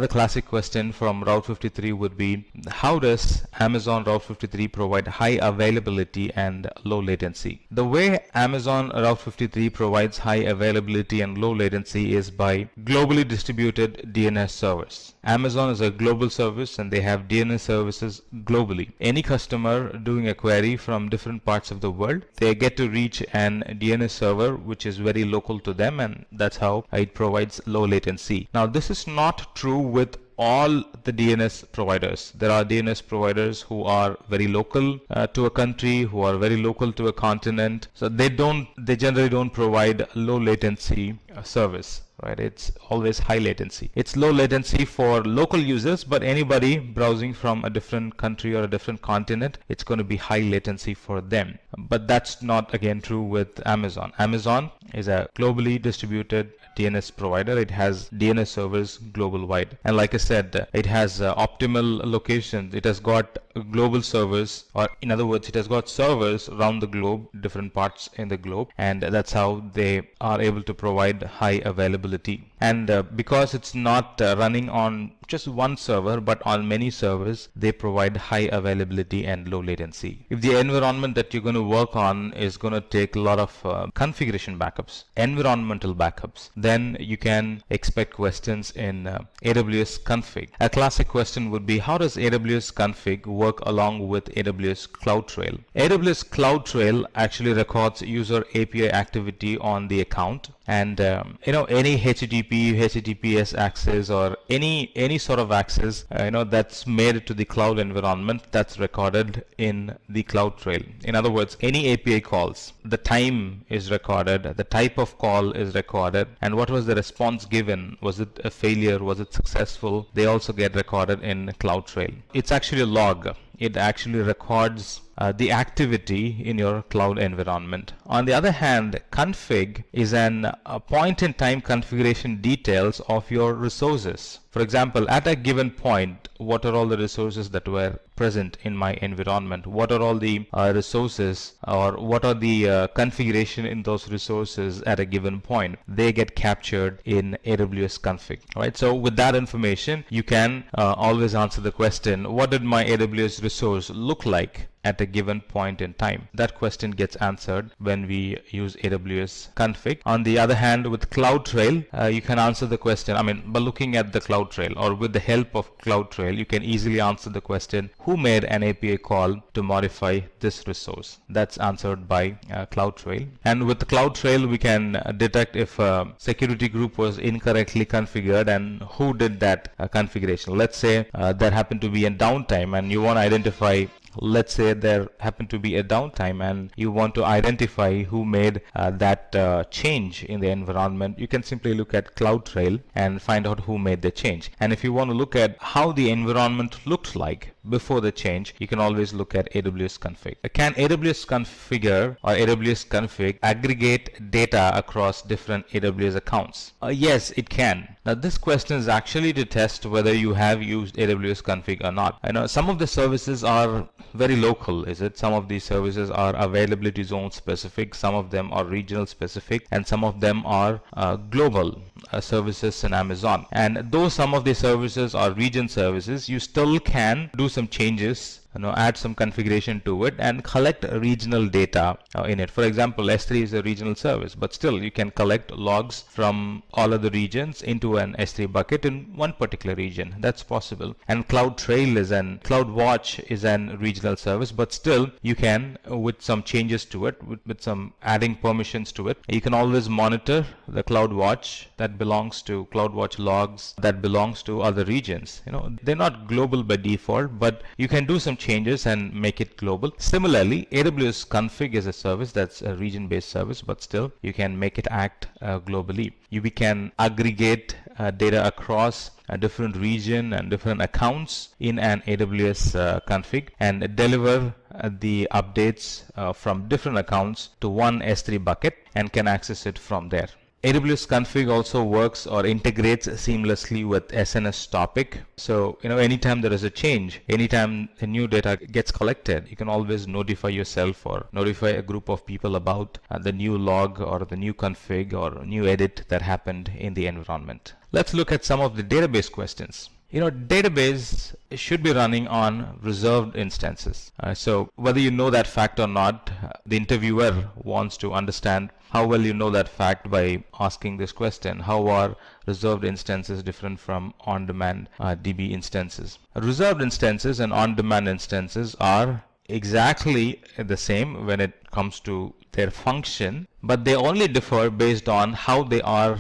classic question from Route 53 would be: how does Amazon Route 53 provide high availability and low latency? The way Amazon Route 53 provides high availability and low latency is by globally distributed DNS servers. Amazon is a global service and they have DNS services globally. Any customer doing a query from different parts of the world, they get to reach an DNS server which is very local to them, and that's how it provides low latency. Now, this is not true with all the DNS providers. There are DNS providers who are very local to a country, who are very local to a continent. So they generally don't provide low latency service, right? It's always high latency. It's low latency for local users, but anybody browsing from a different country or a different continent, it's going to be high latency for them. But that's not again true with Amazon. Amazon is a globally distributed DNS provider. It has DNS servers global wide, and like I said, it has optimal locations. It has got global servers, or in other words, it has got servers around the globe, different parts in the globe, and that's how they are able to provide high availability. And because it's not running on just one server but on many servers, they provide high availability and low latency. If the environment that you're going to work on is going to take a lot of configuration backups, environmental backups, then you can expect questions in AWS config. A classic question would be: how does AWS config work along with AWS CloudTrail? AWS CloudTrail actually records user API activity on the account, and any HTTPS access or any sort of access that's made to the cloud environment, that's recorded in the CloudTrail. In other words, any API calls, the time is recorded, the type of call is recorded, and what was the response given? Was it a failure? Was it successful? They also get recorded in CloudTrail. It's actually a log. It actually records the activity in your cloud environment. On the other hand, config is a point-in-time configuration details of your resources. For example, at a given point, what are all the resources that were present in my environment? What are all the resources, or what are the configuration in those resources at a given point? They get captured in AWS config. Right? So with that information, you can always answer the question, what did my AWS resource look like at a given point in time? That question gets answered when we use AWS config. On the other hand, with CloudTrail, you can answer the question, by looking at the CloudTrail, or with the help of CloudTrail, you can easily answer the question, who made an API call to modify this resource? That's answered by CloudTrail. And with CloudTrail, we can detect if a security group was incorrectly configured and who did that configuration. Let's say there happened to be a downtime, and you want to identify, let's say there happened to be a downtime and you want to identify who made that change in the environment. You can simply look at CloudTrail and find out who made the change. And if you want to look at how the environment looked like before the change, you can always look at AWS config. Can AWS configure or AWS config aggregate data across different AWS accounts? Yes, it can. Now this question is actually to test whether you have used AWS config or not. I know some of the services are very local, is it? Some of these services are availability zone specific, some of them are regional specific, and some of them are global services in Amazon. And though some of these services are region services, you still can do some changes, add some configuration to it and collect regional data in it. For example, S3 is a regional service, but still you can collect logs from all of the regions into an S3 bucket in one particular region. That's possible. And Cloudwatch is an regional service, but still you can, with some changes to it, with some adding permissions to it, you can always monitor the Cloudwatch that belongs to Cloudwatch logs that belongs to other regions. They're not global by default, but you can do some changes and make it global. Similarly, AWS config is a service that's a region-based service, but still you can make it act globally. We can aggregate data across a different region and different accounts in an AWS config and deliver the updates from different accounts to one S3 bucket and can access it from there. AWS config also works or integrates seamlessly with SNS topic. So, anytime there is a change, anytime the new data gets collected, you can always notify yourself or notify a group of people about the new log or the new config or new edit that happened in the environment. Let's look at some of the database questions. Database should be running on reserved instances. So whether you know that fact or not, the interviewer wants to understand how well you know that fact by asking this question. How are reserved instances different from on-demand DB instances? Reserved instances and on-demand instances are exactly the same when it comes to their function, but they only differ based on how they are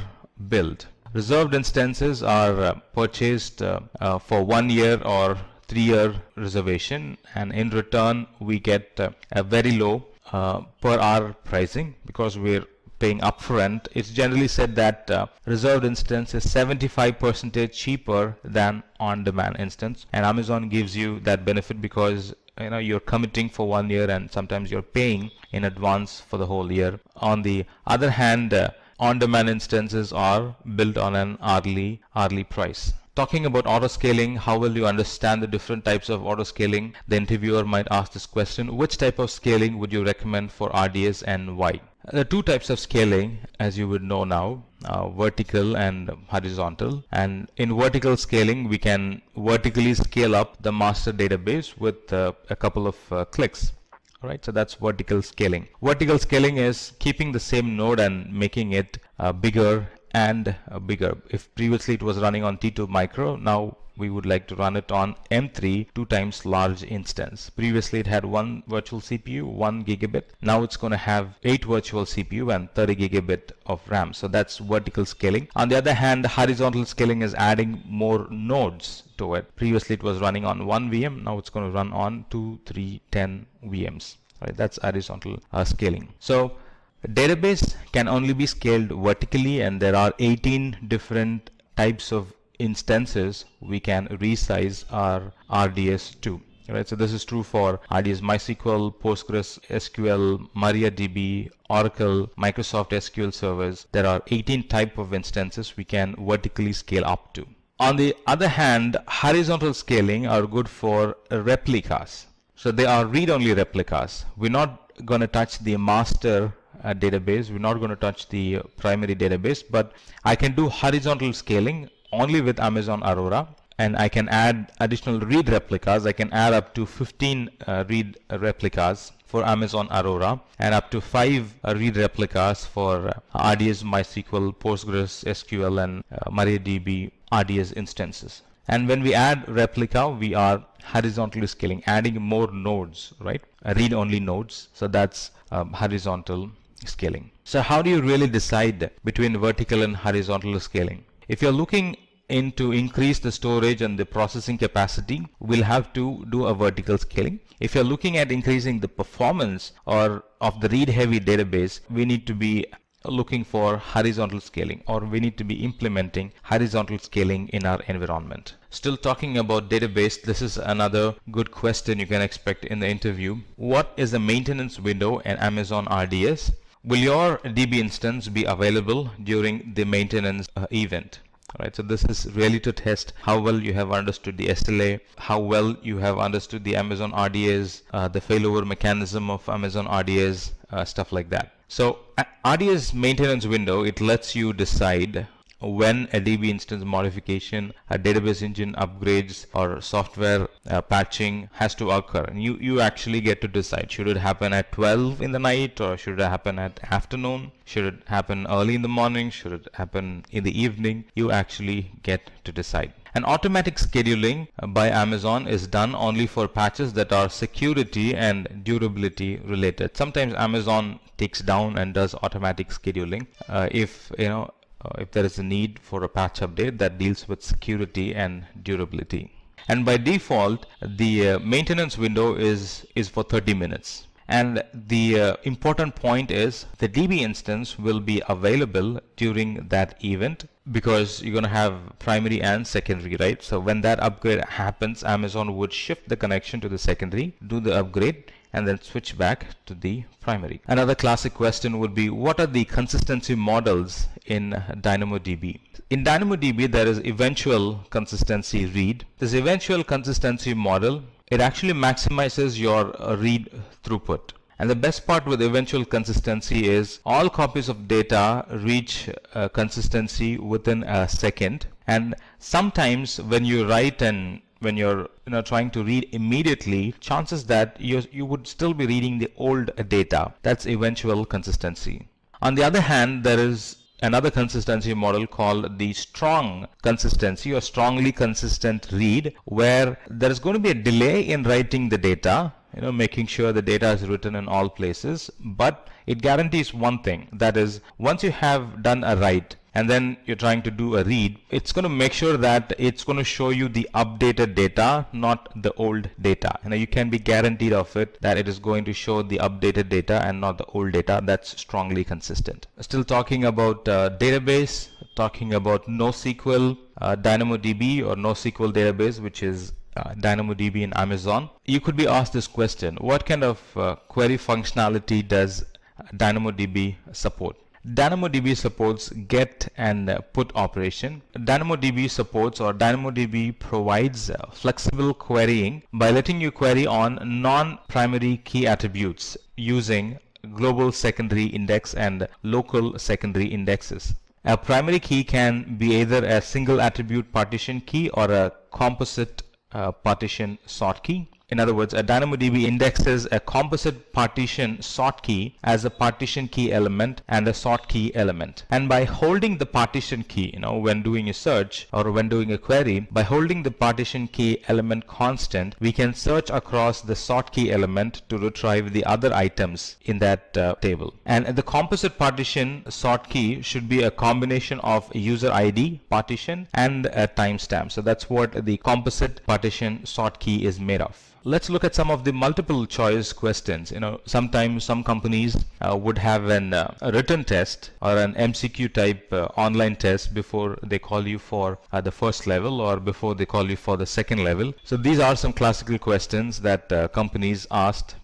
built. Reserved instances are purchased for 1 year or 3-year reservation, and in return we get a very low per hour pricing because we're paying upfront. It's generally said that reserved instance is 75% cheaper than on-demand instance, and Amazon gives you that benefit because you're committing for 1 year and sometimes you're paying in advance for the whole year. On the other hand, on-demand instances are built on an hourly price. Talking about auto-scaling, how will you understand the different types of auto-scaling? The interviewer might ask this question: which type of scaling would you recommend for RDS and why? There are two types of scaling, as you would know now, vertical and horizontal. And in vertical scaling, we can vertically scale up the master database with a couple of clicks. Alright, so that's vertical scaling. Vertical scaling is keeping the same node and making it bigger and bigger. If previously it was running on T2 micro, now we would like to run it on M3, 2 times large instance. Previously it had 1 virtual CPU, 1 gigabit. Now it's going to have 8 virtual CPU and 30 gigabit of RAM. So that's vertical scaling. On the other hand, horizontal scaling is adding more nodes to it. Previously it was running on 1 VM. Now it's going to run on 2, 3, 10 VMs. Right, that's horizontal scaling. So database can only be scaled vertically, and there are 18 different types of instances we can resize our RDS to. Right, so this is true for RDS MySQL, Postgres SQL, MariaDB, Oracle, Microsoft SQL servers. There are 18 type of instances we can vertically scale up to. On the other hand, horizontal scaling are good for replicas. So they are read-only replicas. We're not going to touch the master database. We're not going to touch the primary database, but I can do horizontal scaling only with Amazon Aurora. And I can add additional read replicas. I can add up to 15 read replicas for Amazon Aurora and up to 5 read replicas for RDS MySQL, Postgres SQL, and MariaDB RDS instances. And when we add replica, we are horizontally scaling, adding more nodes, right? Read-only nodes. So that's horizontal scaling. So how do you really decide between vertical and horizontal scaling? If you're looking to increase the storage and the processing capacity, we'll have to do a vertical scaling. If you're looking at increasing the performance or of the read-heavy database, we need to be looking for horizontal scaling, or we need to be implementing horizontal scaling in our environment. Still talking about database, this is another good question you can expect in the interview. What is the maintenance window in Amazon RDS? Will your DB instance be available during the maintenance event? Right, so this is really to test how well you have understood the SLA, how well you have understood the Amazon RDS, the failover mechanism of Amazon RDS, stuff like that. So RDS maintenance window, it lets you decide when a DB instance modification, a database engine upgrades, or software patching has to occur. And you actually get to decide, should it happen at 12 in the night, or should it happen at afternoon? Should it happen early in the morning? Should it happen in the evening? You actually get to decide. And automatic scheduling by Amazon is done only for patches that are security and durability related. Sometimes Amazon takes down and does automatic scheduling if there is a need for a patch update that deals with security and durability. And by default, the maintenance window is for 30 minutes. And the important point is the DB instance will be available during that event, because you're going to have primary and secondary, right? So when that upgrade happens, Amazon would shift the connection to the secondary, do the upgrade, and then switch back to the primary. Another classic question would be, what are the consistency models in DynamoDB? In DynamoDB, there is eventual consistency read. This eventual consistency model, it actually maximizes your read throughput. And the best part with eventual consistency is all copies of data reach consistency within a second. And sometimes when you write and when you're trying to read immediately, chances that you would still be reading the old data. That's eventual consistency. On the other hand, there is another consistency model called the strong consistency or strongly consistent read, where there is going to be a delay in writing the data, making sure the data is written in all places, but it guarantees one thing, that is, once you have done a write and then you're trying to do a read, it's going to make sure that it's going to show you the updated data, not the old data. You can be guaranteed of it that it is going to show the updated data and not the old data. That's strongly consistent. Still talking about database, talking about NoSQL, DynamoDB or NoSQL database, which is DynamoDB in Amazon. You could be asked this question: what kind of query functionality does DynamoDB support? DynamoDB supports get and put operation. DynamoDB supports, or DynamoDB provides flexible querying by letting you query on non-primary key attributes using global secondary index and local secondary indexes. A primary key can be either a single attribute partition key or a composite partition sort key. In other words, a DynamoDB indexes a composite partition sort key as a partition key element and a sort key element. And by holding the partition key, when doing a search or when doing a query, by holding the partition key element constant, we can search across the sort key element to retrieve the other items in that table. And the composite partition sort key should be a combination of user ID partition and a timestamp. So that's what the composite partition sort key is made of. Let's look at some of the multiple choice questions. Sometimes some companies would have a written test or an MCQ type online test before they call you for the first level or before they call you for the second level. So these are some classical questions that companies ask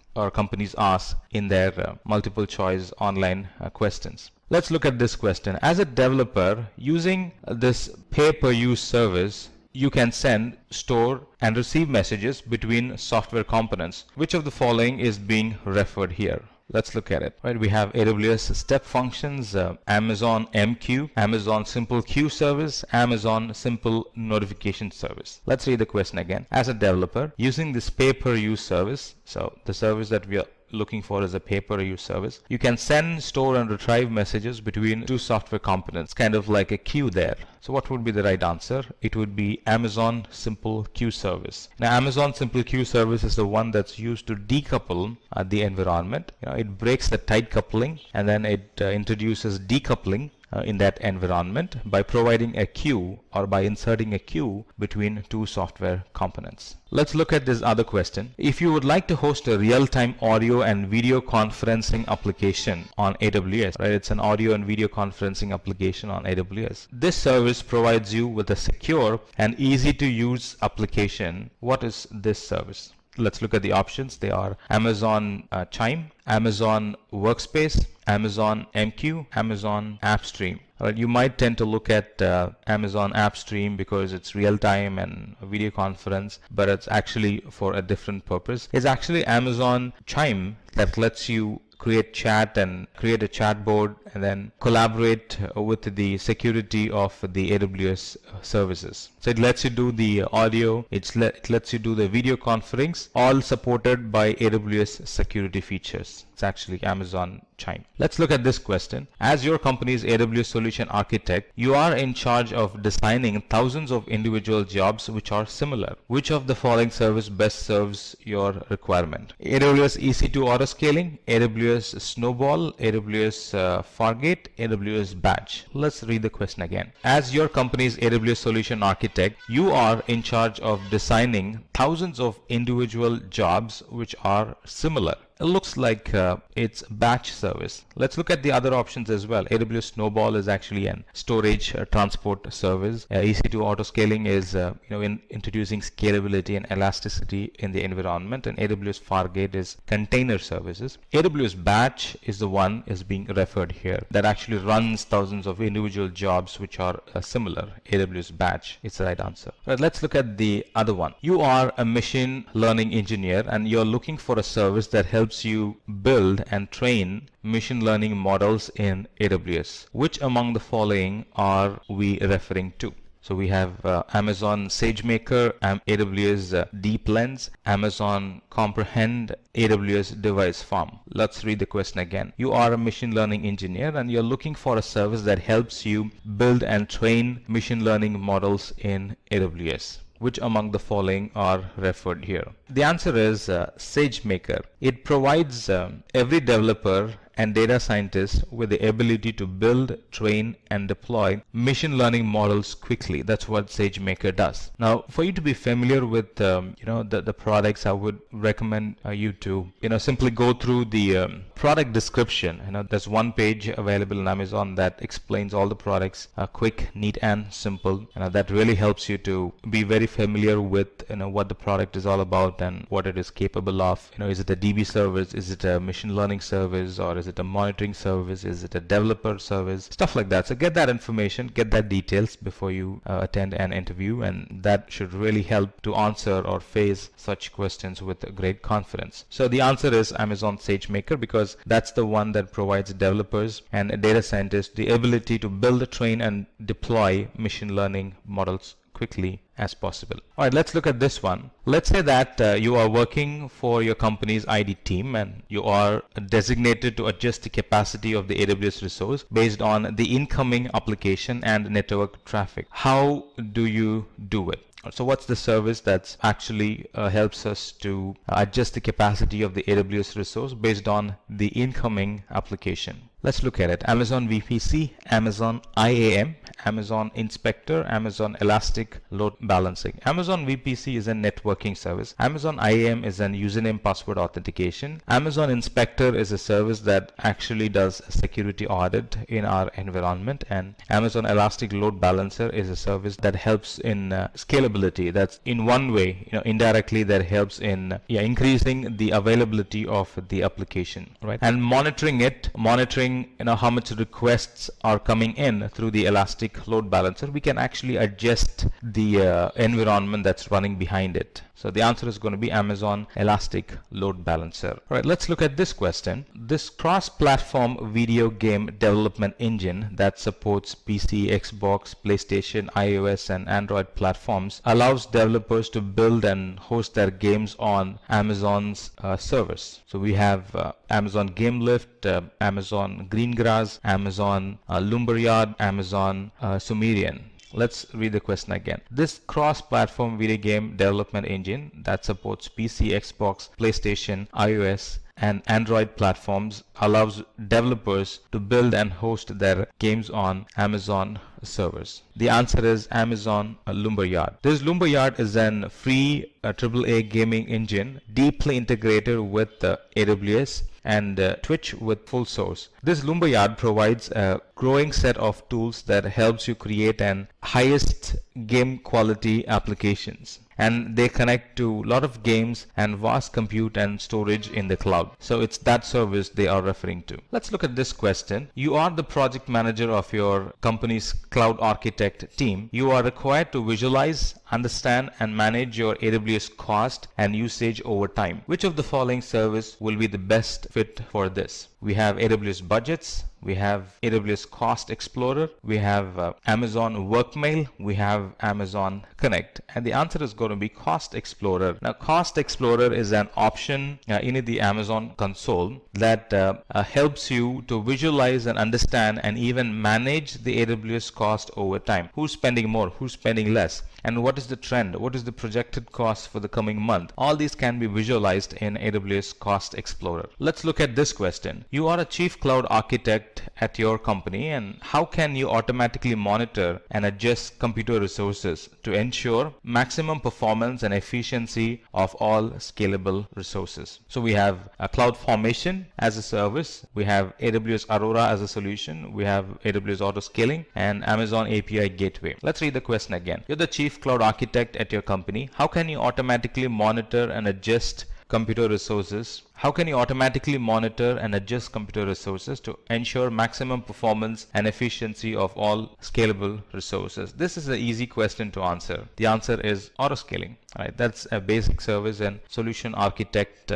in their multiple choice online questions. Let's look at this question. As a developer, using this pay-per-use service, you can send, store, and receive messages between software components. Which of the following is being referred here? Let's look at it. Right, we have AWS Step Functions, Amazon MQ, Amazon Simple Queue Service, Amazon Simple Notification Service. Let's read the question again. As a developer, using this pay-per-use service, so the service that we are looking for is a pay-per-use service, you can send, store, and retrieve messages between two software components, kind of like a queue there. So what would be the right answer? It would be Amazon Simple Queue Service. Now, Amazon Simple Queue Service is the one that's used to decouple the environment. It breaks the tight coupling and then it introduces decoupling in that environment by providing a queue or by inserting a queue between two software components. Let's look at this other question. If you would like to host a real-time audio and video conferencing application on AWS, right? It's an audio and video conferencing application on AWS. This service provides you with a secure and easy to use application. What is this service? Let's look at the options. They are Amazon Chime, Amazon Workspace, Amazon MQ, Amazon AppStream. You might tend to look at Amazon AppStream because it's real-time and a video conference, but it's actually for a different purpose. It's actually Amazon Chime that lets you create chat and create a chat board and then collaborate with the security of the AWS services. So it lets you do the audio, it lets you do the video conference, all supported by AWS security features. It's actually Amazon Chime. Let's look at this question. As your company's AWS solution architect, you are in charge of designing thousands of individual jobs which are similar. Which of the following service best serves your requirement? AWS EC2 autoscaling, AWS Snowball, AWS Fargate, AWS Batch. Let's read the question again. As your company's AWS solution architect, you are in charge of designing thousands of individual jobs which are similar. It looks like it's batch service. Let's look at the other options as well. AWS Snowball is actually an storage transport service. EC2 autoscaling is in introducing scalability and elasticity in the environment, and AWS Fargate is container services. AWS Batch is the one is being referred here that actually runs thousands of individual jobs which are similar. AWS Batch is the right answer. Right, let's look at the other one. You are a machine learning engineer and you're looking for a service that helps you build and train machine learning models in AWS. Which among the following are we referring to? So we have Amazon SageMaker, AWS Deep Lens, Amazon Comprehend, AWS Device Farm. Let's read the question again. You are a machine learning engineer and you're looking for a service that helps you build and train machine learning models in AWS. Which among the following are referred here? The answer is SageMaker. It provides every developer and data scientist with the ability to build, train, and deploy machine learning models quickly. That's what SageMaker does. Now, for you to be familiar with the products, I would recommend you to simply go through the product description. There's one page available on Amazon that explains all the products, quick, neat, and simple. That really helps you to be very familiar with what the product is all about and what it is capable of. Is it a DB service? Is it a machine learning service? Or is it a monitoring service? Is it a developer service? Stuff like that. So get that information, get that details before you attend an interview, and that should really help to answer or face such questions with great confidence. So the answer is Amazon SageMaker, because that's the one that provides developers and data scientists the ability to build, train, and deploy machine learning models quickly as possible. All right, let's look at this one. Let's say that you are working for your company's ID team and you are designated to adjust the capacity of the AWS resource based on the incoming application and network traffic. How do you do it? So what's the service that actually helps us to adjust the capacity of the AWS resource based on the incoming application? Let's look at it. Amazon VPC, Amazon IAM, Amazon Inspector, Amazon Elastic Load Balancing. Amazon VPC is a networking service. Amazon IAM is an username password authentication. Amazon Inspector is a service that actually does a security audit in our environment. And Amazon Elastic Load Balancer is a service that helps in scalability. That's in one way, indirectly that helps in increasing the availability of the application, right? And monitoring how much requests are coming in through the Elastic Load Balancer, we can actually adjust the environment that's running behind it. So the answer is going to be Amazon Elastic Load Balancer. All right, let's look at this question. This cross-platform video game development engine that supports PC, Xbox, PlayStation, iOS, and Android platforms allows developers to build and host their games on Amazon's servers. So we have Amazon GameLift, Amazon Greengrass, Amazon Lumberyard, Amazon Sumerian. Let's read the question again. This cross-platform video game development engine that supports PC, Xbox, PlayStation, iOS, and Android platforms allows developers to build and host their games on Amazon servers. The answer is Amazon Lumberyard. This Lumberyard is an free AAA gaming engine deeply integrated with AWS and Twitch with full source. This Lumberyard provides a growing set of tools that helps you create an highest game quality applications. And they connect to a lot of games and vast compute and storage in the cloud. So it's that service they are referring to. Let's look at this question. You are the project manager of your company's cloud architect team. You are required to visualize, understand, and manage your AWS cost and usage over time. Which of the following service will be the best fit for this? We have AWS Budgets, we have AWS Cost Explorer, we have Amazon Workmail, we have Amazon Connect. And the answer is going to be Cost Explorer. Now, Cost Explorer is an option in the Amazon console that helps you to visualize and understand and even manage the AWS cost over time. Who's spending more? Who's spending less? And what is the trend? What is the projected cost for the coming month? All these can be visualized in AWS Cost Explorer. Let's look at this question. You are a chief cloud architect at your company, and how can you automatically monitor and adjust computer resources to ensure maximum performance and efficiency of all scalable resources? So we have CloudFormation as a service, we have AWS Aurora as a solution, we have AWS Auto Scaling, and Amazon API Gateway. Let's read the question again. You're the chief cloud architect at your company. How can you automatically monitor and adjust computer resources? How can you automatically monitor and adjust computer resources to ensure maximum performance and efficiency of all scalable resources? This is an easy question to answer. The answer is autoscaling. Right, that's a basic service and solution architect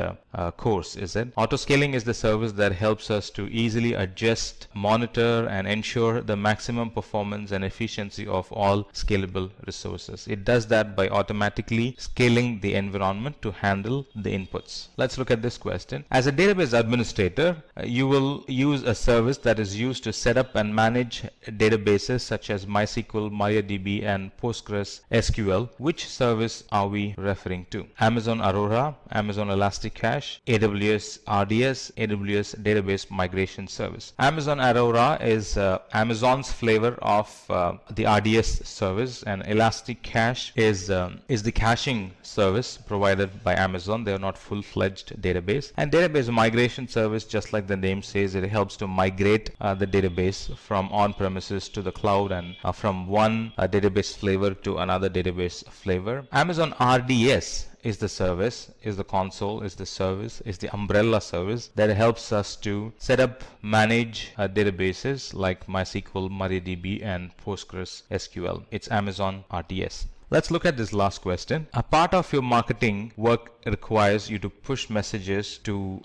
course, is it? Autoscaling is the service that helps us to easily adjust, monitor, and ensure the maximum performance and efficiency of all scalable resources. It does that by automatically scaling the environment to handle the inputs. Let's look at this question. As a database administrator, you will use a service that is used to set up and manage databases such as MySQL, MariaDB, and Postgres SQL. Which service are we referring to? Amazon Aurora, Amazon Elasticache, AWS RDS, AWS Database Migration Service. Amazon Aurora is Amazon's flavor of the RDS service, and Elasticache is the caching service provided by Amazon. They are not full-fledged database. And database migration service, just like the name says, it helps to migrate the database from on-premises to the cloud and from one database flavor to another database flavor. Amazon RDS is the service, is the console, is the service, is the umbrella service that helps us to set up, manage databases like MySQL, MariaDB, and Postgres SQL. It's Amazon RDS. Let's look at this last question. A part of your marketing work requires you to push messages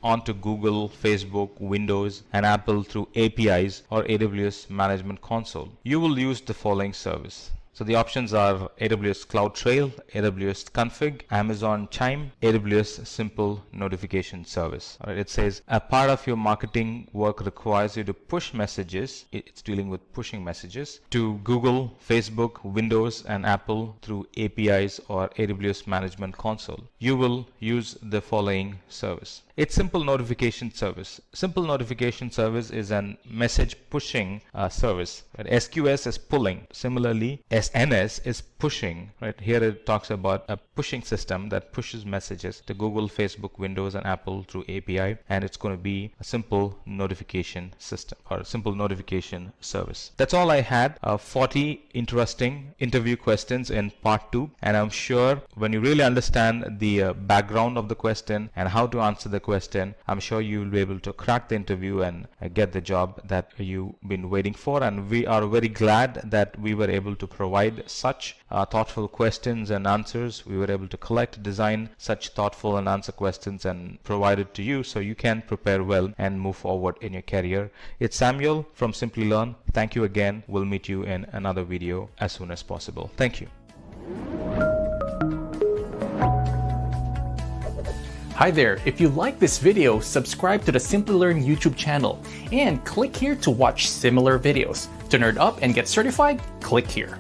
onto Google, Facebook, Windows, and Apple through APIs or AWS Management Console. You will use the following service. So the options are AWS CloudTrail, AWS Config, Amazon Chime, AWS Simple Notification Service. All right, it says a part of your marketing work requires you to push messages. It's dealing with pushing messages to Google, Facebook, Windows, and Apple through APIs or AWS Management Console. You will use the following service. It's Simple Notification Service. Simple Notification Service is a message pushing service. Right? SQS is pulling. Similarly, SNS is pushing. Right? Here it talks about a pushing system that pushes messages to Google, Facebook, Windows, and Apple through API, and it's going to be a simple notification system or a simple notification service. That's all I had. 40 interesting interview questions in part 2, and I'm sure when you really understand the background of the question and how to answer the question, I'm sure you'll be able to crack the interview and get the job that you've been waiting for. And we are very glad that we were able to provide such thoughtful questions and answers. We were able to collect, design such thoughtful and answer questions and provide it to you so you can prepare well and move forward in your career. It's Samuel from Simplilearn. Thank you again. We'll meet you in another video as soon as possible. Thank you. Hi there, if you like this video, subscribe to the Simplilearn YouTube channel and click here to watch similar videos. To nerd up and get certified, click here.